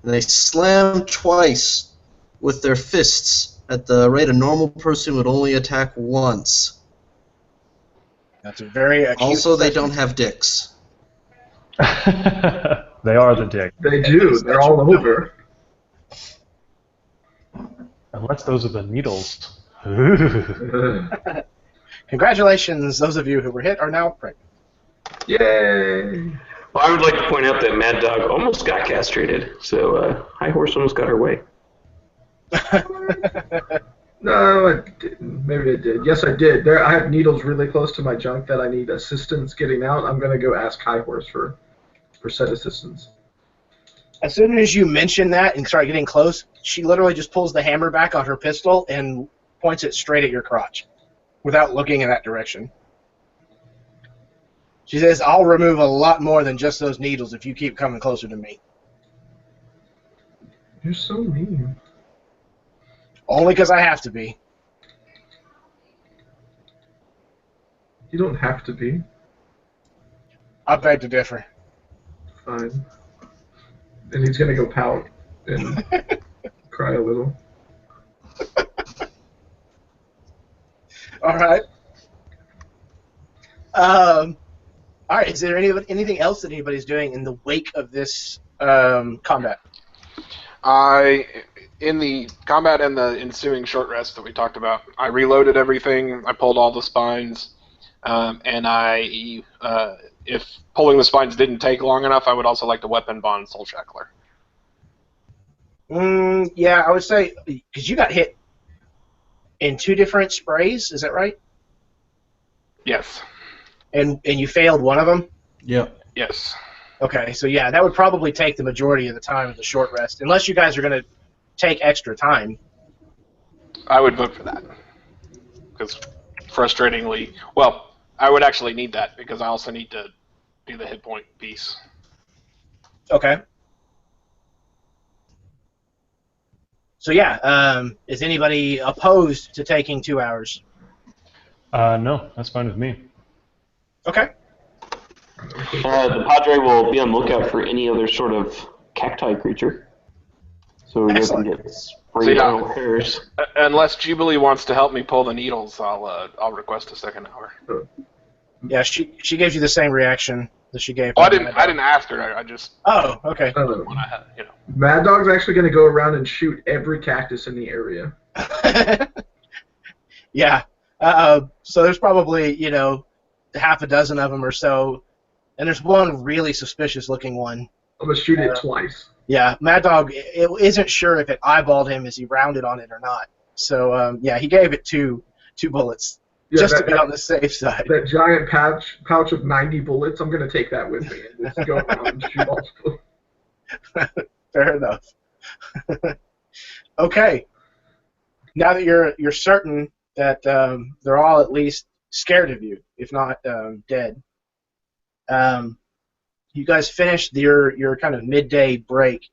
Speaker 6: and they slam twice with their fists at the rate a normal person would only attack once.
Speaker 1: That's a very acute
Speaker 6: Also, they
Speaker 1: assessment.
Speaker 6: don't have dicks.
Speaker 2: They are the dick.
Speaker 3: They do. They're all over.
Speaker 2: Unless those are the needles.
Speaker 1: Congratulations, those of you who were hit are now pregnant.
Speaker 3: Yay!
Speaker 4: Well, I would like to point out that Mad Dog almost got castrated, so High Horse almost got her way.
Speaker 3: No, I didn't. Maybe I did. Yes, I did. I have needles really close to my junk that I need assistance getting out. I'm gonna go ask High Horse for said assistance.
Speaker 1: As soon as you mention that and start getting close, she literally just pulls the hammer back on her pistol and points it straight at your crotch without looking in that direction. She says, I'll remove a lot more than just those needles if you keep coming closer to me.
Speaker 3: You're so mean.
Speaker 1: Only because I have to be.
Speaker 3: You don't have to be.
Speaker 1: I beg to differ.
Speaker 3: Fine. And he's gonna go pout and cry a little.
Speaker 1: All right. All right. Is there anything else that anybody's doing in the wake of this combat?
Speaker 5: In the combat and the ensuing short rest that we talked about, I reloaded everything. I pulled all the spines, and if pulling the spines didn't take long enough, I would also like to weapon bond Soul Shackler.
Speaker 1: Yeah, I would say because you got hit in 2 different sprays. Is that right?
Speaker 5: Yes.
Speaker 1: And you failed one of them.
Speaker 6: Yep.
Speaker 5: Yes.
Speaker 1: Okay, so yeah, that would probably take the majority of the time of the short rest, unless you guys are going to take extra time.
Speaker 5: I would vote for that. Because frustratingly, well, I would actually need that because I also need to do the hit point piece.
Speaker 1: Okay. So yeah, is anybody opposed to taking 2 hours?
Speaker 2: No, that's fine with me.
Speaker 1: Okay.
Speaker 4: The Padre will be on the lookout for any other sort of cacti creature. So we can get sprayed on hairs.
Speaker 5: Unless Jubilee wants to help me pull the needles, I'll request a second hour.
Speaker 1: Yeah, she gives you the same reaction that she gave.
Speaker 5: Oh, I didn't ask her. I just.
Speaker 1: Oh, okay.
Speaker 5: When I had, you know.
Speaker 3: Mad Dog's actually going to go around and shoot every cactus in the area.
Speaker 1: Yeah. So there's probably, half a dozen of them or so, and there's one really suspicious-looking one.
Speaker 3: I'm going to shoot it twice.
Speaker 1: Yeah, Mad Dog isn't sure if it eyeballed him as he rounded on it or not. So, yeah, he gave it two bullets, just to be on the safe side.
Speaker 3: That giant pouch of 90 bullets, I'm going to take that with me and just go around and shoot all of them.
Speaker 1: Fair enough. Okay. Now that you're certain that they're all at least scared of you, if not dead, you guys finished your kind of midday break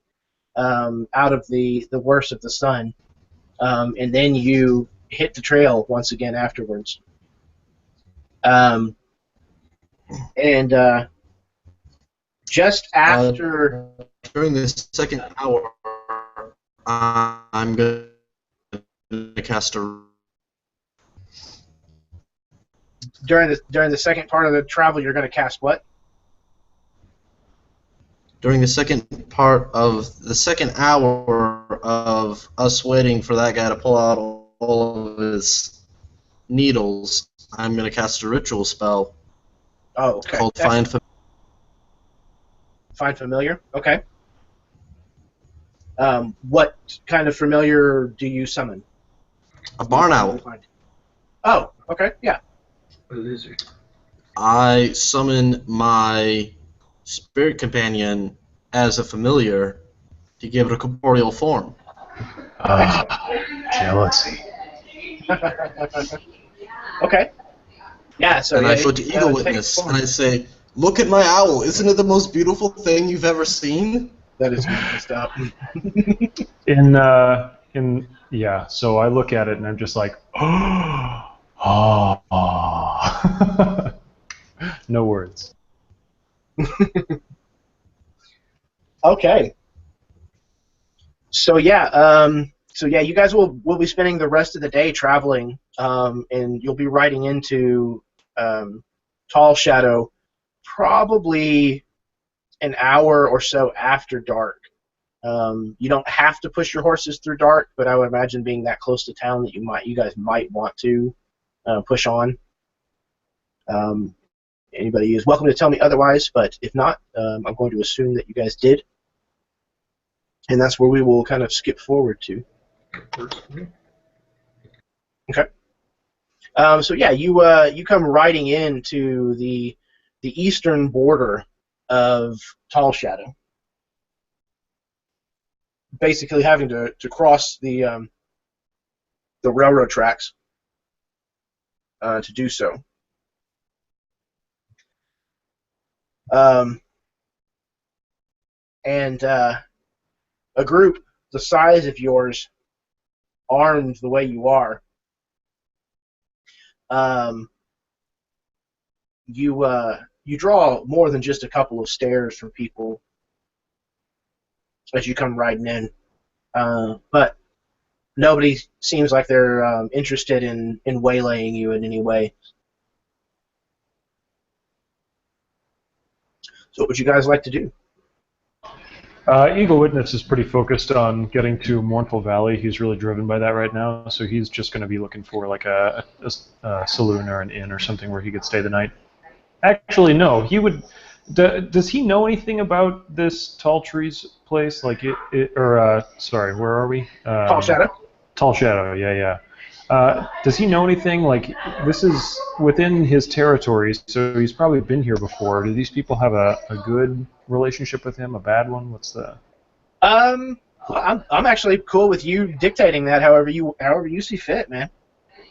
Speaker 1: out of the worst of the sun, and then you hit the trail once again afterwards. And just after...
Speaker 6: during the second hour, I'm going to cast a...
Speaker 1: During the second part of the travel, you're going to cast what?
Speaker 6: During the second part of the second hour of us waiting for that guy to pull out all of his needles, I'm going to cast a ritual spell.
Speaker 1: Oh, okay.
Speaker 6: Called Find Familiar.
Speaker 1: Find Familiar? Okay. What kind of familiar do you summon?
Speaker 6: A barn owl.
Speaker 1: Oh, okay, yeah.
Speaker 3: A lizard.
Speaker 6: I summon my spirit companion as a familiar to give it a corporeal form.
Speaker 2: Jealousy.
Speaker 1: Okay. Yeah, so
Speaker 6: And
Speaker 1: yeah,
Speaker 6: I show it
Speaker 1: it
Speaker 6: to Eagle
Speaker 1: takes
Speaker 6: Witness, and
Speaker 1: form.
Speaker 6: I say, "Look at my owl! Isn't it the most beautiful thing you've ever seen?"
Speaker 1: That is messed up.
Speaker 2: Yeah, so I look at it and I'm just like, oh, no words.
Speaker 1: Okay. So yeah, you guys will be spending the rest of the day traveling, and you'll be riding into Tall Shadow probably an hour or so after dark. You don't have to push your horses through dark, but I would imagine being that close to town that you guys might want to push on. Um, Anybody is welcome to tell me otherwise, but if not, I'm going to assume that you guys did, and that's where we will kind of skip forward to.
Speaker 3: Works for me.
Speaker 1: Okay. So yeah, you come riding into the eastern border of Tall Shadow, basically having to cross the railroad tracks to do so. And a group the size of yours, armed the way you are, um, you draw more than just a couple of stares from people as you come riding in. But nobody seems like they're interested in waylaying you in any way. So what would you guys like to do?
Speaker 2: Eagle Witness is pretty focused on getting to Mournful Valley. He's really driven by that right now, so he's just going to be looking for like a saloon or an inn or something where he could stay the night. Actually, no. He would. Does he know anything about this Tall Trees place? Like sorry, where are we?
Speaker 1: Tall Shadow?
Speaker 2: Tall Shadow. Yeah. Does he know anything? Like, this is within his territory, so he's probably been here before. Do these people have a good relationship with him? A bad one? What's the?
Speaker 1: I'm actually cool with you dictating that however you see fit, man.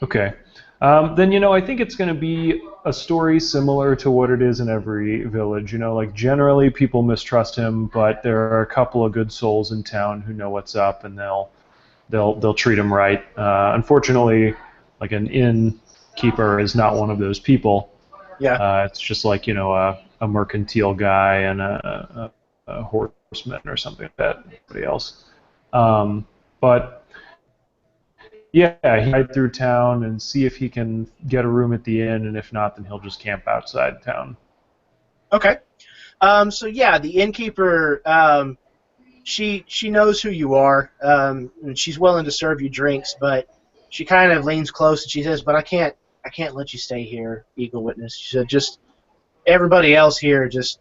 Speaker 2: Okay. Then, I think it's going to be a story similar to what it is in every village. Like generally people mistrust him, but there are a couple of good souls in town who know what's up, and they'll treat him right. Unfortunately, like an innkeeper is not one of those people.
Speaker 1: Yeah.
Speaker 2: It's just like, a mercantile guy and a horseman or something like that. Everybody else. But yeah, he ride through town and see if he can get a room at the inn, and if not, then he'll just camp outside town.
Speaker 1: Okay. So yeah, the innkeeper, she knows who you are, and she's willing to serve you drinks, but she kind of leans close and she says, "But I can't let you stay here, Eagle Witness." She said, "Just everybody else here, just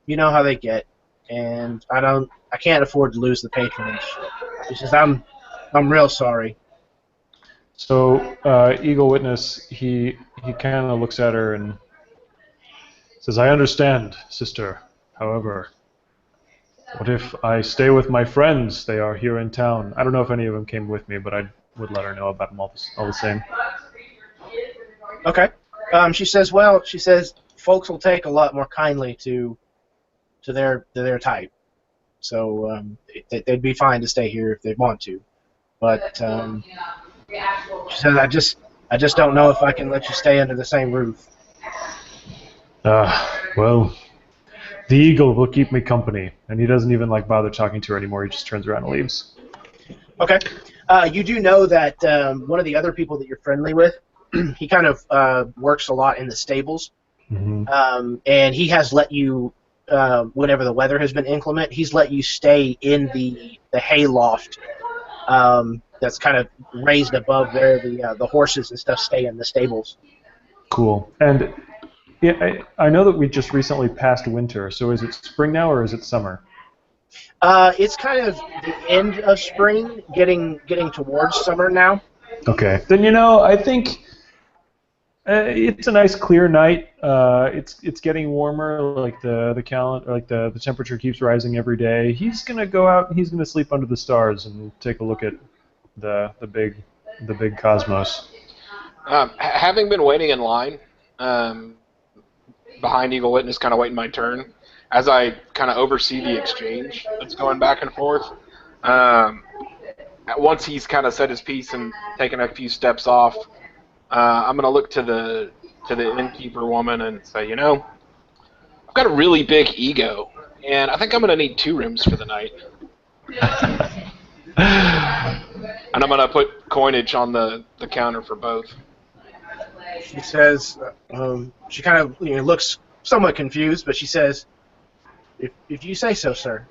Speaker 1: you know how they get, and I can't afford to lose the patronage." She says, "I'm real sorry."
Speaker 2: So Eagle Witness, he kind of looks at her and says, "I understand, sister. However, what if I stay with my friends? They are here in town. I don't know if any of them came with me, but I would let her know about them all the same."
Speaker 1: Okay. She says, folks will take a lot more kindly to their type, so they'd be fine to stay here if they want to. But she says, I just don't know if I can let you stay under the same roof.
Speaker 2: Well, the eagle will keep me company, and he doesn't even bother talking to her anymore. He just turns around and leaves.
Speaker 1: Okay. You do know that one of the other people that you're friendly with, he kind of works a lot in the stables, and he has let you, whenever the weather has been inclement, he's let you stay in the hay loft that's kind of raised above where the horses and stuff stay in the stables.
Speaker 2: Cool. And yeah, I know that we just recently passed winter, so is it spring now or is it summer?
Speaker 1: It's kind of the end of spring, getting towards summer now.
Speaker 2: Okay. Then, I think It's a nice clear night. It's getting warmer. Like the temperature keeps rising every day. He's gonna go out and he's gonna sleep under the stars and take a look at the big cosmos.
Speaker 5: Having been waiting in line behind Eagle Witness, kind of waiting my turn, as I kind of oversee the exchange that's going back and forth. Once he's kind of said his piece and taken a few steps off, I'm going to look to the innkeeper woman and say, I've got a really big ego, and I think I'm going to need 2 rooms for the night. And I'm going to put coinage on the counter for both.
Speaker 1: She says, she kind of looks somewhat confused, but she says, if you say so, sir.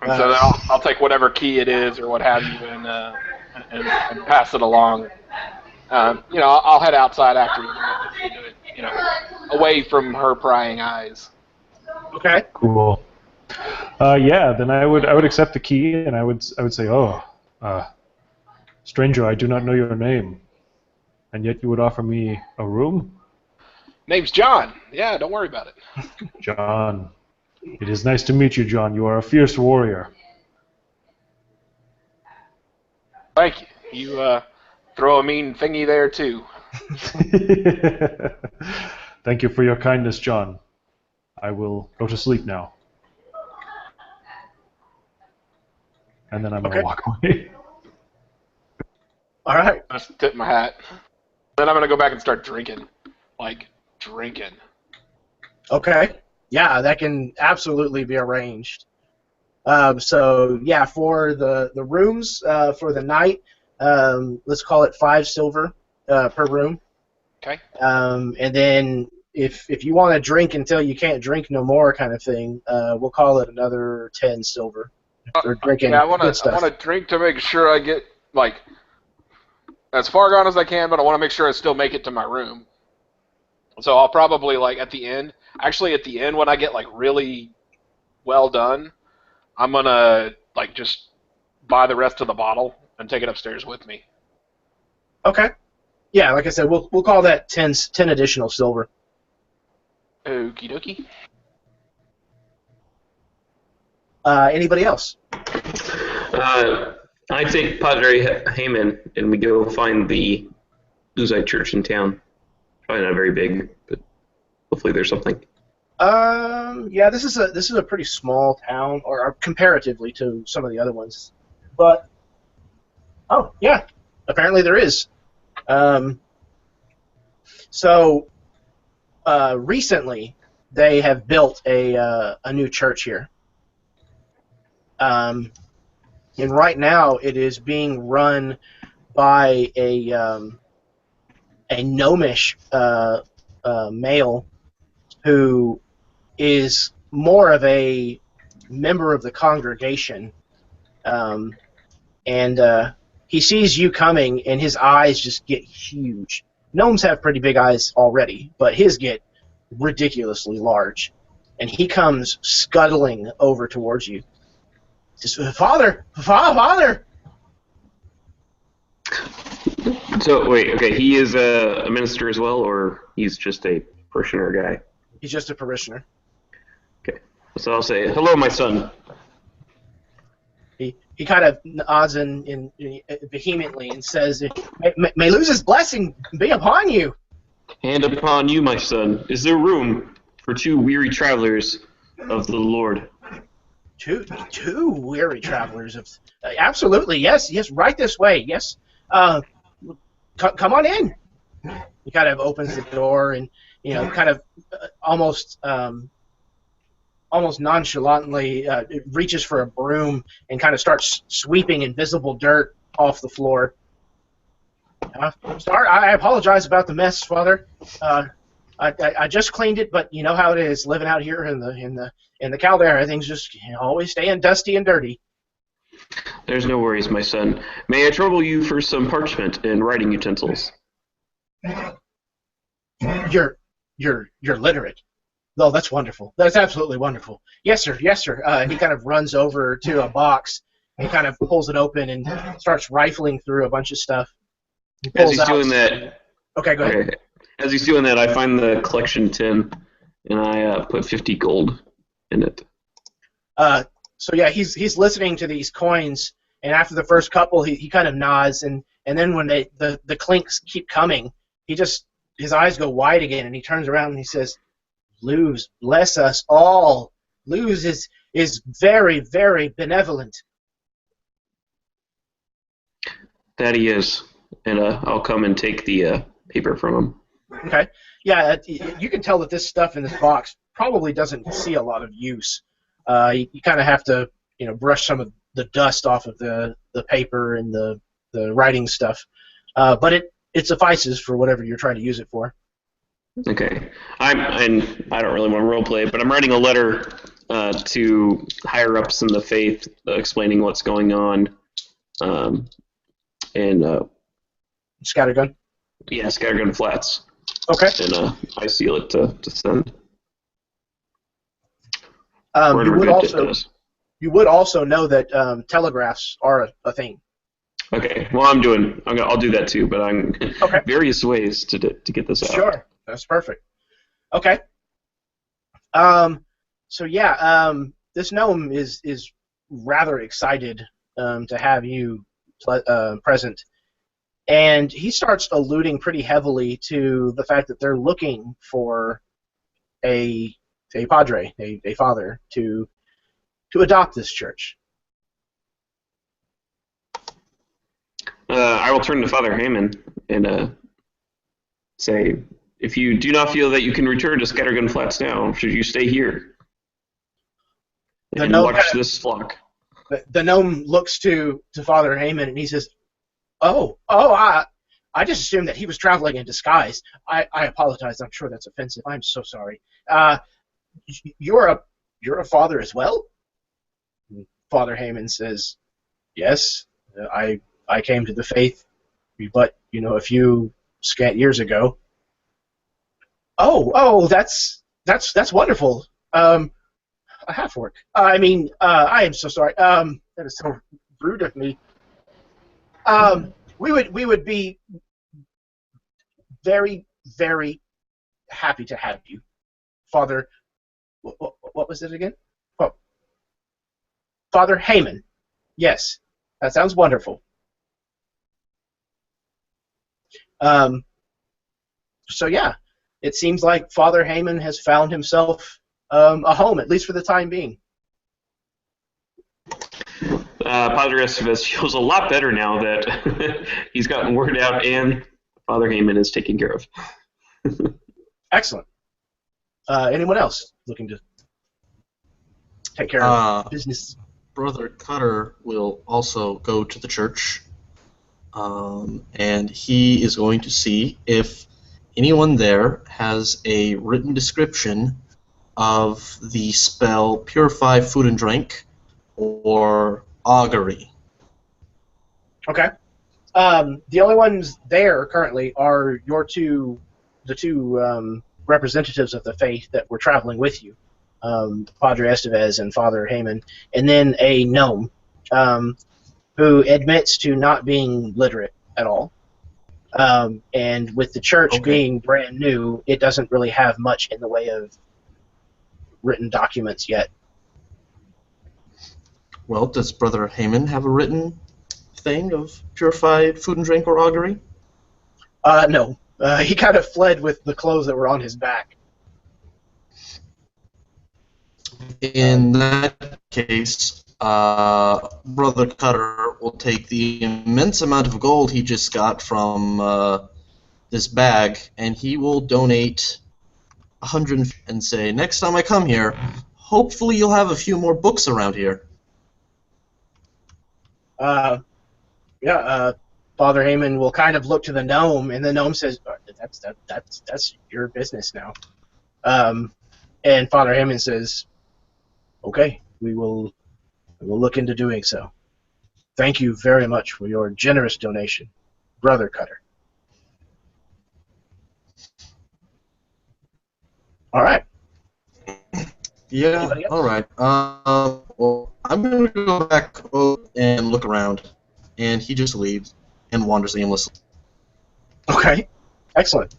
Speaker 5: And so then I'll take whatever key it is or what have you and pass it along. I'll head outside after you do it, away from her prying eyes.
Speaker 1: Okay.
Speaker 2: Cool. Yeah, then I would accept the key and I would say, stranger, I do not know your name, and yet you would offer me a room?
Speaker 5: Name's John. Yeah, don't worry about it.
Speaker 2: John. It is nice to meet you, John. You are a fierce warrior.
Speaker 5: Thank you. You throw a mean thingy there, too.
Speaker 2: Thank you for your kindness, John. I will go to sleep now. And then I'm going to walk away.
Speaker 1: All right.
Speaker 5: I just tip my hat. Then I'm going to go back and start drinking. Drinking.
Speaker 1: Okay. Yeah, that can absolutely be arranged. So, yeah, for the rooms for the night, let's call it 5 silver per room.
Speaker 5: Okay.
Speaker 1: And then if you want to drink until you can't drink no more kind of thing, we'll call it another 10 silver for drinking
Speaker 5: I want
Speaker 1: good stuff.
Speaker 5: to drink to make sure I get, as far gone as I can, but I want to make sure I still make it to my room. So I'll probably, at the end, when I get, really well done, I'm going to, just buy the rest of the bottle and take it upstairs with me.
Speaker 1: Okay. Yeah, like I said, we'll call that 10 additional silver.
Speaker 5: Okie dokie.
Speaker 1: Anybody else?
Speaker 4: I take Padre Heyman and we go find the Luzite church in town. Probably not very big, but hopefully there's something.
Speaker 1: Yeah, this is a pretty small town, or comparatively to some of the other ones. But yeah, apparently there is. So recently they have built a new church here. And right now it is being run by a gnomish male who is more of a member of the congregation, and he sees you coming, and his eyes just get huge. Gnomes have pretty big eyes already, but his get ridiculously large, and he comes scuttling over towards you. Just, Father!
Speaker 4: So, wait, okay, he is a minister as well, or he's just a parishioner guy?
Speaker 1: He's just a parishioner.
Speaker 4: Okay, so I'll say, hello, my son.
Speaker 1: He kind of nods in vehemently and says, may Luz's blessing be upon you.
Speaker 4: And upon you, my son. Is there room for 2 weary travelers of the Lord?
Speaker 1: Two weary travelers of... absolutely, yes, right this way, yes. Come on in. He kind of opens the door and, kind of almost nonchalantly reaches for a broom and kind of starts sweeping invisible dirt off the floor. Sorry, I apologize about the mess, Father. I just cleaned it, but you know how it is living out here in the Caldera. Things just always staying dusty and dirty.
Speaker 4: There's no worries, my son. May I trouble you for some parchment and writing utensils?
Speaker 1: You're literate. Oh, that's wonderful. That's absolutely wonderful. Yes, sir. He kind of runs over to a box and kind of pulls it open and starts rifling through a bunch of stuff.
Speaker 4: As he's doing that,
Speaker 1: Okay, go ahead.
Speaker 4: Okay. As he's doing that, I find the collection tin, and I put 50 gold in it.
Speaker 1: So yeah, he's listening to these coins, and after the first couple, he kind of nods, and then when the clinks keep coming, his eyes go wide again, and he turns around and he says, "Luz, bless us all. Luz is very, very benevolent."
Speaker 4: That he is, and I'll come and take the paper from him.
Speaker 1: Okay. Yeah, you can tell that this stuff in this box probably doesn't see a lot of use. You kind of have to, brush some of the dust off of the paper and the writing stuff. But it suffices for whatever you're trying to use it for.
Speaker 4: Okay. And I don't really want to roleplay it, but I'm writing a letter to higher ups in the faith, explaining what's going on.
Speaker 1: Scattergun?
Speaker 4: Yeah, Scattergun Flats.
Speaker 1: Okay.
Speaker 4: And I seal it to send.
Speaker 1: You would also know that telegraphs are a thing.
Speaker 4: Okay. Well, I'll do that too, but I'm
Speaker 1: okay.
Speaker 4: Various ways to get this out.
Speaker 1: Sure. That's perfect. Okay. So yeah, this gnome is rather excited to have you present, and he starts alluding pretty heavily to the fact that they're looking for a padre, a father, to adopt this church.
Speaker 4: I will turn to Father Heyman and say, if you do not feel that you can return to Scattergun Flats now, should you stay here and watch this flock?
Speaker 1: The gnome looks to Father Heyman and he says, I just assumed that he was traveling in disguise. I apologize. I'm sure that's offensive. I'm so sorry. You're a father as well? Father Heyman says, yes, I came to the faith, but a few scant years ago. Oh, that's wonderful. A half-orc. I am so sorry. That is so rude of me. We would be very, very happy to have you, Father. What was it again? Oh, Father Heyman. Yes, that sounds wonderful. So yeah, it seems like Father Heyman has found himself a home, at least for the time being.
Speaker 4: Padre Estevez feels a lot better now that he's gotten word out and Father Heyman is taken care of.
Speaker 1: Excellent. Anyone else looking to take care of business?
Speaker 6: Brother Cutter will also go to the church, and he is going to see if anyone there has a written description of the spell Purify Food and Drink or Augury.
Speaker 1: Okay. The only ones there currently are the two representatives of the faith that were traveling with you, Padre Estevez and Father Heyman, and then a gnome who admits to not being literate at all. And with the church being brand new, it doesn't really have much in the way of written documents yet.
Speaker 6: Well, does Brother Heyman have a written thing of purified food and drink or augury?
Speaker 1: No. He kind of fled with the clothes that were on his back.
Speaker 6: In that case, Brother Cutter will take the immense amount of gold he just got from this bag, and he will donate 100 and say, next time I come here, hopefully you'll have a few more books around here.
Speaker 1: Father Heyman will kind of look to the gnome, and the gnome says, "That's your business now." And Father Heyman says, "Okay, we will look into doing so. Thank you very much for your generous donation, Brother Cutter." All right.
Speaker 6: Yeah, all right. Well, I'm going to go back and look around. And he just leaves and wanders aimlessly.
Speaker 1: Okay. Excellent.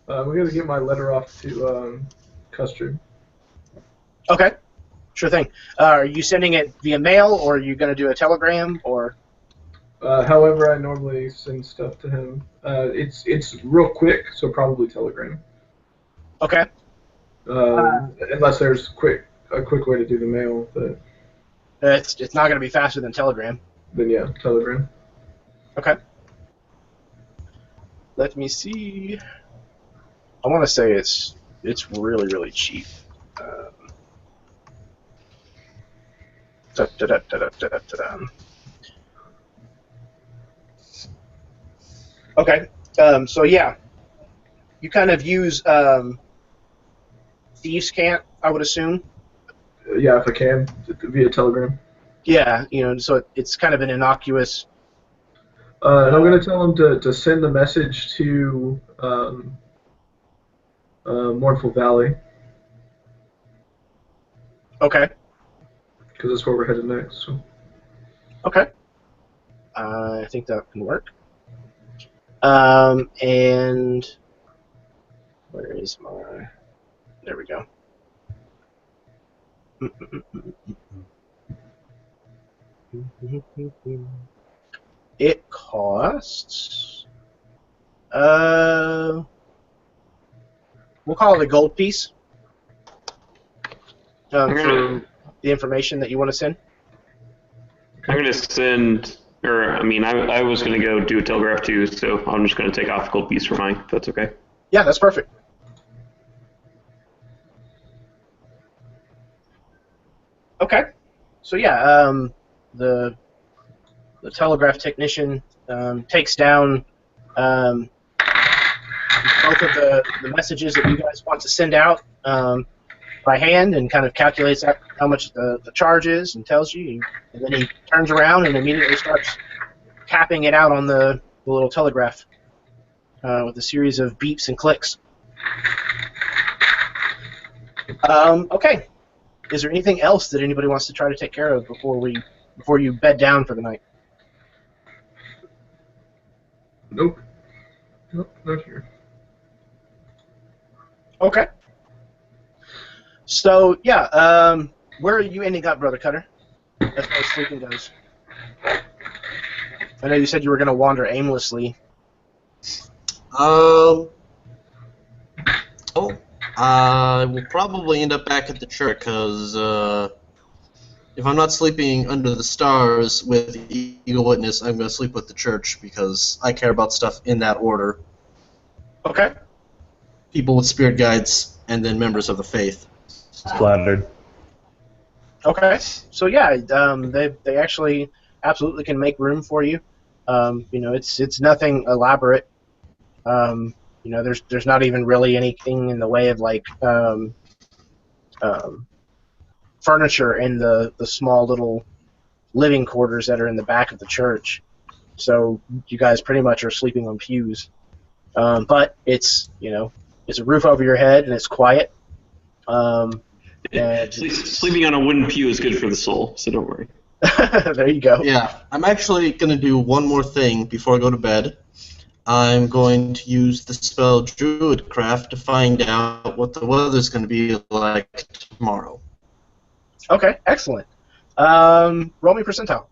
Speaker 3: We're gonna get my letter off to Custard.
Speaker 1: Okay, sure thing. Are you sending it via mail, or are you going to do a telegram, or?
Speaker 3: However, I normally send stuff to him. It's real quick, so probably Telegram.
Speaker 1: Okay.
Speaker 3: Unless there's a quick way to do the mail, but
Speaker 1: It's not going to be faster than telegram.
Speaker 3: then yeah, Telegram.
Speaker 1: Okay. Let me see. I want to say it's really, really cheap. Okay. So yeah, you kind of use thieves' cant, I would assume.
Speaker 3: Yeah, if I can, via Telegram.
Speaker 1: Yeah, so it's kind of an innocuous.
Speaker 3: And I'm gonna tell him to send the message to Mournful Valley.
Speaker 1: Okay.
Speaker 3: Because that's where we're headed next. So.
Speaker 1: Okay. I think that can work. And where is my? There we go. It costs. We'll call it a gold piece. For the information that you want to send.
Speaker 4: I'm going to send, I was going to go do a telegraph too, so I'm just going to take off a gold piece for mine, if that's okay.
Speaker 1: Yeah, that's perfect. Okay. So yeah, the telegraph technician takes down both of the messages that you guys want to send out by hand and kind of calculates out how much the charge is and tells you, and then he turns around and immediately starts capping it out on the little telegraph with a series of beeps and clicks. Okay. Is there anything else that anybody wants to try to take care of before you bed down for the night?
Speaker 3: Nope. Nope, not here.
Speaker 1: Okay. So, yeah, where are you ending up, Brother Cutter, as far as sleeping goes? I know you said you were going to wander aimlessly.
Speaker 6: I will probably end up back at the church, because if I'm not sleeping under the stars with Eagle Witness, I'm going to sleep with the church, because I care about stuff in that order.
Speaker 1: Okay.
Speaker 6: People with spirit guides, and then members of the faith.
Speaker 2: Flattered.
Speaker 1: Okay. So, yeah, they actually absolutely can make room for you. It's nothing elaborate. There's not even really anything in the way of like furniture in the small little living quarters that are in the back of the church. So you guys pretty much are sleeping on pews. But it's a roof over your head and it's quiet. And
Speaker 4: sleeping on a wooden pew is good for the soul, so don't worry.
Speaker 1: there you go.
Speaker 6: Yeah, I'm actually going to do one more thing before I go to bed. I'm going to use the spell Druidcraft to find out what the weather's going to be like tomorrow.
Speaker 1: Okay, excellent. Roll me percentile.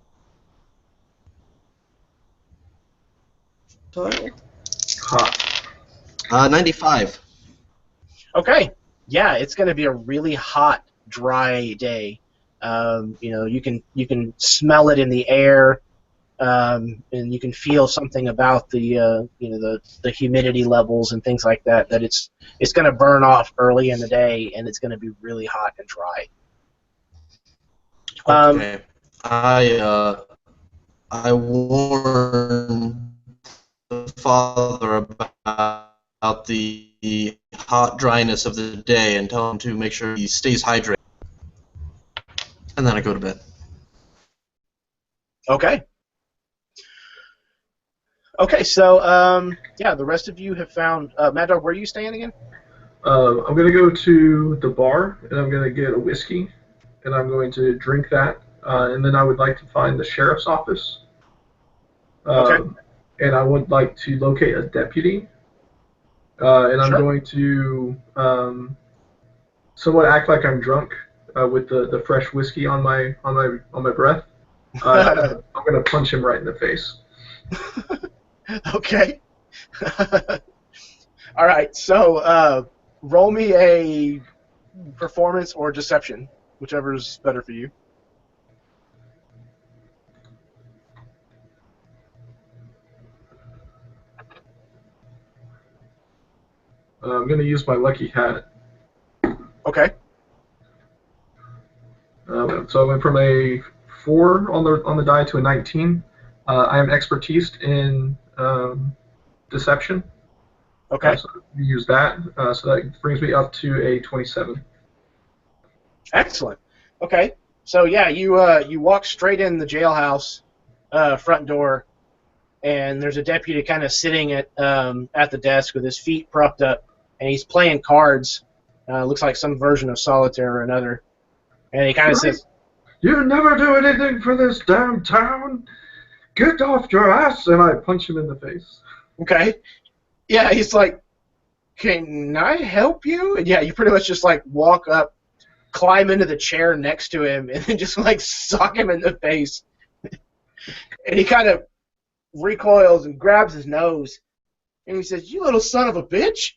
Speaker 3: Hot.
Speaker 6: 95.
Speaker 1: Okay. Yeah, it's going to be a really hot, dry day. You can smell it in the air, and you can feel something about the humidity levels and things like that. That it's going to burn off early in the day, and it's going to be really hot and dry.
Speaker 6: Okay. I warn the father about the hot dryness of the day and tell him to make sure he stays hydrated. And then I go to bed.
Speaker 1: Okay. Okay, so the rest of you have found Mad Dog. Where are you staying again?
Speaker 3: I'm going to go to the bar, and I'm going to get a whiskey, and I'm going to drink that, and then I would like to find the sheriff's office. and I would like to locate a deputy. And I'm
Speaker 1: Sure.
Speaker 3: going to somewhat act like I'm drunk with the fresh whiskey on my breath. I'm gonna punch him right in the face.
Speaker 1: Okay. All right. So roll me a performance or deception, whichever's better for you.
Speaker 3: I'm gonna use my lucky hat.
Speaker 1: Okay.
Speaker 3: So I went from a 4 on the die to a 19. I am expertise in deception.
Speaker 1: Okay.
Speaker 3: So we use that. So that brings me up to a 27.
Speaker 1: Excellent. Okay. So yeah, you walk straight in the jailhouse front door, and there's a deputy kind of sitting at the desk with his feet propped up, and he's playing cards. Looks like some version of solitaire or another. And he kind of says,
Speaker 3: "You never do anything for this damn town. Get off your ass!" And I punch him in the face.
Speaker 1: "Okay." Yeah, he's like, "Can I help you?" And yeah, you pretty much just like walk up, climb into the chair next to him, and then just like sock him in the face. And he kind of recoils and grabs his nose, and he says, "You little son of a bitch!"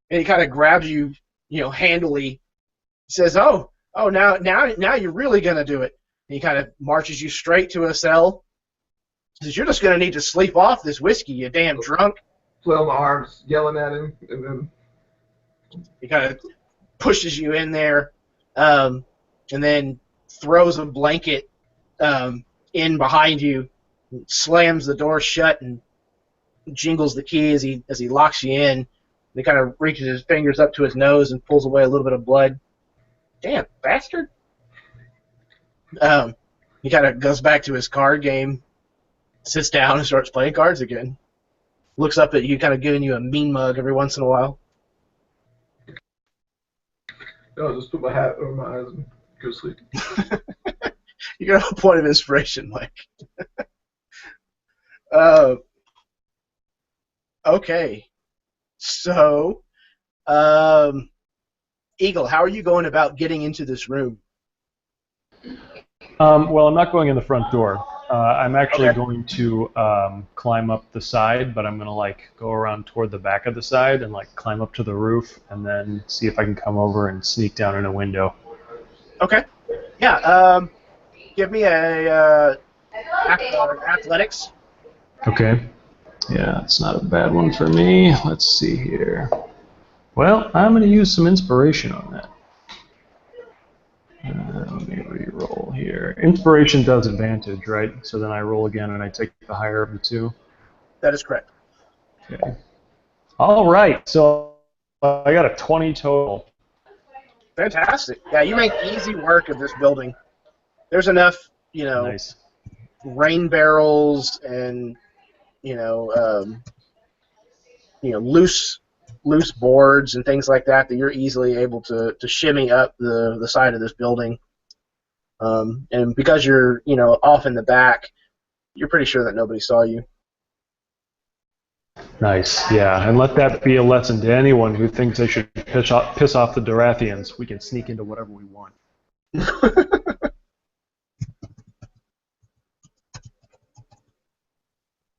Speaker 1: And he kind of grabs you, handily. He says, "Oh, now you're really gonna do it." And he kind of marches you straight to a cell. He says, "You're just gonna need to sleep off this whiskey, you damn drunk."
Speaker 3: Flail my arms, yelling at him, and then
Speaker 1: He kind of pushes you in there, and then throws a blanket in behind you, slams the door shut, and jingles the key as he locks you in. He kind of reaches his fingers up to his nose and pulls away a little bit of blood. "Damn, bastard." He kind of goes back to his card game, sits down, and starts playing cards again. Looks up at you, kind of giving you a mean mug every once in a while.
Speaker 3: I'll just put my hat over my eyes and go to sleep.
Speaker 1: You got a point of inspiration, Mike. Okay. So, Eagle, how are you going about getting into this room?
Speaker 2: Well, I'm not going in the front door. I'm actually
Speaker 1: Okay.
Speaker 2: going to climb up the side, but I'm going to go around toward the back of the side and climb up to the roof and then see if I can come over and sneak down in a window.
Speaker 1: Okay. Yeah. Give me a athletics.
Speaker 2: Okay. Yeah, it's not a bad one for me. Let's see here. Well, I'm going to use some inspiration on that. Let me re-roll here. Inspiration does advantage, right? So then I roll again and I take the higher of the two.
Speaker 1: That is correct.
Speaker 2: Okay. All right. So I got a 20 total.
Speaker 1: Fantastic. Yeah, you make easy work of this building. There's enough,
Speaker 2: Nice.
Speaker 1: rain barrels and loose boards and things like that you're easily able to shimmy up the side of this building. And because you're off in the back, you're pretty sure that nobody saw you.
Speaker 2: Nice. Yeah, and let that be a lesson to anyone who thinks they should piss off the Durathians. We can sneak into whatever we want.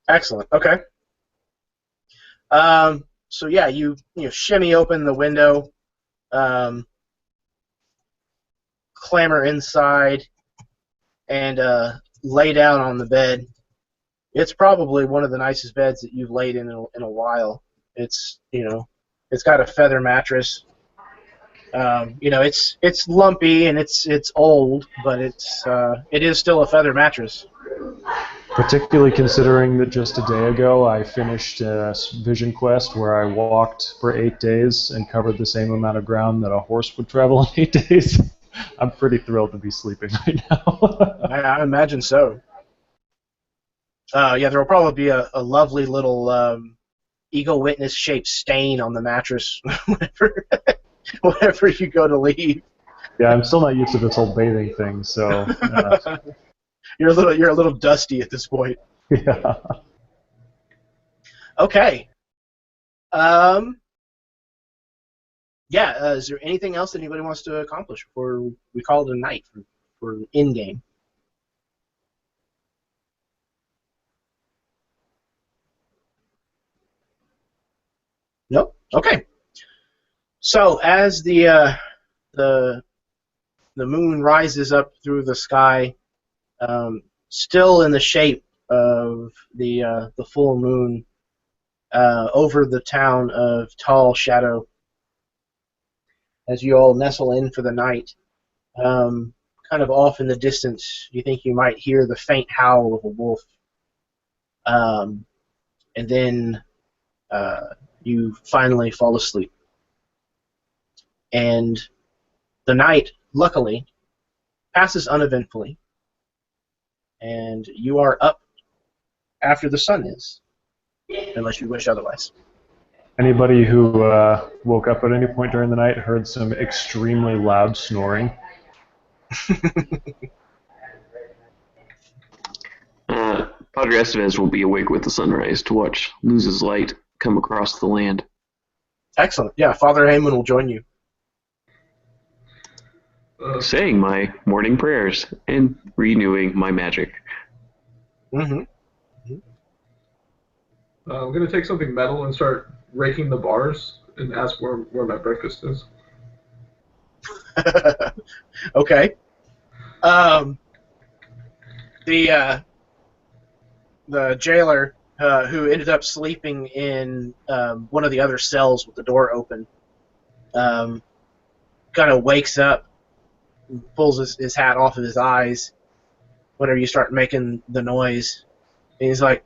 Speaker 1: Excellent. Okay. So yeah, you shimmy open the window, clamber inside, and lay down on the bed. It's probably one of the nicest beds that you've laid in a while. It's it's got a feather mattress. It's lumpy and it's old, but it is still a feather mattress.
Speaker 2: Particularly considering that just a day ago I finished a vision quest where I walked for 8 days and covered the same amount of ground that a horse would travel in 8 days. I'm pretty thrilled to be sleeping right now.
Speaker 1: I imagine so. Yeah, there will probably be a lovely little Eagle Witness shaped stain on the mattress whenever you go to leave.
Speaker 2: Yeah, I'm still not used to this whole bathing thing, so
Speaker 1: You're a little dusty at this point.
Speaker 2: Yeah.
Speaker 1: Okay. Yeah. Is there anything else that anybody wants to accomplish before we call it a night for in game? Nope. Okay. So as the the moon rises up through the sky, still in the shape of the full moon, over the town of Tall Shadow, as you all nestle in for the night, kind of off in the distance, you think you might hear the faint howl of a wolf, and then you finally fall asleep. And the night, luckily, passes uneventfully, and you are up after the sun is, unless you wish otherwise.
Speaker 2: Anybody who woke up at any point during the night heard some extremely loud snoring.
Speaker 4: Padre Estevez will be awake with the sunrise to watch Luz's light come across the land.
Speaker 1: Excellent. Yeah, Father Heyman will join you.
Speaker 4: Saying my morning prayers and renewing my magic.
Speaker 1: Mm-hmm.
Speaker 3: I'm going to take something metal and start raking the bars and ask where my breakfast is.
Speaker 1: Okay. The jailer who ended up sleeping in one of the other cells with the door open kind of wakes up, pulls his hat off of his eyes whenever you start making the noise. And he's like,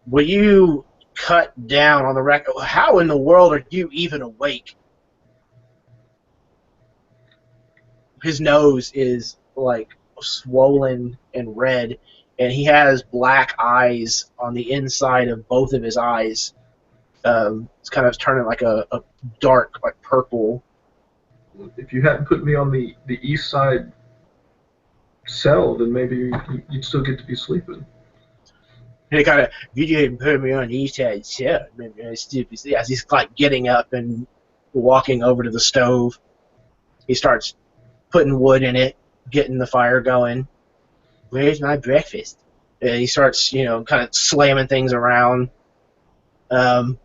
Speaker 1: will you cut down on the record? How in the world are you even awake? His nose is like swollen and red, and he has black eyes on the inside of both of his eyes. It's kind of turning like a dark, like purple.
Speaker 3: If you hadn't put me on the east side cell, then maybe you'd still get to be sleeping.
Speaker 1: And he kind of, you didn't put me on the east side cell. As he's like getting up and walking over to the stove, he starts putting wood in it, getting the fire going. Where's my breakfast? And he starts, kind of slamming things around. So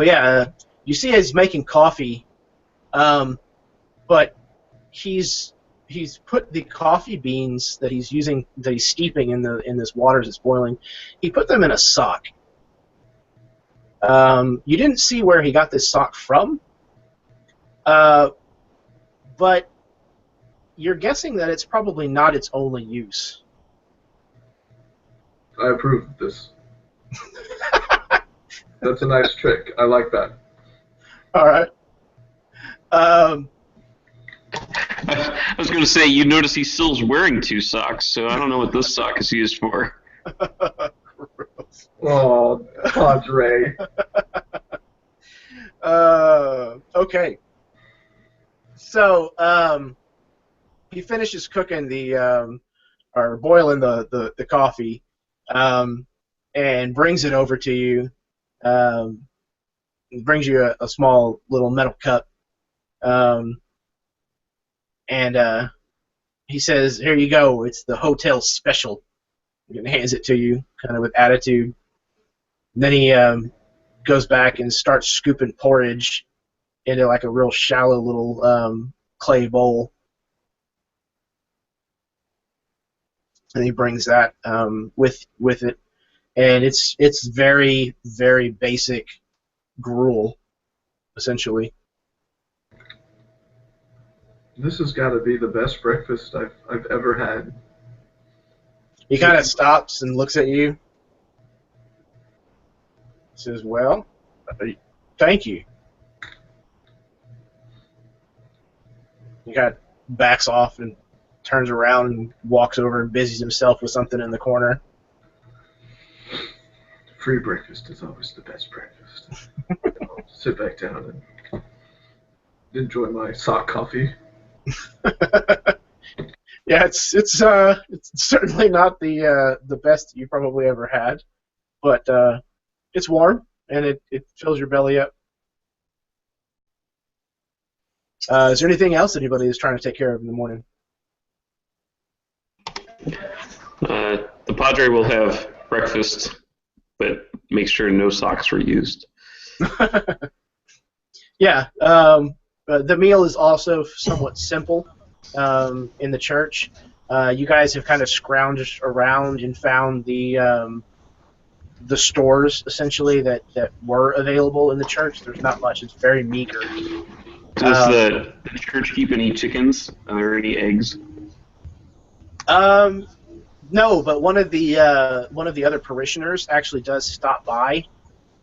Speaker 1: yeah, you see he's making coffee, but he's put the coffee beans that he's using, that he's steeping in this water that's boiling, he put them in a sock. You didn't see where he got this sock from, but you're guessing that it's probably not its only use.
Speaker 3: I approve of this. That's a nice trick. I like that.
Speaker 1: All right.
Speaker 4: I was going to say, you notice he still's wearing two socks, so I don't know what this sock is used for.
Speaker 3: Oh, Padre.
Speaker 1: Okay. So, he finishes cooking or boiling the coffee, and brings it over to you. Brings you a small little metal cup. And he says, here you go, it's the hotel special. And hands it to you, kind of with attitude. And then he goes back and starts scooping porridge into like a real shallow little clay bowl. And he brings that with it. And it's very, very basic gruel, essentially.
Speaker 3: This has got to be the best breakfast I've ever had.
Speaker 1: He kind of stops and looks at you. Says, well, thank you. He kind of backs off and turns around and walks over and busies himself with something in the corner.
Speaker 3: Free breakfast is always the best breakfast. I'll sit back down and enjoy my sock coffee.
Speaker 1: Yeah, it's certainly not the best you probably ever had, but it's warm and it fills your belly up. Is there anything else anybody is trying to take care of in the morning?
Speaker 4: The Padre will have breakfast, but make sure no socks were used.
Speaker 1: Yeah, the meal is also somewhat simple in the church. You guys have kind of scrounged around and found the stores essentially that were available in the church. There's not much; it's very meager.
Speaker 4: Does the church keep any chickens? Are there any eggs?
Speaker 1: No, but one of the other parishioners actually does stop by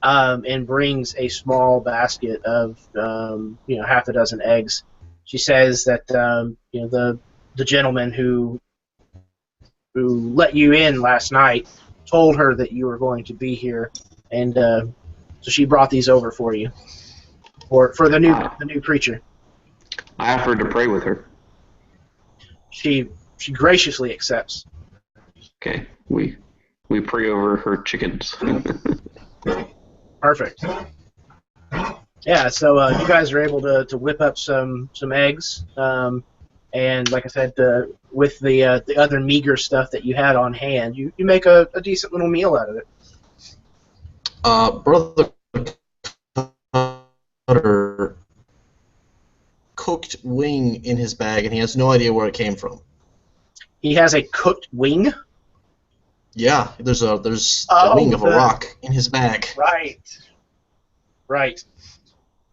Speaker 1: and brings a small basket of half a dozen eggs. She says that the gentleman who let you in last night told her that you were going to be here, and so she brought these over for you for the new creature.
Speaker 4: I offered to pray with her.
Speaker 1: She graciously accepts.
Speaker 4: Okay, we pray over her chickens.
Speaker 1: Perfect. Yeah, so you guys are able to whip up some eggs, and like I said, with the other meager stuff that you had on hand, you make a decent little meal out of it.
Speaker 6: Brother Cutter cooked wing in his bag, and he has no idea where it came from.
Speaker 1: He has a cooked wing?
Speaker 6: Yeah, there's a wing of a rock in his bag.
Speaker 1: Right.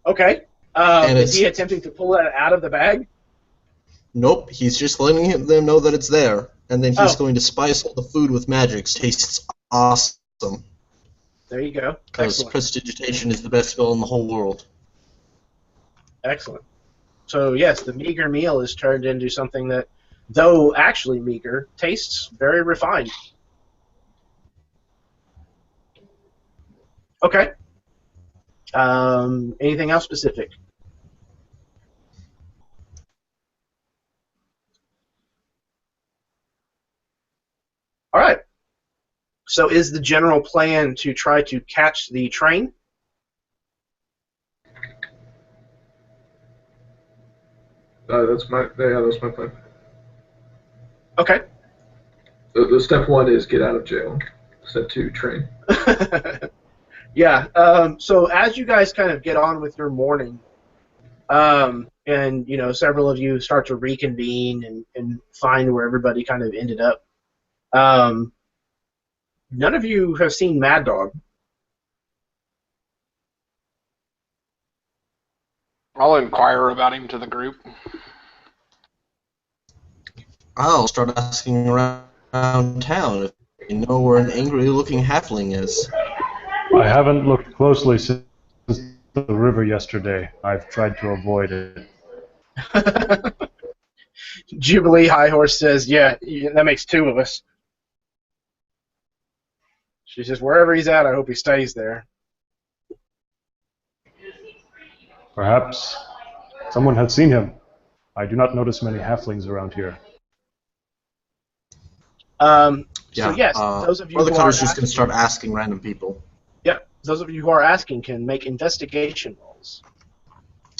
Speaker 1: Okay. Is he attempting to pull that out of the bag?
Speaker 6: Nope, he's just letting them know that it's there, and then he's going to spice all the food with magic. Tastes awesome.
Speaker 1: There you go.
Speaker 6: Because prestidigitation is the best spell in the whole world.
Speaker 1: Excellent. So yes, the meager meal is turned into something that, though actually meager, tastes very refined. Okay. Anything else specific? All right. So is the general plan to try to catch the train?
Speaker 3: That's my plan.
Speaker 1: Okay.
Speaker 3: The step 1 is get out of jail. Step 2, train.
Speaker 1: Yeah. So as you guys kind of get on with your morning, and several of you start to reconvene and find where everybody kind of ended up. None of you have seen Mad Dog.
Speaker 5: I'll inquire about him to the group.
Speaker 6: I'll start asking around town if you know where an angry-looking halfling is.
Speaker 2: I haven't looked closely since the river yesterday. I've tried to avoid it.
Speaker 1: Jubilee High Horse says, yeah, that makes 2 of us. She says, wherever he's at, I hope he stays there.
Speaker 2: Perhaps someone had seen him. I do not notice many halflings around here.
Speaker 1: So yes, those of you
Speaker 6: Brother
Speaker 1: who
Speaker 6: Cutter's
Speaker 1: are
Speaker 6: just going to start asking random people.
Speaker 1: Yeah, those of you who are asking can make investigation rolls.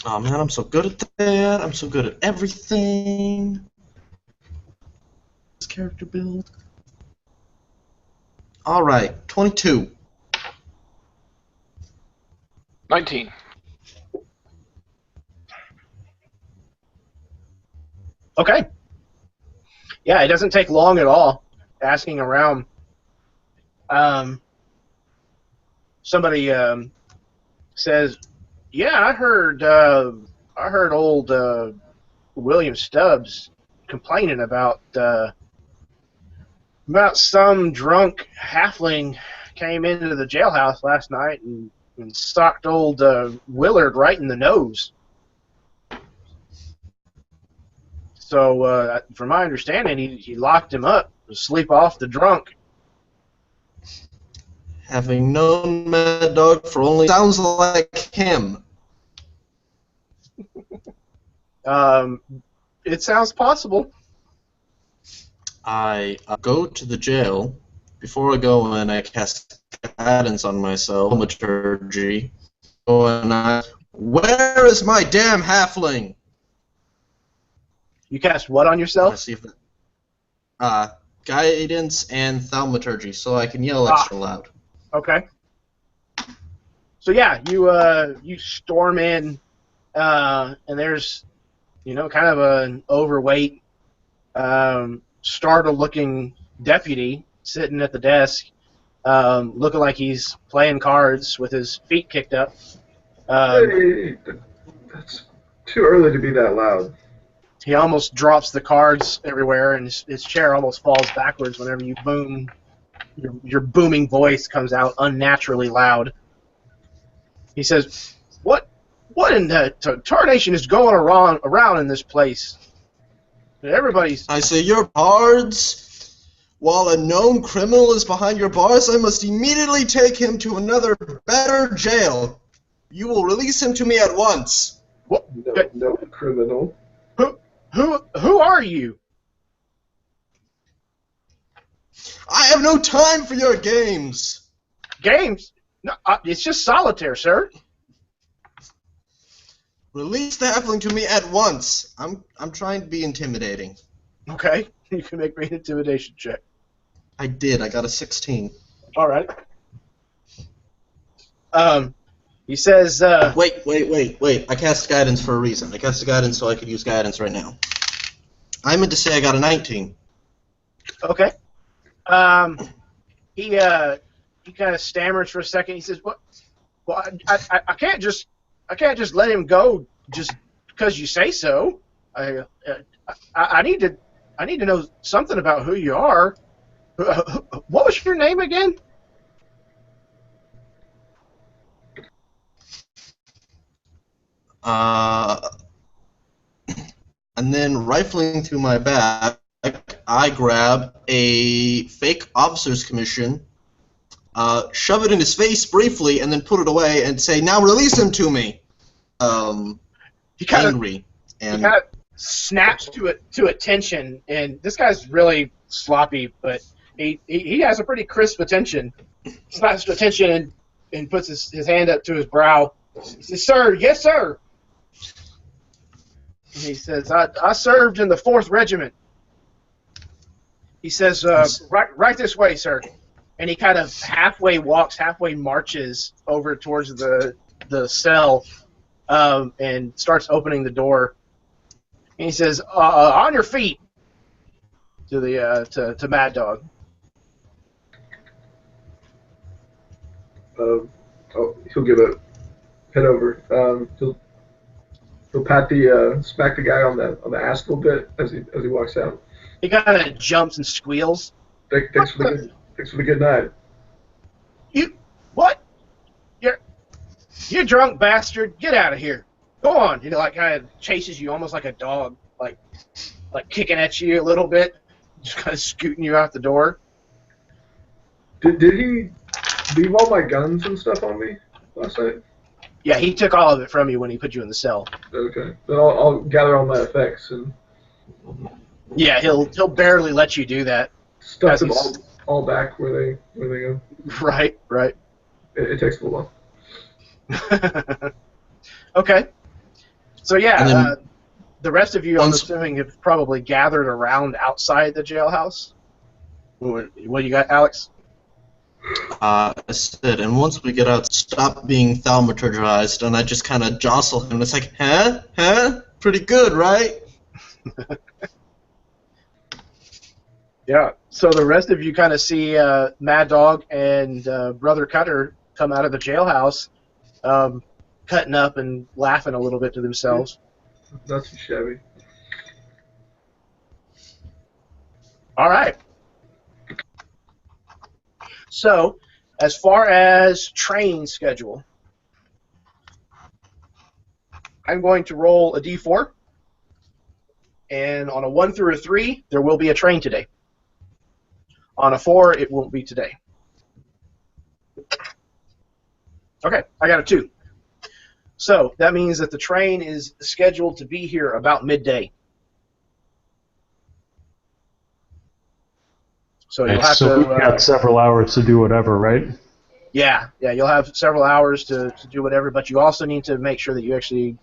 Speaker 6: Oh man, I'm so good at that. I'm so good at everything. This character build. All right, 22.
Speaker 5: 19.
Speaker 1: Okay. Yeah, it doesn't take long at all. Asking around. Somebody says, "Yeah, I heard old William Stubbs complaining about some drunk halfling came into the jailhouse last night and socked old Willard right in the nose." So, from my understanding, he locked him up to sleep off the drunk.
Speaker 6: Having known Mad Dog for only sounds like him.
Speaker 1: It sounds possible.
Speaker 6: I go to the jail. Before I go in, I cast guidance on myself, thaumaturgy. Where is my damn halfling?
Speaker 1: You cast what on yourself?
Speaker 6: Let's see if guidance and thaumaturgy, so I can yell extra loud.
Speaker 1: Okay. So yeah, you storm in, and there's, kind of an overweight, startled-looking deputy sitting at the desk, looking like he's playing cards with his feet kicked up.
Speaker 3: Hey, that's too early to be that loud.
Speaker 1: He almost drops the cards everywhere, and his chair almost falls backwards whenever you boom. Your booming voice comes out unnaturally loud. He says, "What in the tarnation is going around in this place? Everybody's."
Speaker 6: I say, your cards? While a known criminal is behind your bars, I must immediately take him to another, better jail. You will release him to me at once.
Speaker 1: What?
Speaker 3: No criminal.
Speaker 1: Who are you?
Speaker 6: I have no time for your games.
Speaker 1: Games? No, it's just solitaire, sir.
Speaker 6: Release the halfling to me at once. I'm trying to be intimidating.
Speaker 1: Okay, you can make me an intimidation check.
Speaker 6: I did. I got a 16.
Speaker 1: All right. He says,
Speaker 6: Wait. I cast guidance for a reason. I cast guidance so I could use guidance right now. I meant to say I got a 19.
Speaker 1: Okay. He kind of stammers for a second. He says, "What? Well, I can't just let him go just because you say so. I need to know something about who you are. What was your name again?"
Speaker 6: And then rifling through my bag, I grab a fake officer's commission, shove it in his face briefly, and then put it away and say, "Now release him to me." Angry.
Speaker 1: He kind of snaps to attention, and this guy's really sloppy, but he has a pretty crisp attention. Snaps to attention and puts his hand up to his brow. He says, "Sir, yes, sir." And he says, I served in the 4th Regiment. He says, right this way, sir. And he kind of halfway marches over towards the cell, and starts opening the door. And he says, "On your feet," to the to Mad Dog.
Speaker 3: He'll give a head over. He'll pat smack the guy on the ass a little bit as he walks out.
Speaker 1: He kind of jumps and squeals.
Speaker 3: Thanks for the good night.
Speaker 1: You what? You drunk bastard! Get out of here! Go on! Like kind of chases you almost like a dog, like kicking at you a little bit, just kind of scooting you out the door.
Speaker 3: Did he leave all my guns and stuff on me last night?
Speaker 1: Yeah, he took all of it from you when he put you in the cell.
Speaker 3: Okay, then I'll gather all my effects and.
Speaker 1: Yeah, he'll barely let you do that.
Speaker 3: Stuff them all back where they go.
Speaker 1: Right.
Speaker 3: It takes a little while.
Speaker 1: Okay. So yeah,
Speaker 6: then,
Speaker 1: the rest of you, I'm assuming, have probably gathered around outside the jailhouse. What do you got, Alex?
Speaker 6: I said, and once we get out, stop being thaumaturgized, and I just kind of jostle him. It's like, huh? Pretty good, right?
Speaker 1: Yeah. So the rest of you kind of see Mad Dog and Brother Cutter come out of the jailhouse, cutting up and laughing a little bit to themselves.
Speaker 3: Not too shabby.
Speaker 1: All right. So, as far as train schedule, I'm going to roll a d4, and on a 1 through a 3, there will be a train today. On a 4, it won't be today. Okay, I got a 2. So, that means that the train is scheduled to be here about midday. So you'll
Speaker 2: Nice.
Speaker 1: have
Speaker 2: So we've
Speaker 1: to.
Speaker 2: got several hours to do whatever, right?
Speaker 1: Yeah, you'll have several hours to do whatever, but you also need to make sure that you actually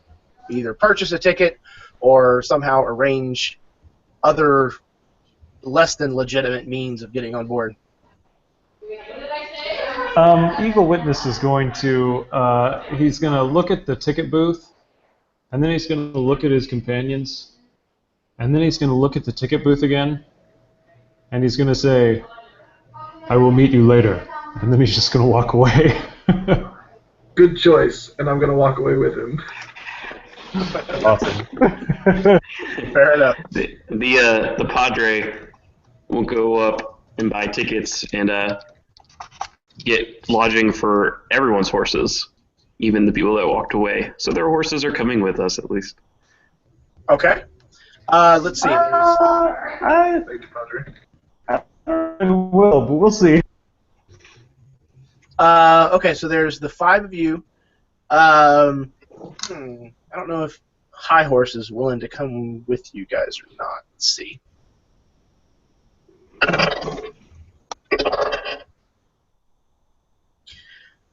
Speaker 1: either purchase a ticket or somehow arrange other less than legitimate means of getting on board.
Speaker 2: Eagle Witness is going to, he's going to look at the ticket booth, and then he's going to look at his companions, and then he's going to look at the ticket booth again, and he's going to say, I will meet you later. And then he's just going to walk away.
Speaker 3: Good choice, and I'm gonna walk away with him.
Speaker 2: Awesome.
Speaker 1: Fair enough.
Speaker 4: The Padre will go up and buy tickets and get lodging for everyone's horses, even the people that walked away. So their horses are coming with us, at least.
Speaker 1: Okay. Let's see.
Speaker 3: Thank you, Padre.
Speaker 2: I will, but we'll see.
Speaker 1: Okay, so there's the 5 of you. I don't know if High Horse is willing to come with you guys or not. Let's see.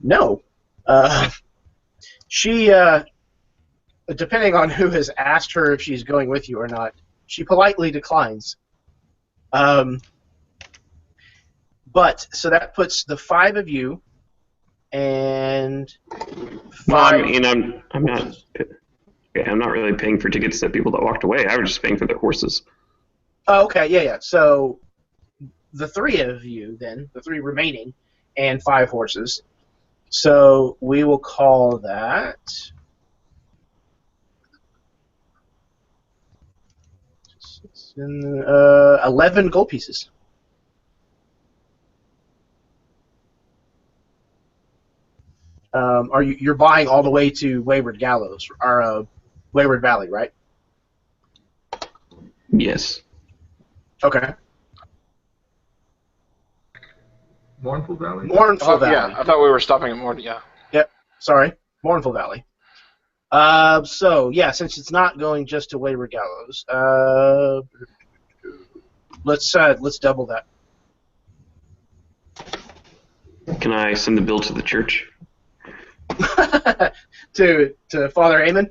Speaker 1: No. She, depending on who has asked her if she's going with you or not, she politely declines. But, so that puts the 5 of you and 5...
Speaker 4: No, I mean, I'm not... Okay, I'm not really paying for tickets to people that walked away. I was just paying for their horses.
Speaker 1: Oh, okay, yeah. So the 3 of you, then, the 3 remaining, and 5 horses. So we will call that... 11 gold pieces. You're buying all the way to Wayward Gallows, or Wayward Valley, right?
Speaker 4: Yes.
Speaker 1: Okay.
Speaker 3: Mournful Valley?
Speaker 1: Mournful Valley.
Speaker 5: Yeah, I thought we were stopping at more. Yeah.
Speaker 1: Yep. Sorry, Mournful Valley. So yeah, since it's not going just to Wayward Gallows, let's double that.
Speaker 4: Can I send the bill to the church?
Speaker 1: to Father Amon?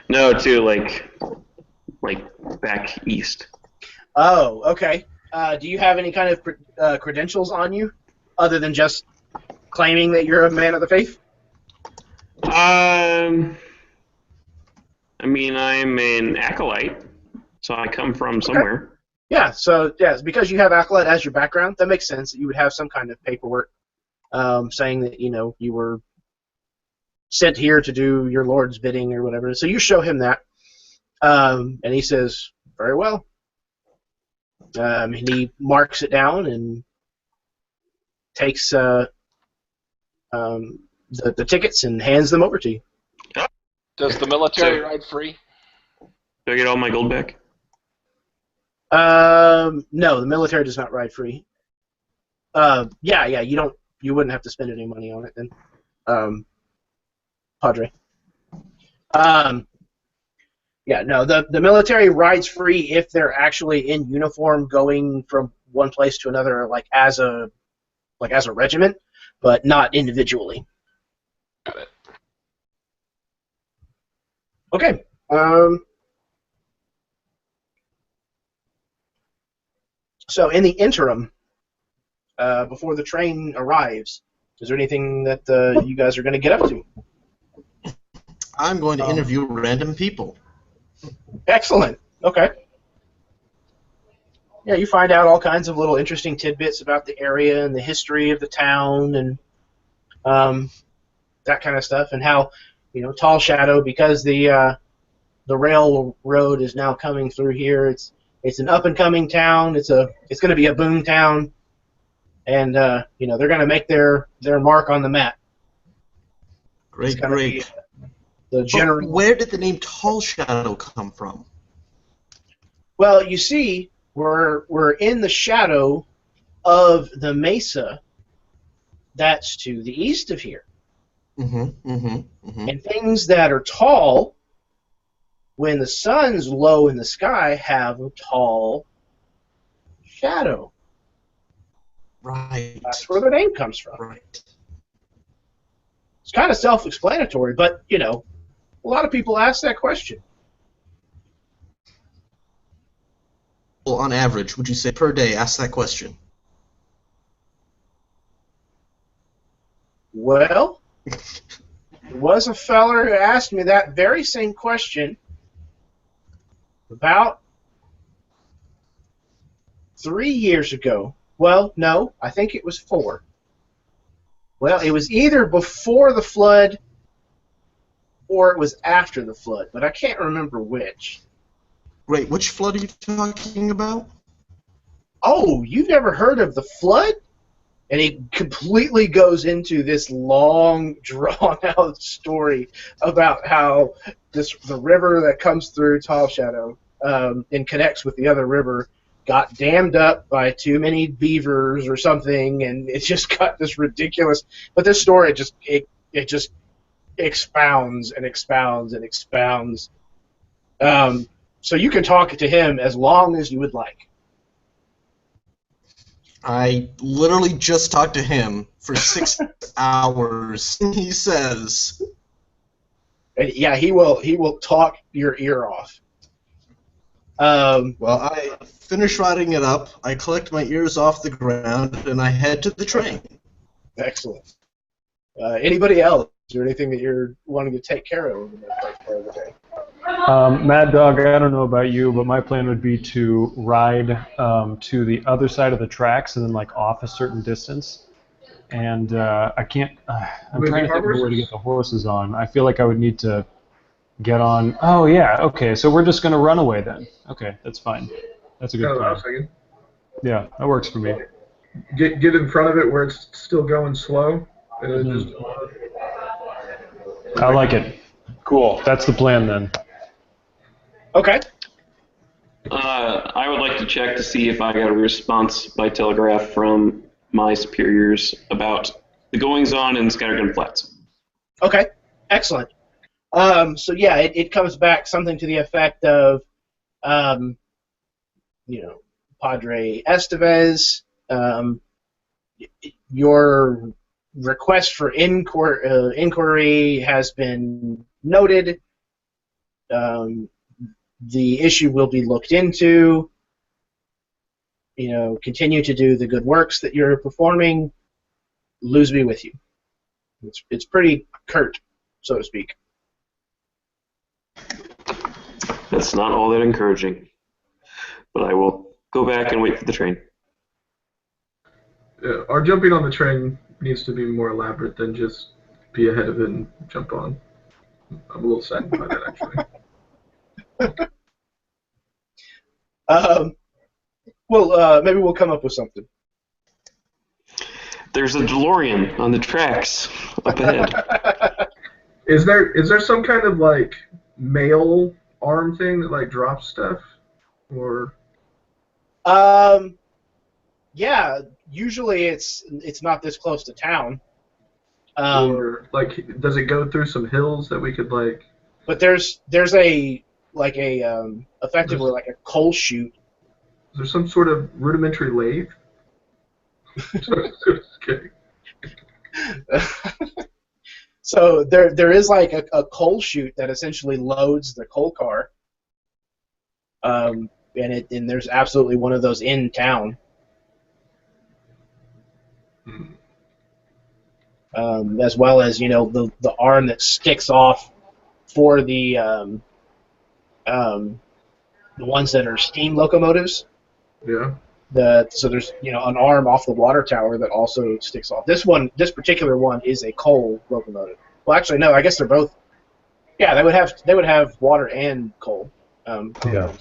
Speaker 4: No, to like back east.
Speaker 1: Oh, okay. Do you have any kind of credentials on you, other than just claiming that you're a man of the faith?
Speaker 4: I mean, I'm an acolyte, so I come from somewhere.
Speaker 1: Yeah, so yeah, because you have acolyte as your background, that makes sense that you would have some kind of paperwork saying that you were sent here to do your Lord's bidding or whatever. So you show him that, and he says, "Very well." And he marks it down and takes the tickets and hands them over to you.
Speaker 5: Does the military ride free?
Speaker 4: Do I get all my gold back?
Speaker 1: No, the military does not ride free. Yeah, you wouldn't have to spend any money on it then, Padre. Yeah, no, the military rides free if they're actually in uniform going from one place to another, like as a regiment, but not individually.
Speaker 5: Got it.
Speaker 1: Okay. So in the interim, before the train arrives, is there anything that you guys are going to get up to?
Speaker 6: I'm going to interview random people.
Speaker 1: Excellent. Okay. Yeah, you find out all kinds of little interesting tidbits about the area and the history of the town and that kind of stuff, and how Tall Shadow, because the railroad is now coming through here. It's an up and coming town. It's going to be a boom town, and they're going to make their mark on the map.
Speaker 6: Great.
Speaker 1: The general.
Speaker 6: But where did the name Tall Shadow come from?
Speaker 1: Well, you see, we're in the shadow of the mesa that's to the east of here. And things that are tall, when the sun's low in the sky, have a tall shadow.
Speaker 6: Right.
Speaker 1: That's where the name comes from.
Speaker 6: Right.
Speaker 1: It's kind of self-explanatory, but, you know, a lot of people ask that question.
Speaker 6: Well, on average, would you say per day ask that question?
Speaker 1: Well, there was a feller who asked me that very same question about 3 years ago. Well, no, I think it was 4. Well, it was either before the flood or it was after the flood, but I can't remember which.
Speaker 6: Great. Which flood are you talking about?
Speaker 1: Oh, you've never heard of the flood? And he completely goes into this long, drawn-out story about how the river that comes through Tall Shadow and connects with the other river got dammed up by too many beavers or something, and it just got this ridiculous. But this story it just expounds and expounds and expounds. So you can talk to him as long as you would like.
Speaker 6: I literally just talked to him for 6 hours. He says,
Speaker 1: And yeah, he will talk your ear off.
Speaker 6: well, I finish writing it up, I collect my ears off the ground, and I head to the train.
Speaker 1: Excellent. Anybody else? Is there anything that you're wanting to take care of in the first part of the day?
Speaker 2: Mad Dog, I don't know about you, but my plan would be to ride to the other side of the tracks and then like off a certain distance. And I can't. I'm trying to think of a way to get the horses on. I feel like I would need to get on. Oh yeah, okay. So we're just gonna run away then. Okay, that's fine. That's a good plan. Yeah, that works for me.
Speaker 3: Get in front of it where it's still going slow, and then just.
Speaker 2: I like it. Cool. That's the plan then.
Speaker 1: Okay.
Speaker 4: I would like to check to see if I got a response by telegraph from my superiors about the goings-on in Scattergun Flats.
Speaker 1: Okay. Excellent. So yeah, it comes back something to the effect of, Padre Estevez, your request for inquiry has been noted. The issue will be looked into. Continue to do the good works that you're performing. Lose me with you. It's pretty curt, so to speak.
Speaker 4: That's not all that encouraging, but I will go back and wait for the train.
Speaker 3: Our jumping on the train needs to be more elaborate than just be ahead of it and jump on. I'm a little saddened by that, actually.
Speaker 1: Maybe we'll come up with something.
Speaker 4: There's a DeLorean on the tracks up ahead.
Speaker 3: Is there some kind of like mail arm thing that like drops stuff, or?
Speaker 1: Yeah. Usually it's not this close to town.
Speaker 3: Or like, does it go through some hills that we could like?
Speaker 1: But there's effectively like a coal chute.
Speaker 3: Is there some sort of rudimentary lathe? Just kidding.
Speaker 1: So there is like a coal chute that essentially loads the coal car, and there's absolutely one of those in town. As well as the arm that sticks off for the ones that are steam locomotives.
Speaker 3: Yeah.
Speaker 1: So there's an arm off the water tower that also sticks off. This particular one is a coal locomotive. Well, actually, no. I guess they're both. Yeah, they would have water and coal.
Speaker 2: Yeah.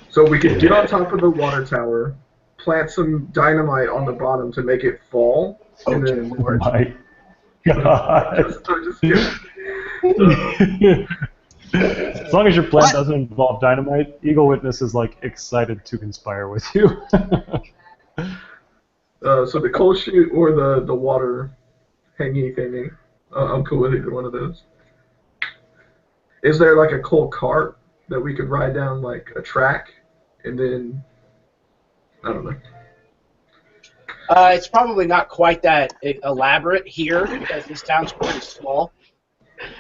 Speaker 3: So we could get on top of the water tower, plant some dynamite on the bottom to make it fall, and then.
Speaker 2: My God.
Speaker 3: Just kidding.
Speaker 2: As long as your plan doesn't involve dynamite, Eagle Witness is like excited to conspire with you.
Speaker 3: So the coal chute or the water hangy thingy, I'm cool with either one of those. Is there like a coal cart that we could ride down like a track, and then I don't
Speaker 1: It's probably not quite that elaborate here because this town's pretty small.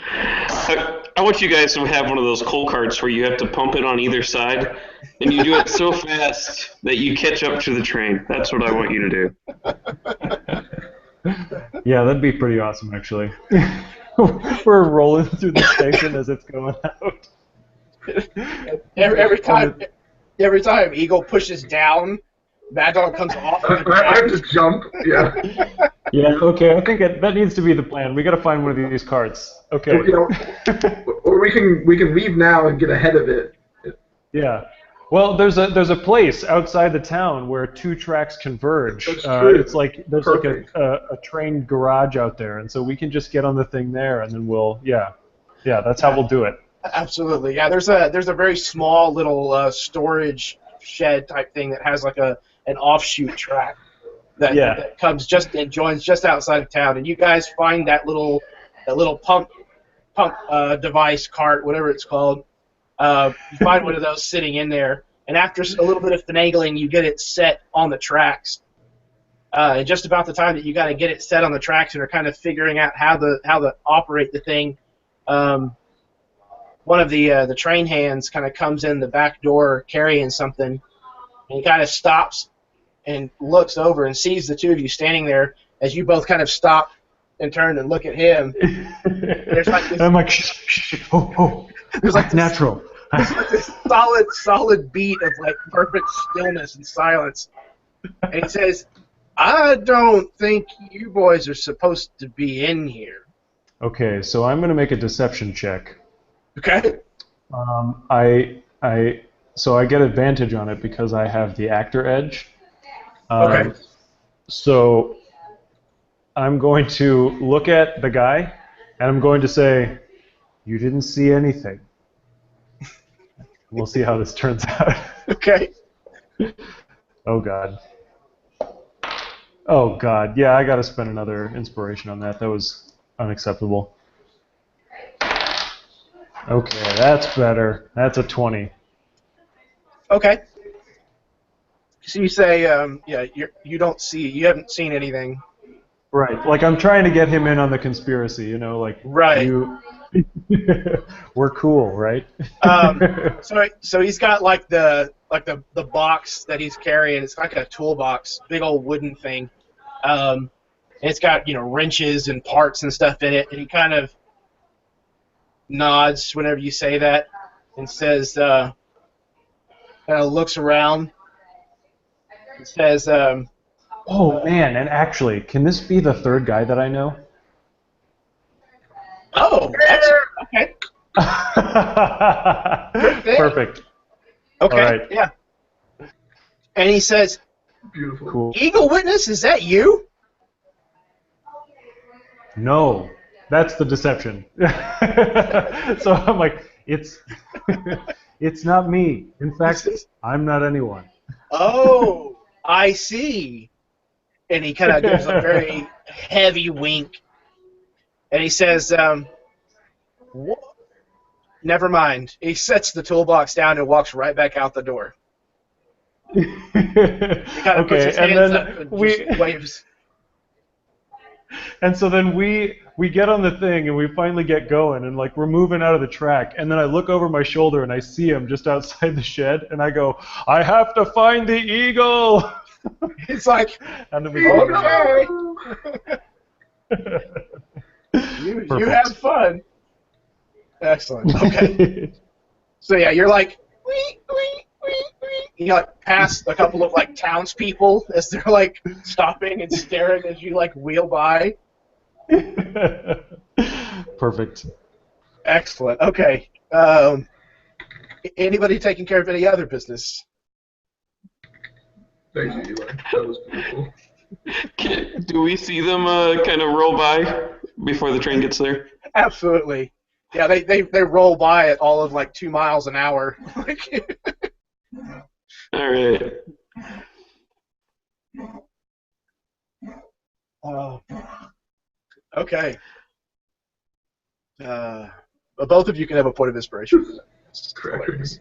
Speaker 4: I want you guys to have one of those coal carts where you have to pump it on either side, and you do it so fast that you catch up to the train. That's what I want you to do.
Speaker 2: Yeah, that'd be pretty awesome, actually. We're rolling through the station as it's going out.
Speaker 1: Every time Eagle pushes down, Mad Dog comes off.
Speaker 3: I have to jump. Yeah.
Speaker 2: Yeah. Okay. I think that needs to be the plan. We got to find one of these carts. Okay.
Speaker 3: Or we can leave now and get ahead of it.
Speaker 2: Yeah. Well, there's a place outside the town where two tracks converge.
Speaker 3: That's true.
Speaker 2: It's like there's
Speaker 3: Perfect.
Speaker 2: like a train garage out there, and so we can just get on the thing there, and then that's how we'll do it.
Speaker 1: Absolutely, yeah. There's a very small little storage shed type thing that has like an offshoot track that comes just and joins just outside of town, and you guys find that little pump device cart, whatever it's called. You find one of those sitting in there, and after a little bit of finagling, you get it set on the tracks. And just about the time that you got to get it set on the tracks and are kind of figuring out how to operate the thing, one of the train hands kind of comes in the back door carrying something, and he kind of stops and looks over and sees the two of you standing there as you both kind of stop and turn and look at him. There's like this,
Speaker 2: I'm like, shh, oh,
Speaker 1: there's like this,
Speaker 2: natural.
Speaker 1: there's like this solid beat of like perfect stillness and silence. And he says, "I don't think you boys are supposed to be in here."
Speaker 2: Okay, so I'm gonna make a deception check.
Speaker 1: Okay.
Speaker 2: So I get advantage on it because I have the actor edge.
Speaker 1: Okay.
Speaker 2: So I'm going to look at the guy, and I'm going to say, "You didn't see anything." We'll see how this turns out.
Speaker 1: Okay.
Speaker 2: Oh God. Oh God. Yeah, I got to spend another inspiration on that. That was unacceptable. Okay, that's better. That's a 20.
Speaker 1: Okay. So you say, you haven't seen anything.
Speaker 2: Right. Like I'm trying to get him in on the conspiracy, you know, like
Speaker 1: Right.
Speaker 2: We're cool, right?
Speaker 1: So he's got like the box that he's carrying. It's like a toolbox, big old wooden thing. And it's got wrenches and parts and stuff in it. And he kind of nods whenever you say that, and says, kind of looks around. And says,
Speaker 2: "Oh man, and actually, can this be the third guy that I know?"
Speaker 1: "Oh, excellent. Okay."
Speaker 2: Perfect.
Speaker 1: Okay.
Speaker 2: All right.
Speaker 1: Yeah. And he says,
Speaker 3: Beautiful.
Speaker 2: Cool.
Speaker 1: "Eagle Witness, is that you?"
Speaker 2: No, that's the deception. So I'm like, it's not me. In fact, I'm not anyone.
Speaker 1: "Oh, I see." And he kind of gives a very heavy wink. And he says, "Never mind." He sets the toolbox down and walks right back out the door. He kind of puts his hands up and just waves.
Speaker 2: And so then we get on the thing and we finally get going and like we're moving out of the track, and then I look over my shoulder and I see him just outside the shed and I go, "I have to find the eagle."
Speaker 1: It's like,
Speaker 2: and then we go
Speaker 1: okay. You have fun. Excellent. Okay. So yeah, you're like, wee, wee, wee, wee. You like pass a couple of like townspeople as they're like stopping and staring as you like wheel by.
Speaker 2: Perfect.
Speaker 1: Excellent. Okay. Anybody taking care of any other business?
Speaker 3: Thank you, Eli. That was beautiful.
Speaker 4: Do we see them kind of roll by before the train gets there?
Speaker 1: Absolutely. Yeah, they roll by at all of like 2 miles an hour.
Speaker 4: All right.
Speaker 1: Okay. Both of you can have a point of inspiration.
Speaker 3: Correct.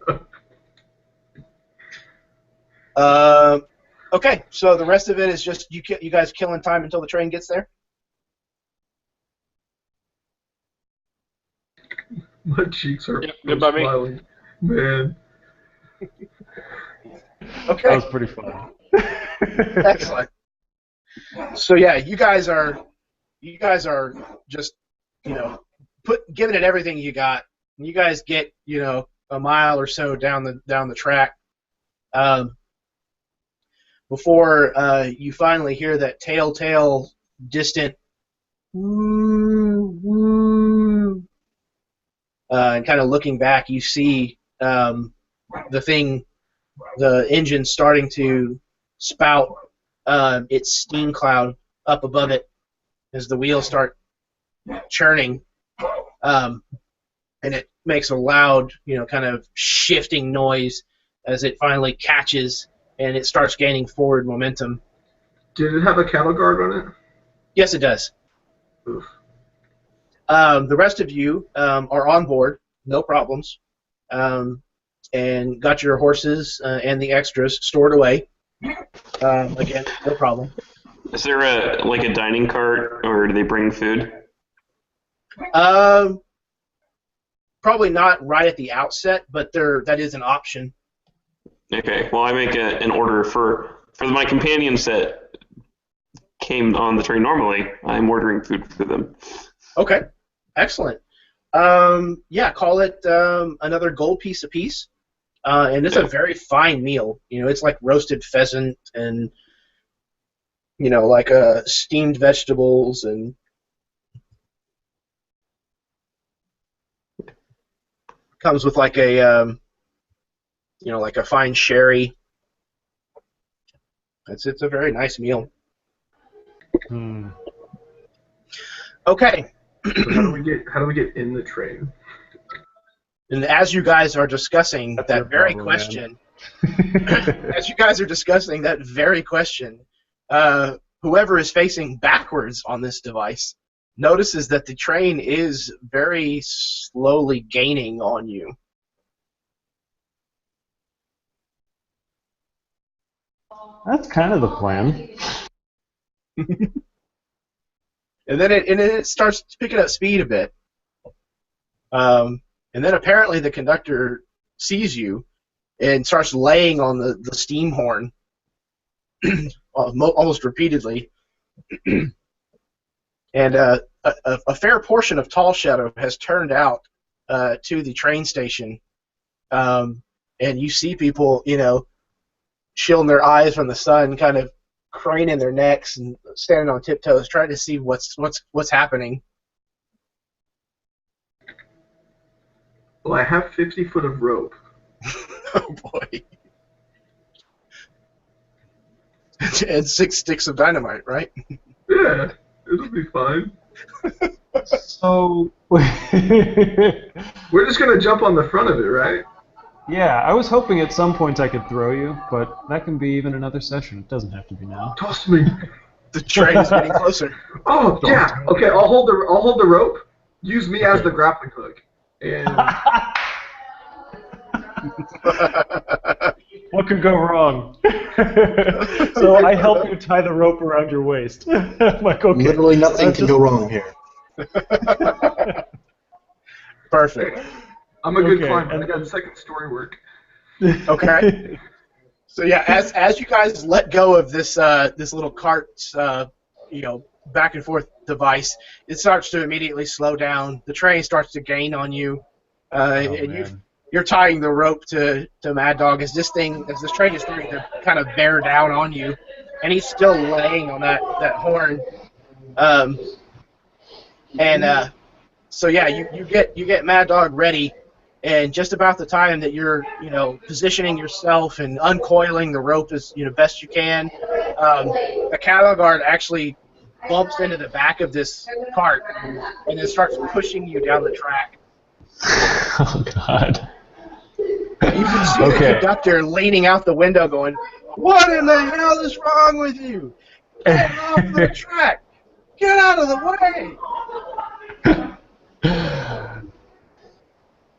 Speaker 1: Okay, so the rest of it is just you guys killing time until the train gets there?
Speaker 3: My cheeks are
Speaker 5: good by me.
Speaker 3: smiling. Man.
Speaker 1: Okay.
Speaker 2: That was pretty fun.
Speaker 1: Excellent. So yeah, you guys are just, giving it everything you got. You guys get, a mile or so down the track. Before you finally hear that telltale distant woo, woo. And kind of looking back, you see the engine starting to spout its steam cloud up above it as the wheels start churning, and it makes a loud, kind of shifting noise as it finally catches and it starts gaining forward momentum.
Speaker 3: Did it have a cattle guard on it?
Speaker 1: Yes, it does.
Speaker 3: Oof.
Speaker 1: The rest of you are on board, no problems, and got your horses and the extras stored away. Again, no problem.
Speaker 4: Is there a dining cart, or do they bring food?
Speaker 1: Probably not right at the outset, but that is an option.
Speaker 4: Okay. Well, I make an order for my companions that came on the train normally. I'm ordering food for them.
Speaker 1: Okay. Excellent. Yeah, call it another gold piece apiece. And it's a very fine meal. It's like roasted pheasant and, like steamed vegetables and comes with like a, like a fine sherry. It's a very nice meal. Okay.
Speaker 3: So how do we get in the train?
Speaker 1: And as you guys are discussing
Speaker 2: That's
Speaker 1: that
Speaker 2: your
Speaker 1: very
Speaker 2: problem,
Speaker 1: question, whoever is facing backwards on this device notices that the train is very slowly gaining on you.
Speaker 2: That's kind of the plan.
Speaker 1: And then it starts picking up speed a bit. And then apparently the conductor sees you and starts laying on the steam horn almost repeatedly. And a fair portion of Tall Shadow has turned out to the train station. And you see people, shielding their eyes from the sun, kind of craning their necks and standing on tiptoes, trying to see what's happening.
Speaker 3: Well, I have 50 foot of rope.
Speaker 1: Oh boy. And 6 sticks of dynamite, right?
Speaker 3: Yeah, it'll be fine.
Speaker 2: So
Speaker 3: We're just gonna jump on the front of it, right?
Speaker 2: yeah, I was hoping at some point I could throw you, but that can be even another session. It doesn't have to be now.
Speaker 3: Toss me.
Speaker 1: The train is getting closer.
Speaker 3: Oh yeah. Okay, I'll hold the rope. Use me as the grappling hook. And
Speaker 2: What could go wrong? So I help you tie the rope around your waist. I'm like, okay.
Speaker 6: Literally nothing can go wrong here.
Speaker 1: Perfect.
Speaker 3: I'm a good
Speaker 2: Okay,
Speaker 3: climber.
Speaker 2: and
Speaker 3: I got second story work.
Speaker 1: Okay. So yeah, as you guys let go of this little cart, back and forth device, it starts to immediately slow down. The train starts to gain on you, and you're tying the rope to Mad Dog as this train is starting to kind of bear down on you, and he's still laying on that horn. So yeah, you get Mad Dog ready. And just about the time that you're, positioning yourself and uncoiling the rope as best you can, the cattle guard actually bumps into the back of this cart and then starts pushing you down the track.
Speaker 2: Oh God.
Speaker 1: You can see the conductor leaning out the window, going, "What in the hell is wrong with you? Get off the track! Get out of the way!"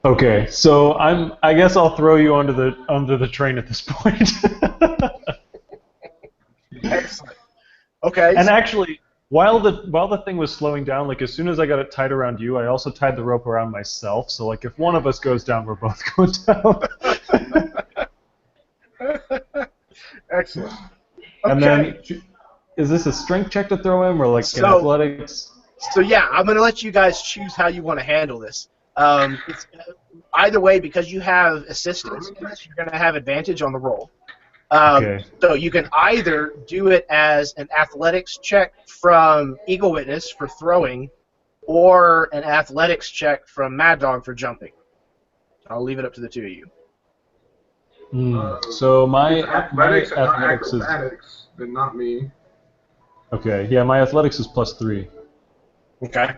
Speaker 2: Okay, so I guess I'll throw you under the train at this point.
Speaker 1: Excellent. Okay.
Speaker 2: And actually, while the thing was slowing down, like as soon as I got it tied around you, I also tied the rope around myself. So like if one of us goes down, we're both going down.
Speaker 1: Excellent.
Speaker 2: And
Speaker 1: Okay.
Speaker 2: then, is this a strength check to throw him, or like an
Speaker 1: So-
Speaker 2: athletics?
Speaker 1: So yeah, I'm going to let you guys choose how you want to handle this. It's, either way, because you have assistance in this, you're going to have advantage on the roll.
Speaker 2: Okay.
Speaker 1: So you can either do it as an athletics check from Eagle Witness for throwing, or an athletics check from Mad Dog for jumping. I'll leave it up to the two of you.
Speaker 2: So my
Speaker 3: It's athletics and not
Speaker 2: athletics is
Speaker 3: acrobatics, then not me.
Speaker 2: okay. Yeah, my athletics is +3.
Speaker 1: Okay.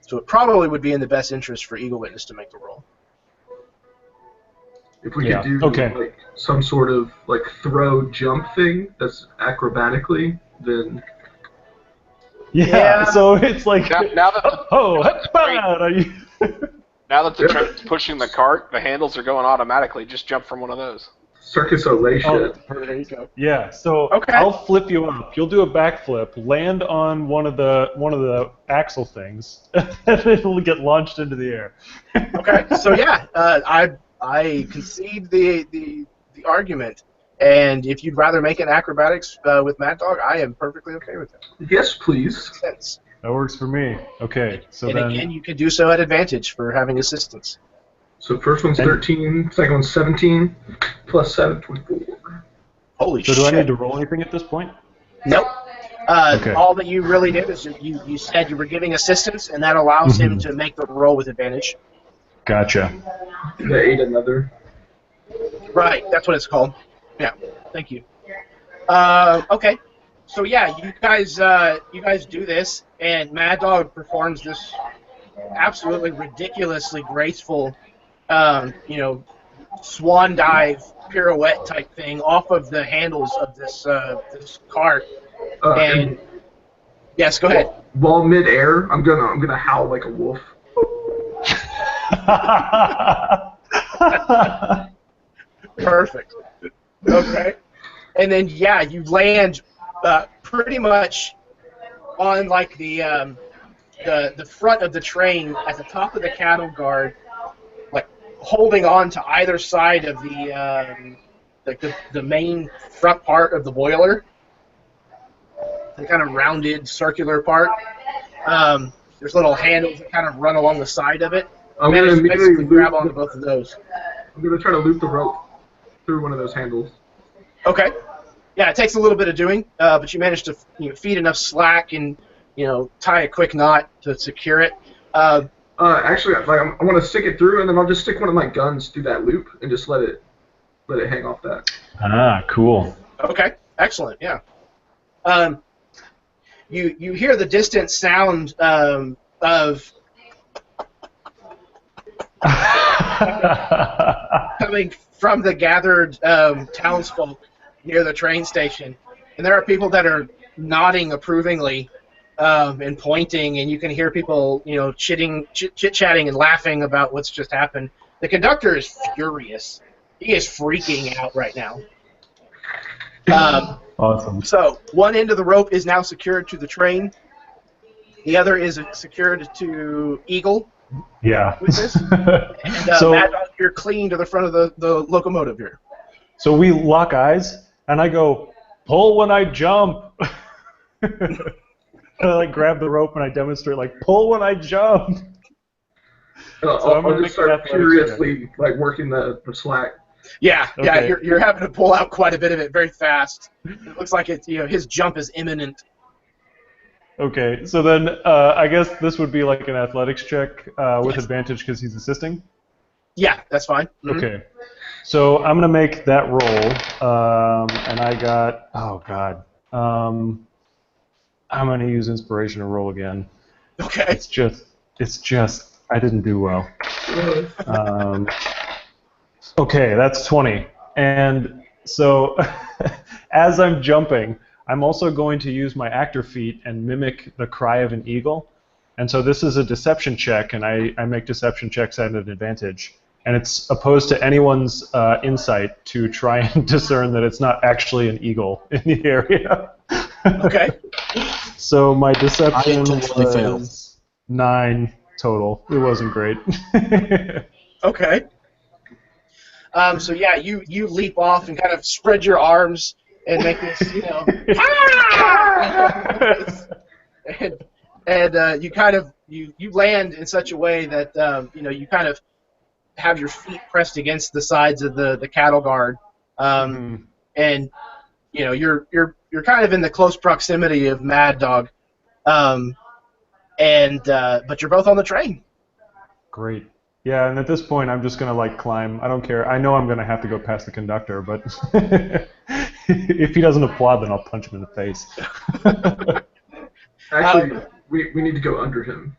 Speaker 1: So it probably would be in the best interest for Eagle Witness to make the roll.
Speaker 3: If we
Speaker 2: Yeah,
Speaker 3: could do
Speaker 2: okay.
Speaker 3: like some sort of like throw jump thing that's acrobatically, then
Speaker 2: Yeah. So it's like
Speaker 5: Now that
Speaker 2: are you?
Speaker 5: now that the train's pushing the cart, the handles are going automatically. Just jump from one of those.
Speaker 3: Circus Olay shit.
Speaker 1: There you go.
Speaker 2: Yeah. So
Speaker 1: Okay.
Speaker 2: I'll flip you up. You'll do a backflip, land on one of the axle things, and then it'll get launched into the air.
Speaker 1: Okay. So yeah, I concede the argument, and if you'd rather make an acrobatics with Mad Dog, I am perfectly okay with that.
Speaker 3: Yes, please.
Speaker 1: Makes sense.
Speaker 2: That works for me. Okay. So
Speaker 1: And
Speaker 2: then.
Speaker 1: again, you can do so at advantage for having assistance.
Speaker 3: So first one's 13, second one's 17, plus 7, 24.
Speaker 1: Holy
Speaker 2: So
Speaker 1: shit!
Speaker 2: do I need to roll anything at this point?
Speaker 1: Nope.
Speaker 2: Okay.
Speaker 1: All that you really did is you said you were giving assistance, and that allows him to make the roll with advantage.
Speaker 2: Gotcha.
Speaker 3: They ate another.
Speaker 1: Right, that's what it's called. Yeah, thank you. Okay, so yeah, you guys do this, and Mad Dog performs this absolutely ridiculously graceful, swan dive pirouette type thing off of the handles of this cart. And yes, go ahead.
Speaker 3: While mid-air, I'm gonna howl like a wolf.
Speaker 1: Perfect. Okay. And then yeah, you land pretty much on like the front of the train at the top of the cattle guard, like holding on to either side of the main front part of the boiler, the kind of rounded circular part. There's little handles that kind of run along the side of it.
Speaker 3: I'm
Speaker 1: You
Speaker 3: gonna
Speaker 1: manage to
Speaker 3: immediately
Speaker 1: basically grab onto both of those.
Speaker 3: I'm gonna try to loop the rope through one of those handles.
Speaker 1: Okay. Yeah, it takes a little bit of doing, but you manage to feed enough slack and tie a quick knot to secure it.
Speaker 3: Actually, like I want to stick it through, and then I'll just stick one of my guns through that loop and just let it hang off that.
Speaker 2: Ah, cool.
Speaker 1: Okay, excellent. Yeah. You hear the distant sound of coming from the gathered townsfolk near the train station, and there are people that are nodding approvingly and pointing, and you can hear people, chit-chatting and laughing about what's just happened. The conductor is furious. He is freaking out right now.
Speaker 2: Awesome.
Speaker 1: So one end of the rope is now secured to the train. The other is secured to Eagle.
Speaker 2: Yeah.
Speaker 1: With this. And
Speaker 2: So-
Speaker 1: Mad Dog, you're clinging to the front of the locomotive here.
Speaker 2: So we lock eyes, and I go, pull when I jump. And I grab the rope and I demonstrate, pull when I jump. I'm
Speaker 3: I'll
Speaker 2: gonna
Speaker 3: just
Speaker 2: make
Speaker 3: start
Speaker 2: an athletics
Speaker 3: furiously working the slack.
Speaker 1: Yeah,
Speaker 2: Okay.
Speaker 1: you're having to pull out quite a bit of it very fast. It looks like it's his jump is imminent.
Speaker 2: Okay, so then I guess this would be like an athletics check with advantage because he's assisting.
Speaker 1: Yeah, that's fine. Mhm.
Speaker 2: Okay, so I'm gonna make that roll, and I got I'm gonna use inspiration to roll again.
Speaker 1: Okay.
Speaker 2: It's just I didn't do well. Okay, that's 20, and so as I'm jumping, I'm also going to use my actor feat and mimic the cry of an eagle. And so this is a deception check, and I make deception checks at an advantage. and it's opposed to anyone's insight to try and discern that it's not actually an eagle in the area.
Speaker 1: Okay.
Speaker 2: So my deception
Speaker 6: intentionally failed.
Speaker 2: was 9 total. It wasn't great.
Speaker 1: Okay. So yeah, you leap off and kind of spread your arms and make this, and you kind of you land in such a way that you kind of have your feet pressed against the sides of the cattle guard, and you're kind of in the close proximity of Mad Dog, but you're both on the train.
Speaker 2: Great. Yeah, and at this point, I'm just gonna climb. I don't care. I know I'm gonna have to go past the conductor, but if he doesn't applaud, then I'll punch him in the face.
Speaker 3: Actually, we need to go under him.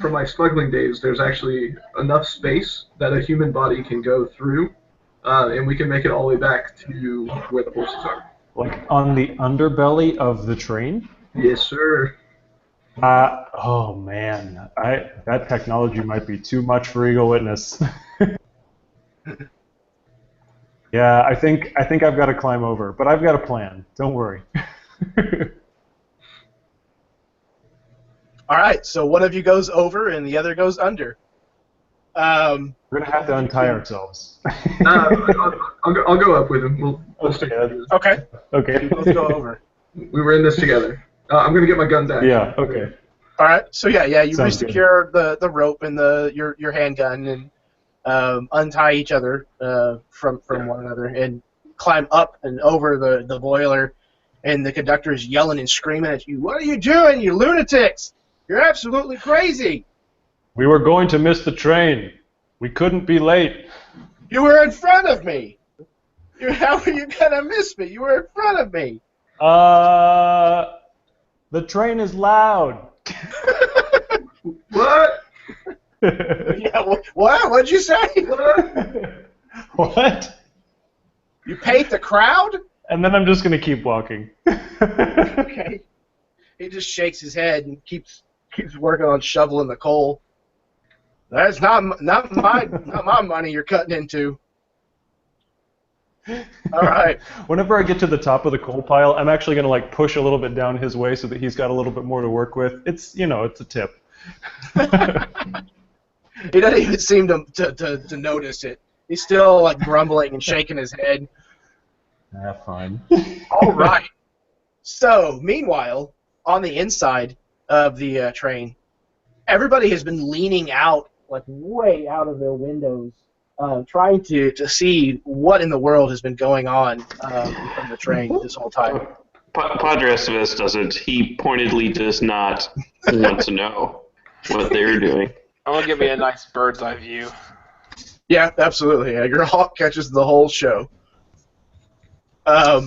Speaker 3: From my smuggling days, there's actually enough space that a human body can go through, and we can make it all the way back to where the horses are.
Speaker 2: Like on the underbelly of the train?
Speaker 3: Yes, sir.
Speaker 2: Oh man, that technology might be too much for Eagle Witness. Yeah, I think I've got to climb over, but I've got a plan. Don't worry.
Speaker 1: All right, so one of you goes over and the other goes under.
Speaker 2: We're gonna have to untie ourselves.
Speaker 3: I'll go up with him. We'll stick together.
Speaker 1: Okay.
Speaker 2: Okay.
Speaker 1: You both go over.
Speaker 3: We were in this together. I'm gonna get my gun back.
Speaker 2: Yeah. Okay.
Speaker 1: All right. So you
Speaker 2: Sounds
Speaker 1: resecure the rope and your handgun and untie each other from one another and climb up and over the boiler, and the conductor is yelling and screaming at you. What are you doing, you lunatics? You're absolutely crazy.
Speaker 2: We were going to miss the train. We couldn't be late.
Speaker 1: You were in front of me. How were you gonna miss me? You were in front of me.
Speaker 2: The train is loud.
Speaker 3: What?
Speaker 1: Yeah. What? What'd you say?
Speaker 2: What?
Speaker 1: You paint the crowd?
Speaker 2: And then I'm just gonna keep walking.
Speaker 1: Okay. He just shakes his head and keeps working on shoveling the coal. That's not my money you're cutting into. All right.
Speaker 2: Whenever I get to the top of the coal pile, I'm actually gonna push a little bit down his way so that he's got a little bit more to work with. It's it's a tip.
Speaker 1: He doesn't even seem to notice it. He's still grumbling and shaking his head.
Speaker 2: Fine.
Speaker 1: All right. So, meanwhile, on the inside of the train, everybody has been leaning out, way out of their windows, trying to see what in the world has been going on from the train this whole time.
Speaker 4: Padre Estevez doesn't. He pointedly does not want to know what they're doing.
Speaker 5: I'm going to give me a nice bird's eye view.
Speaker 1: Yeah, absolutely. Yeah, your hawk catches the whole show.
Speaker 6: I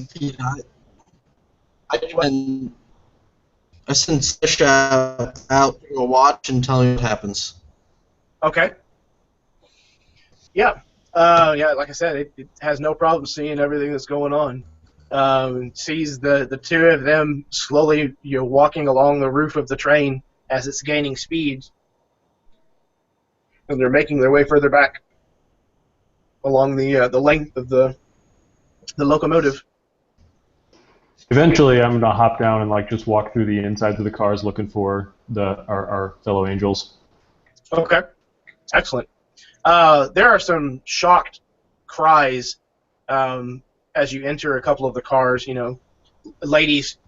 Speaker 6: send Session out to a watch and tell me what happens.
Speaker 1: Okay. Yeah. Like I said, it has no problem seeing everything that's going on. Sees the two of them slowly walking along the roof of the train as it's gaining speed. And they're making their way further back along the length of the locomotive.
Speaker 2: Eventually, I'm gonna hop down and just walk through the insides of the cars looking for our fellow angels.
Speaker 1: Okay, excellent. There are some shocked cries as you enter a couple of the cars. Ladies,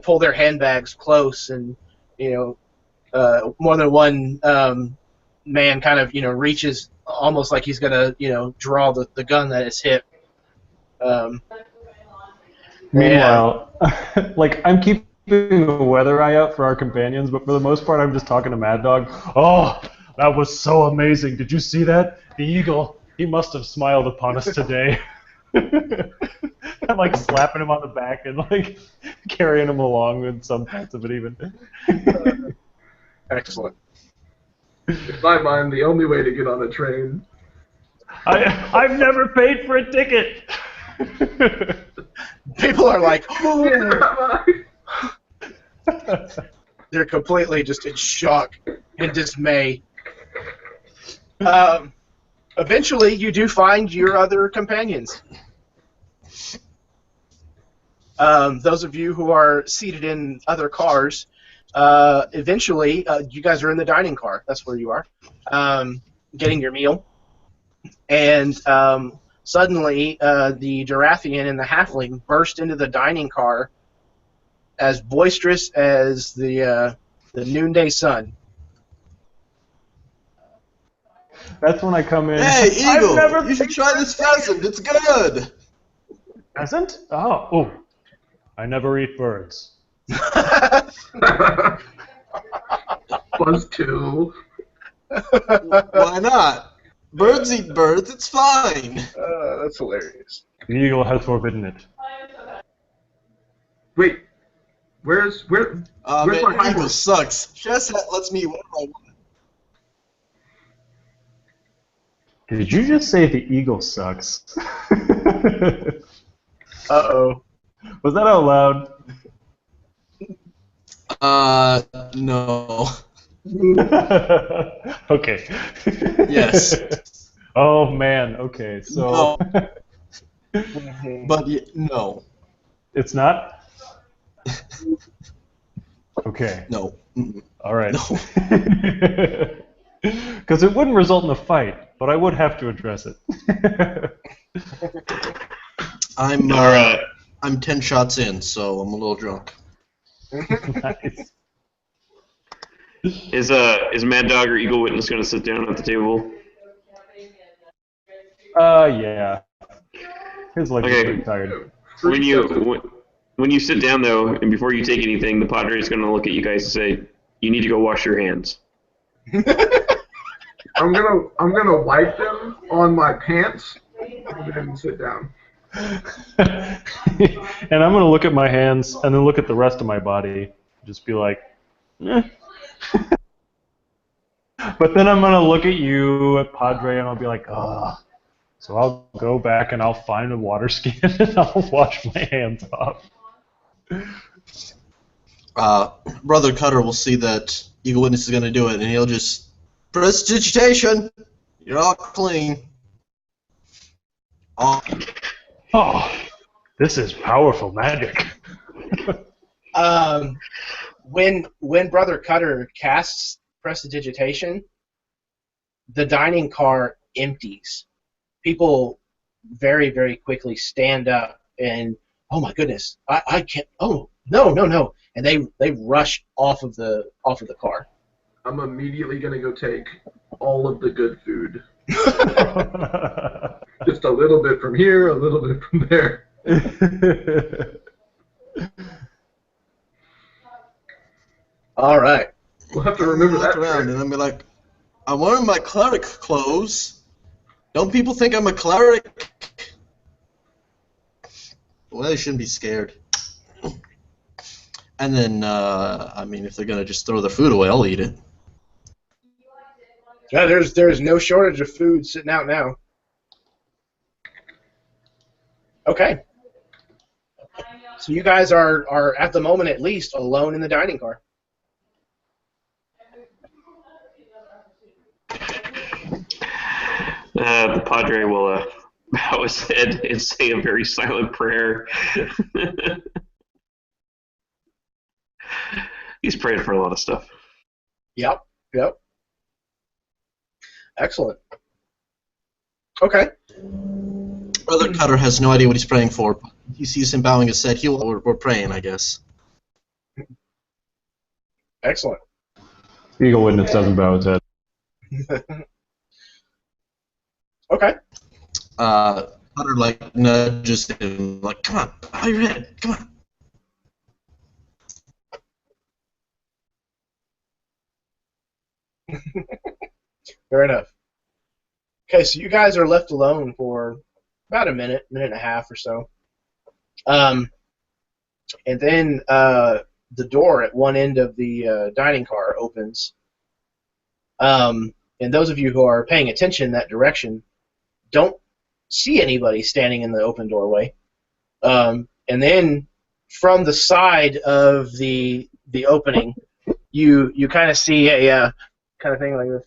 Speaker 1: pull their handbags close, and more than one man kind of reaches almost like he's gonna draw the gun at his hip.
Speaker 2: Meanwhile, I'm keeping the weather eye out for our companions, but for the most part, I'm just talking to Mad Dog. Oh, that was so amazing! Did you see that? The eagle. He must have smiled upon us today. I'm slapping him on the back and carrying him along with some parts of it even.
Speaker 1: Excellent.
Speaker 3: In my mind, the only way to get on a train.
Speaker 2: I've never paid for a ticket.
Speaker 1: People are like, oh. They're completely just in shock and dismay. Eventually, you do find your other companions. Those of you who are seated in other cars, eventually, you guys are in the dining car. That's where you are, getting your meal. And suddenly, the Durathian and the halfling burst into the dining car as boisterous as the noonday sun.
Speaker 2: That's when I come in.
Speaker 6: Hey, Eagle!
Speaker 2: I've never
Speaker 6: You should try this pheasant. It's good.
Speaker 2: Pheasant? Oh, I never eat birds.
Speaker 3: Buzz 2.
Speaker 6: Why not? Birds eat birds. It's fine.
Speaker 1: That's hilarious.
Speaker 2: The eagle has forbidden it.
Speaker 3: Wait, where's
Speaker 6: Man,
Speaker 3: my high
Speaker 6: Eagle
Speaker 3: horse?
Speaker 6: sucks. Chestnut lets me eat whatever I want.
Speaker 2: Did you just say the eagle sucks?
Speaker 1: Uh-oh.
Speaker 2: Was that out loud?
Speaker 6: No.
Speaker 2: Okay.
Speaker 6: Yes.
Speaker 2: Oh man. Okay. So.
Speaker 6: But no.
Speaker 2: It's not. Okay.
Speaker 6: No. Mm-mm.
Speaker 2: All right.
Speaker 6: No.
Speaker 2: Because it wouldn't result in a fight, but I would have to address it.
Speaker 6: I'm 10 shots in, so I'm a little drunk.
Speaker 2: Nice.
Speaker 4: Is Mad Dog or Eagle Witness going to sit down at the table?
Speaker 2: Yeah. His legs
Speaker 4: Okay.
Speaker 2: are pretty tired.
Speaker 4: When you sit down though, and before you take anything, the Padre is going to look at you guys and say, "You need to go wash your hands."
Speaker 3: I'm gonna wipe them on my pants and then sit down.
Speaker 2: And I'm going to look at my hands and then look at the rest of my body. Just be like, eh. But then I'm going to look at you, at Padre, and I'll be like, ugh. So I'll go back and I'll find a water skin and I'll wash my hands off.
Speaker 6: Brother Cutter will see that Eagle Witness is going to do it, and he'll just prestidigitation. You're all clean.
Speaker 2: Oh, this is powerful magic.
Speaker 1: When Brother Cutter casts prestidigitation, the dining car empties. People very, very quickly stand up and, oh my goodness, I can't. Oh no, and they rush off of the car.
Speaker 3: I'm immediately gonna go take all of the good food. Just a little bit from here, a little bit from there.
Speaker 1: All right.
Speaker 3: We'll have to remember
Speaker 6: Look
Speaker 3: that.
Speaker 6: around, and I'll be like, I'm wearing my cleric clothes. Don't people think I'm a cleric? Well, they shouldn't be scared. And then, I mean, if they're gonna just throw their food away, I'll eat it.
Speaker 1: Yeah, there's no shortage of food sitting out now. Okay. So you guys are at the moment at least alone in the dining car.
Speaker 4: The Padre will bow his head and say a very silent prayer. He's praying for a lot of stuff.
Speaker 1: Yep. Excellent. Okay.
Speaker 6: Brother Cutter has no idea what he's praying for. He sees him bowing his head. We're praying, I guess.
Speaker 1: Excellent.
Speaker 2: Eagle Witness doesn't bow his head.
Speaker 1: Okay.
Speaker 6: Cutter like nudges him, like, come on, bow your head, come on.
Speaker 1: Fair enough. Okay, so you guys are left alone for about a minute and a half or so. And then the door at one end of the dining car opens. And those of you who are paying attention in that direction don't see anybody standing in the open doorway. And then from the side of the opening, you kind of see a kind of thing like this.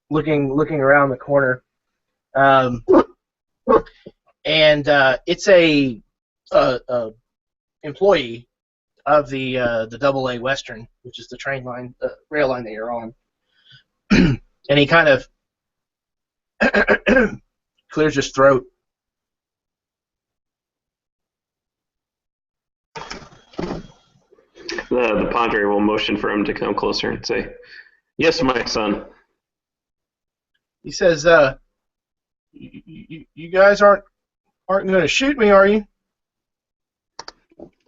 Speaker 1: looking around the corner, and it's a employee of the AA Western, which is the train line, rail line that you're on, and he kind of clears his throat.
Speaker 4: The Padre will motion for him to come closer and say, "Yes, my son."
Speaker 1: He says, "You guys aren't going to shoot me, are you?"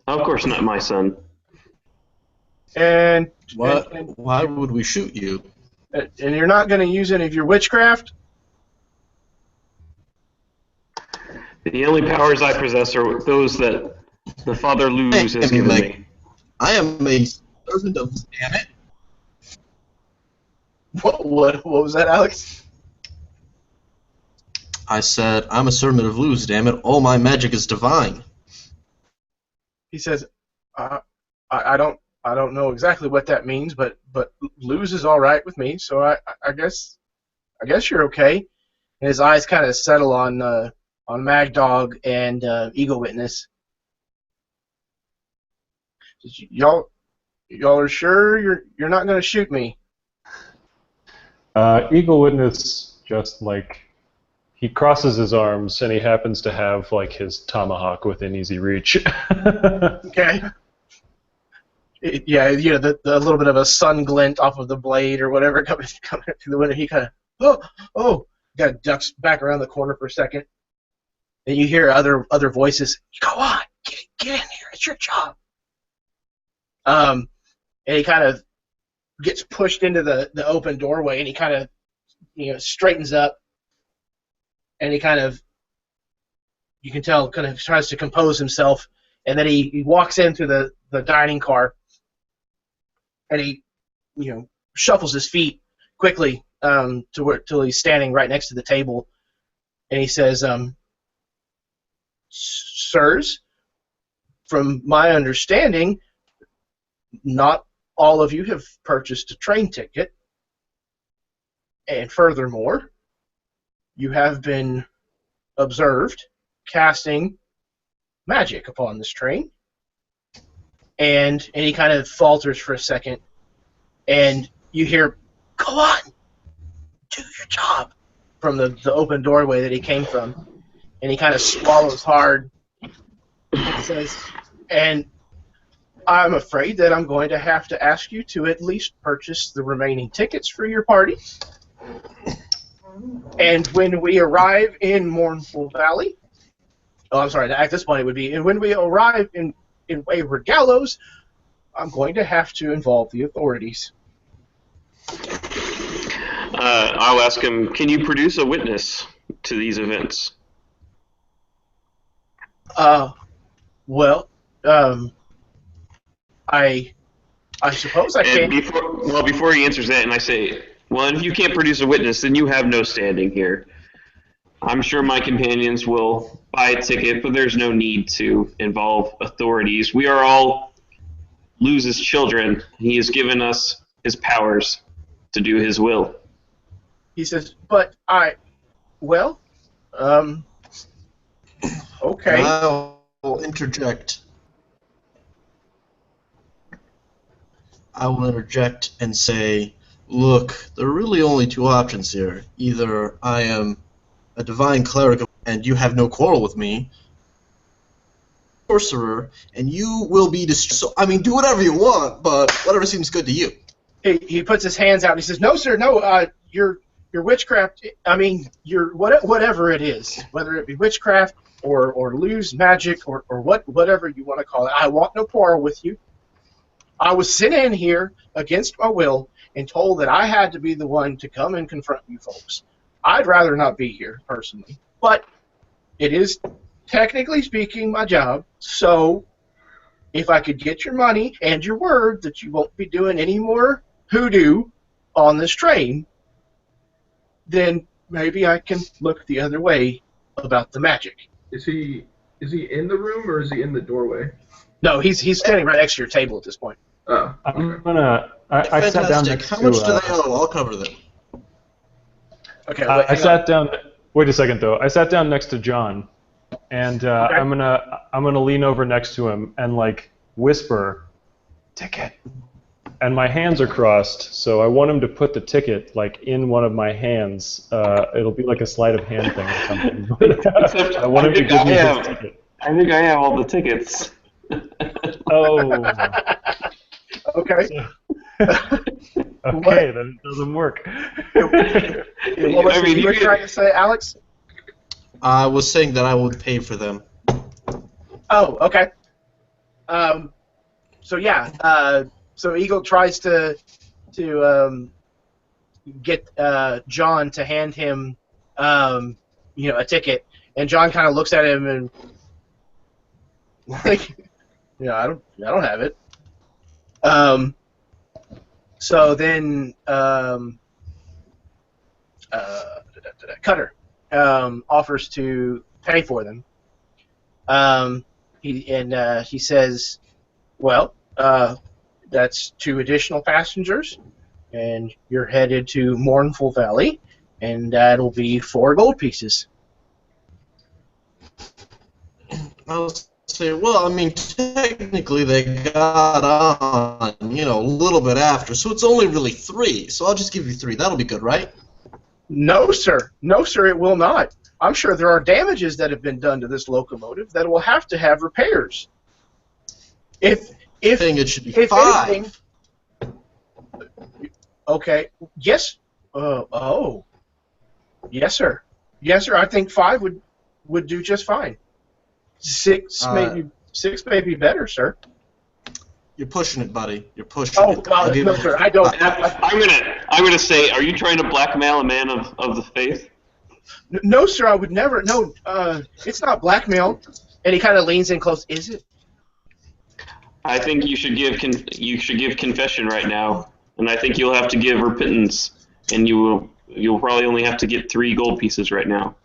Speaker 4: Of course not, my son.
Speaker 1: And
Speaker 6: Why would we shoot you?
Speaker 1: and you're not going to use any of your witchcraft?
Speaker 4: The only powers I possess are those that the Father Luz has given me.
Speaker 6: I am a servant of damn it.
Speaker 1: What was that, Alex?
Speaker 6: I said, I'm a servant of Luz, damn it. All my magic is divine.
Speaker 1: He says, I don't know exactly what that means, but Luz is all right with me, so I guess you're okay. And his eyes kind of settle on Mad Dog and Eagle Witness. Y'all are sure you're not going to shoot me?
Speaker 2: Eagle Witness just he crosses his arms and he happens to have his tomahawk within easy reach.
Speaker 1: Okay. Yeah, the little bit of a sun glint off of the blade or whatever coming through the window. He kind of kind of ducks back around the corner for a second, and you hear other voices. Go on, get in here. It's your job. And he kind of gets pushed into the open doorway, and he kind of straightens up, and he kind of, you can tell, kind of tries to compose himself, and then he walks into the dining car, and he shuffles his feet quickly till he's standing right next to the table, and he says, "Sirs, from my understanding, not all of you have purchased a train ticket, and furthermore, you have been observed casting magic upon this train." And he kind of falters for a second, and you hear, "Go on, do your job," from the open doorway that he came from. And he kind of swallows hard and says, "And I'm afraid that I'm going to have to ask you to at least purchase the remaining tickets for your party. And when we arrive in Mournful Valley," at this point it would be, "and when we arrive in Wayward Gallows, I'm going to have to involve the authorities."
Speaker 4: I'll ask him, "Can you produce a witness to these events?"
Speaker 1: Well, I suppose I can.
Speaker 4: Before he answers that, and I say, "Well, if you can't produce a witness, then you have no standing here. I'm sure my companions will buy a ticket, but there's no need to involve authorities. We are all Luz's children. He has given us his powers to do his will."
Speaker 1: He says, "But okay."
Speaker 6: I'll interject. I will interject and say, look, there are really only two options here. Either I am a divine cleric and you have no quarrel with me, sorcerer, and you will be destroyed. So, I mean, do whatever you want, but whatever seems good to you.
Speaker 1: He puts his hands out and he says, "No, sir, no, your witchcraft, I mean, your whatever it is, whether it be witchcraft or lose magic or whatever you want to call it, I want no quarrel with you. I was sent in here against my will and told that I had to be the one to come and confront you folks. I'd rather not be here, personally, but it is, technically speaking, my job, so if I could get your money and your word that you won't be doing any more hoodoo on this train, then maybe I can look the other way about the magic."
Speaker 3: Is he in the room or is he in the doorway?
Speaker 1: No, he's standing right next to your table at this point.
Speaker 3: Oh.
Speaker 2: I'm gonna. I sat down
Speaker 6: Fantastic.
Speaker 2: next
Speaker 6: How
Speaker 2: to.
Speaker 6: much do they owe? I'll cover them.
Speaker 1: Okay,
Speaker 2: I
Speaker 1: wait, hang on.
Speaker 2: sat down. Wait a second, though. I sat down next to John, and
Speaker 1: Okay.
Speaker 2: I'm gonna lean over next to him and like whisper, "Ticket." And my hands are crossed, so I want him to put the ticket like in one of my hands. It'll be like a sleight of hand thing or something.
Speaker 4: Except
Speaker 2: I want him to give me his ticket.
Speaker 4: I think I have all the tickets.
Speaker 2: Oh.
Speaker 1: Okay.
Speaker 2: Okay, then it doesn't work.
Speaker 1: What was you were trying to say, Alex?
Speaker 6: I was saying that I would pay for them.
Speaker 1: Oh, okay. So yeah, so Eagle tries to get John to hand him, a ticket, and John kind of looks at him and like, I don't have it. So then Cutter offers to pay for them. He says, well, that's 2 additional passengers, and you're headed to Mournful Valley, and that'll be 4 gold pieces.
Speaker 6: I'll say, well, I mean, technically they got on, a little bit after, so it's only really 3. So I'll just give you 3. That'll be good, right?
Speaker 1: No, sir. No, sir, it will not. I'm sure there are damages that have been done to this locomotive that will have to have repairs.
Speaker 6: I think it should be 5.
Speaker 1: Anything, okay. Yes. Yes, sir. Yes, sir. I think 5 would do just fine. 6 may be better, sir.
Speaker 6: You're pushing it, buddy. You're pushing it.
Speaker 1: No, sir. I don't.
Speaker 4: I'm gonna say, are you trying to blackmail a man of the faith?
Speaker 1: No, sir. I would never. No. It's not blackmail. And he kind of leans in close. Is it?
Speaker 4: I think you should give confession right now, and I think you'll have to give repentance, and you'll probably only have to get 3 gold pieces right now.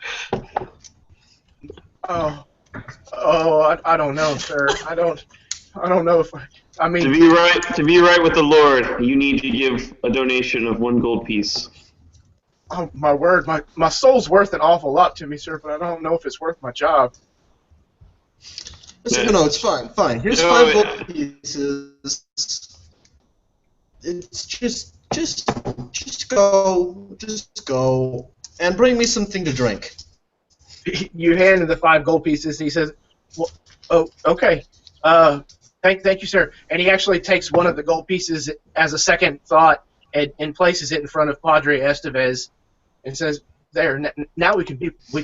Speaker 1: I don't know, sir. I don't know if I mean
Speaker 4: to be right with the Lord, you need to give a donation of 1 gold piece.
Speaker 1: Oh my word, my soul's worth an awful lot to me, sir, but I don't know if it's worth my job.
Speaker 6: Listen, no, it's fine. Fine. Here's 5 gold pieces. It's just go, and bring me something to drink.
Speaker 1: You hand him the 5 gold pieces, and he says, "Well, oh, okay. Thank you, sir." And he actually takes one of the gold pieces as a second thought and places it in front of Padre Estevez, and says, "There, now we can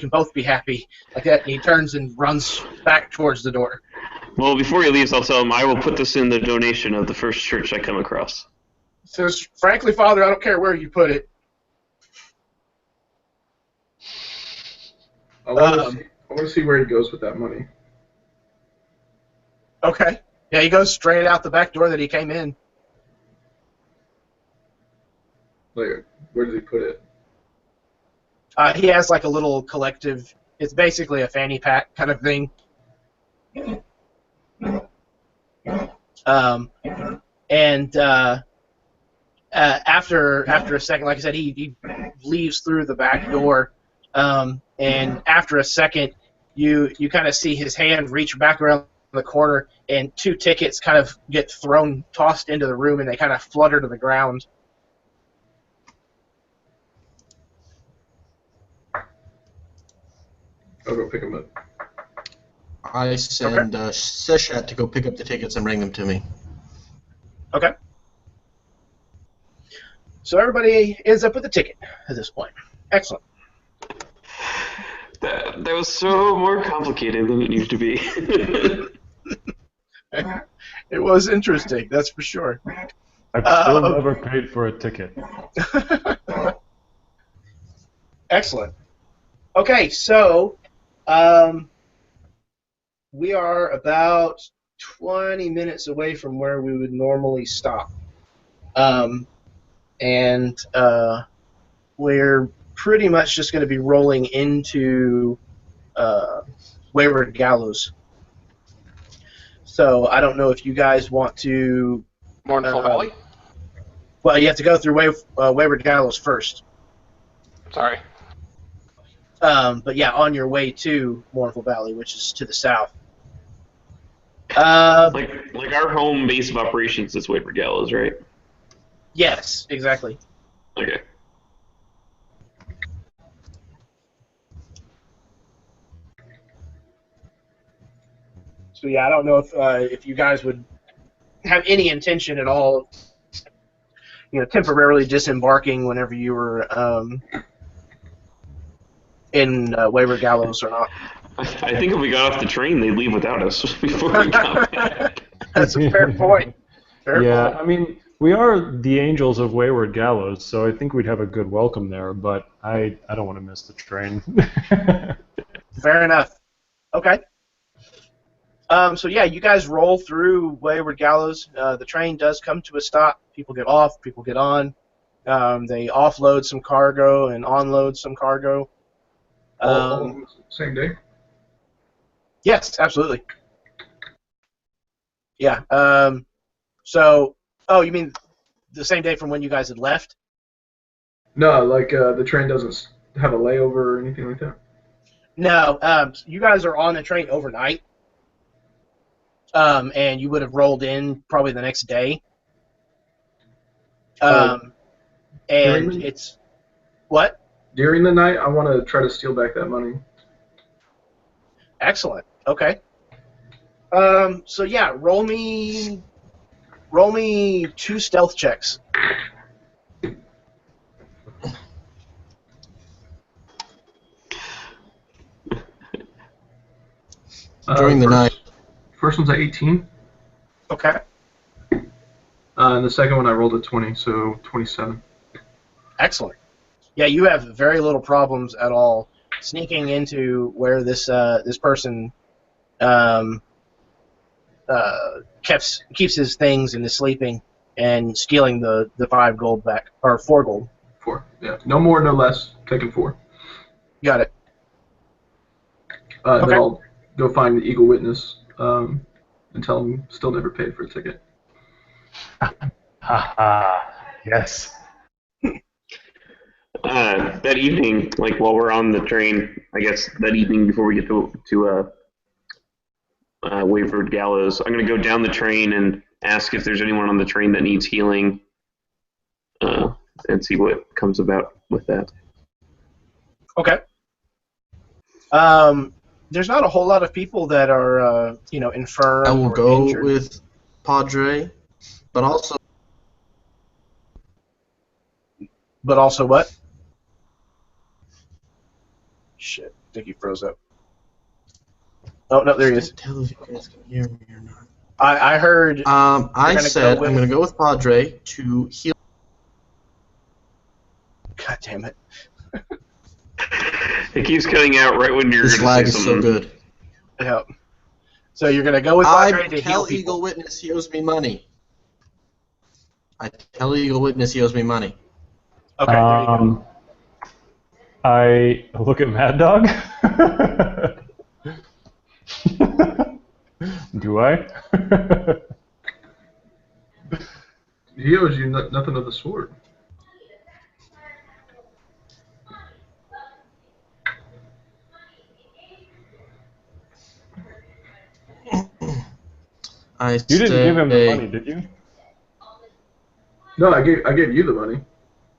Speaker 1: both be happy," like that. And he turns and runs back towards the door.
Speaker 4: Well, before he leaves, I'll tell him I will put this in the donation of the first church I come across.
Speaker 1: Says, "Frankly, Father, I don't care where you put it."
Speaker 3: I want to see where he goes with that money.
Speaker 1: Okay. Yeah, he goes straight out the back door that he came in.
Speaker 3: Like, where does he put it?
Speaker 1: He has like a little collective. It's basically a fanny pack kind of thing. After a second, like I said, he leaves through the back door, and after a second, you kind of see his hand reach back around the corner, and 2 tickets kind of get tossed into the room, and they kind of flutter to the ground.
Speaker 3: I'll go pick him up.
Speaker 6: I send Seshat to go pick up the tickets and bring them to me.
Speaker 1: Okay. So everybody ends up with a ticket at this point. Excellent.
Speaker 4: That was so more complicated than it needed to be.
Speaker 1: It was interesting, that's for sure.
Speaker 2: I've still never paid for a ticket.
Speaker 1: Excellent. Okay, so we are about 20 minutes away from where we would normally stop. And we're pretty much just going to be rolling into Wayward Gallows. So I don't know if you guys want to...
Speaker 5: Mournful Valley?
Speaker 1: Well, you have to go through Wayward Gallows first.
Speaker 5: Sorry.
Speaker 1: But yeah, on your way to Mournful Valley, which is to the south.
Speaker 4: Like our home base of operations is Wayward Gallows, right?
Speaker 1: Yes, exactly.
Speaker 4: Okay.
Speaker 1: So yeah, I don't know if you guys would have any intention at all, temporarily disembarking whenever you were in Wayward Gallows or not.
Speaker 4: I think if we got off the train, they'd leave without us before we got back.
Speaker 1: That's a fair point.
Speaker 2: Yeah,
Speaker 1: Point.
Speaker 2: I mean, we are the Angels of Wayward Gallows, so I think we'd have a good welcome there, but I don't want to miss the train.
Speaker 1: Fair enough. Okay. So yeah, you guys roll through Wayward Gallows. The train does come to a stop. People get off. People get on. They offload some cargo and onload some cargo.
Speaker 3: All on the same day?
Speaker 1: Yes, absolutely. Yeah. You mean the same day from when you guys had left?
Speaker 3: No, like the train doesn't have a layover or anything like that?
Speaker 1: No. You guys are on the train overnight. And you would have rolled in probably the next day. And it's what?
Speaker 3: During the night, I want to try to steal back that money.
Speaker 1: Excellent. Okay. So yeah, roll me 2 stealth checks.
Speaker 6: During the night.
Speaker 3: First one's at 18.
Speaker 1: Okay.
Speaker 3: And the second one I rolled at 20, so 27.
Speaker 1: Excellent. Yeah, you have very little problems at all sneaking into where this person keeps his things and is sleeping and stealing the 5 gold back, or 4 gold.
Speaker 3: 4, yeah. No more, no less. Taking 4.
Speaker 1: Got it.
Speaker 3: Then I'll go find the Eagle Witness and tell him still never paid for a ticket.
Speaker 2: Yes.
Speaker 4: That evening, like while we're on the train, I guess that evening before we get to Wayward Gallows, I'm going to go down the train and ask if there's anyone on the train that needs healing, and see what comes about with that.
Speaker 1: Okay. There's not a whole lot of people that are, infirm.
Speaker 6: I will
Speaker 1: or
Speaker 6: go
Speaker 1: injured.
Speaker 6: with Padre, but also.
Speaker 1: But also what? Shit, I think he froze up. Oh no, there he is.
Speaker 6: I can't tell if you guys can hear me or not.
Speaker 1: I heard.
Speaker 6: I said I'm going to go with Padre to heal.
Speaker 1: God damn it!
Speaker 4: It keeps cutting out right when you're
Speaker 6: This
Speaker 4: going
Speaker 6: lag
Speaker 4: to say
Speaker 6: is
Speaker 4: something.
Speaker 6: so good.
Speaker 1: Yep. So you're gonna go with Padre
Speaker 6: I
Speaker 1: to heal
Speaker 6: tell
Speaker 1: people.
Speaker 6: Eagle Witness he owes me money. I tell Eagle Witness he owes me money.
Speaker 1: Okay, there you go.
Speaker 2: I look at Mad Dog. Do I?
Speaker 3: He owes you nothing of the sort.
Speaker 6: I
Speaker 2: You didn't give him the
Speaker 6: say-
Speaker 2: money, did you?
Speaker 3: No, I gave you the money.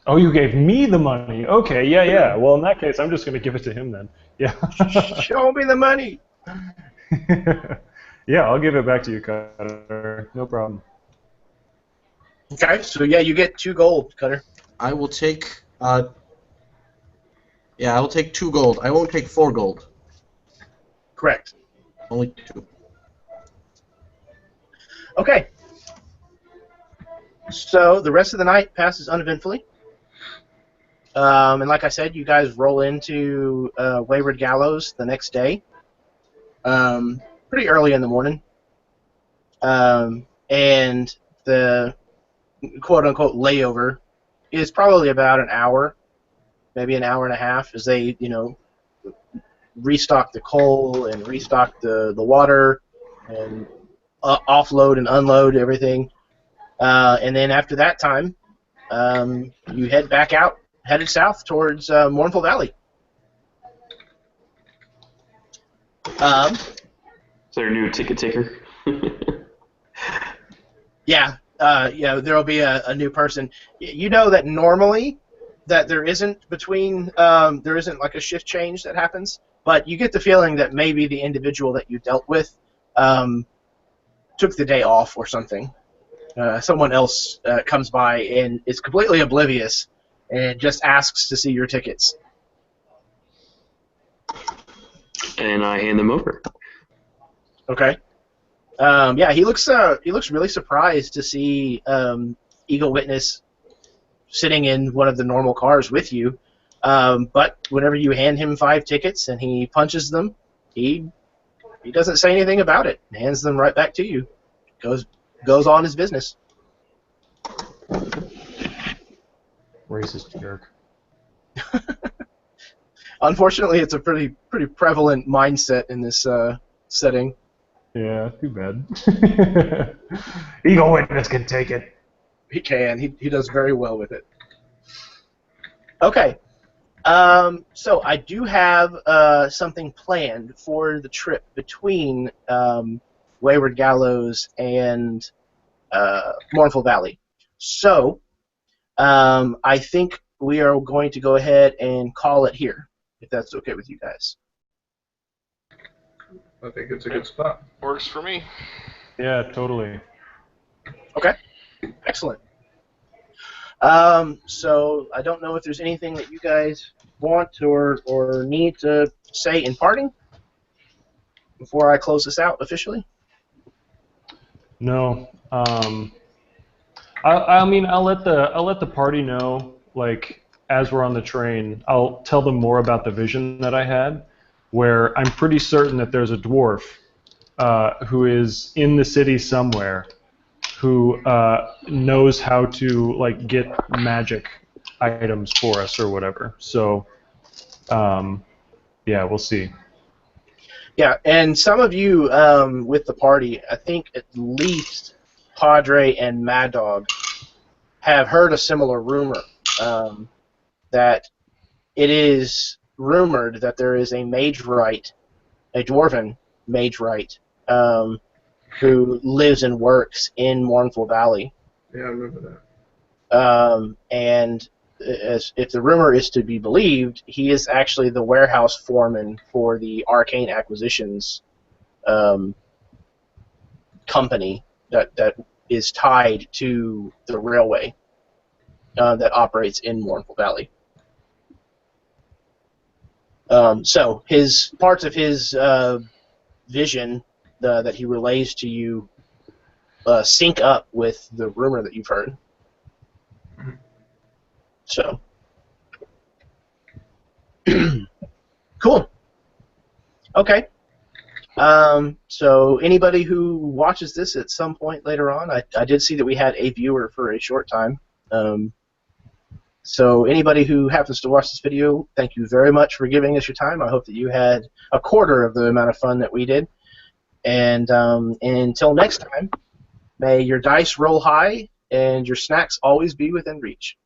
Speaker 2: Oh, you gave me the money. Okay, yeah. Well, in that case, I'm just going to give it to him then. Yeah.
Speaker 1: Show me the money.
Speaker 2: Yeah, I'll give it back to you, Cutter. No problem.
Speaker 1: Okay, so yeah, you get 2 gold, Cutter.
Speaker 6: I will take. I will take 2 gold. I won't take 4 gold.
Speaker 1: Correct.
Speaker 6: Only 2.
Speaker 1: Okay. So the rest of the night passes uneventfully. And like I said, you guys roll into Wayward Gallows the next day, pretty early in the morning. And the quote-unquote layover is probably about an hour, maybe an hour and a half, as they, restock the coal and restock the water and offload and unload everything. And then after that time, you head back out, headed south towards Mournful Valley.
Speaker 4: Is there a new ticket taker?
Speaker 1: Yeah, there will be a new person. You know that normally that there isn't there isn't like a shift change that happens, but you get the feeling that maybe the individual that you dealt with took the day off or something. Someone else comes by and is completely oblivious and just asks to see your tickets.
Speaker 4: And I hand them over.
Speaker 1: Okay. Yeah, he looks really surprised to see Eagle Witness sitting in one of the normal cars with you. But whenever you hand him 5 tickets and he punches them, he doesn't say anything about it. Hands them right back to you. Goes on his business.
Speaker 2: Racist jerk.
Speaker 1: Unfortunately, it's a pretty prevalent mindset in this setting.
Speaker 2: Yeah, too bad. Eagle Witness can take it.
Speaker 1: He can. He does very well with it. Okay. So I do have something planned for the trip between Wayward Gallows and Mournful Valley. So I think we are going to go ahead and call it here, if that's okay with you guys.
Speaker 3: I think it's a good spot.
Speaker 5: Works for me.
Speaker 2: Yeah, totally.
Speaker 1: Okay. Excellent. So I don't know if there's anything that you guys want or need to say in parting before I close this out officially.
Speaker 2: No. I mean, I'll let the party know, like, as we're on the train. I'll tell them more about the vision that I had, where I'm pretty certain that there's a dwarf who is in the city somewhere who knows how to, like, get magic items for us or whatever. So, yeah, we'll see.
Speaker 1: Yeah, and some of you with the party, I think at least Padre and Mad Dog have heard a similar rumor that it is rumored that there is a mage rite, a dwarven mage rite, who lives and works in Mournful Valley.
Speaker 3: Yeah, I remember that.
Speaker 1: And if the rumor is to be believed, he is actually the warehouse foreman for the Arcane Acquisitions company that is tied to the railway that operates in Mournful Valley. So his parts of his vision that he relays to you sync up with the rumor that you've heard. So, cool. Okay. So anybody who watches this at some point later on, I did see that we had a viewer for a short time. So anybody who happens to watch this video, thank you very much for giving us your time. I hope that you had a quarter of the amount of fun that we did. And until next time, may your dice roll high and your snacks always be within reach.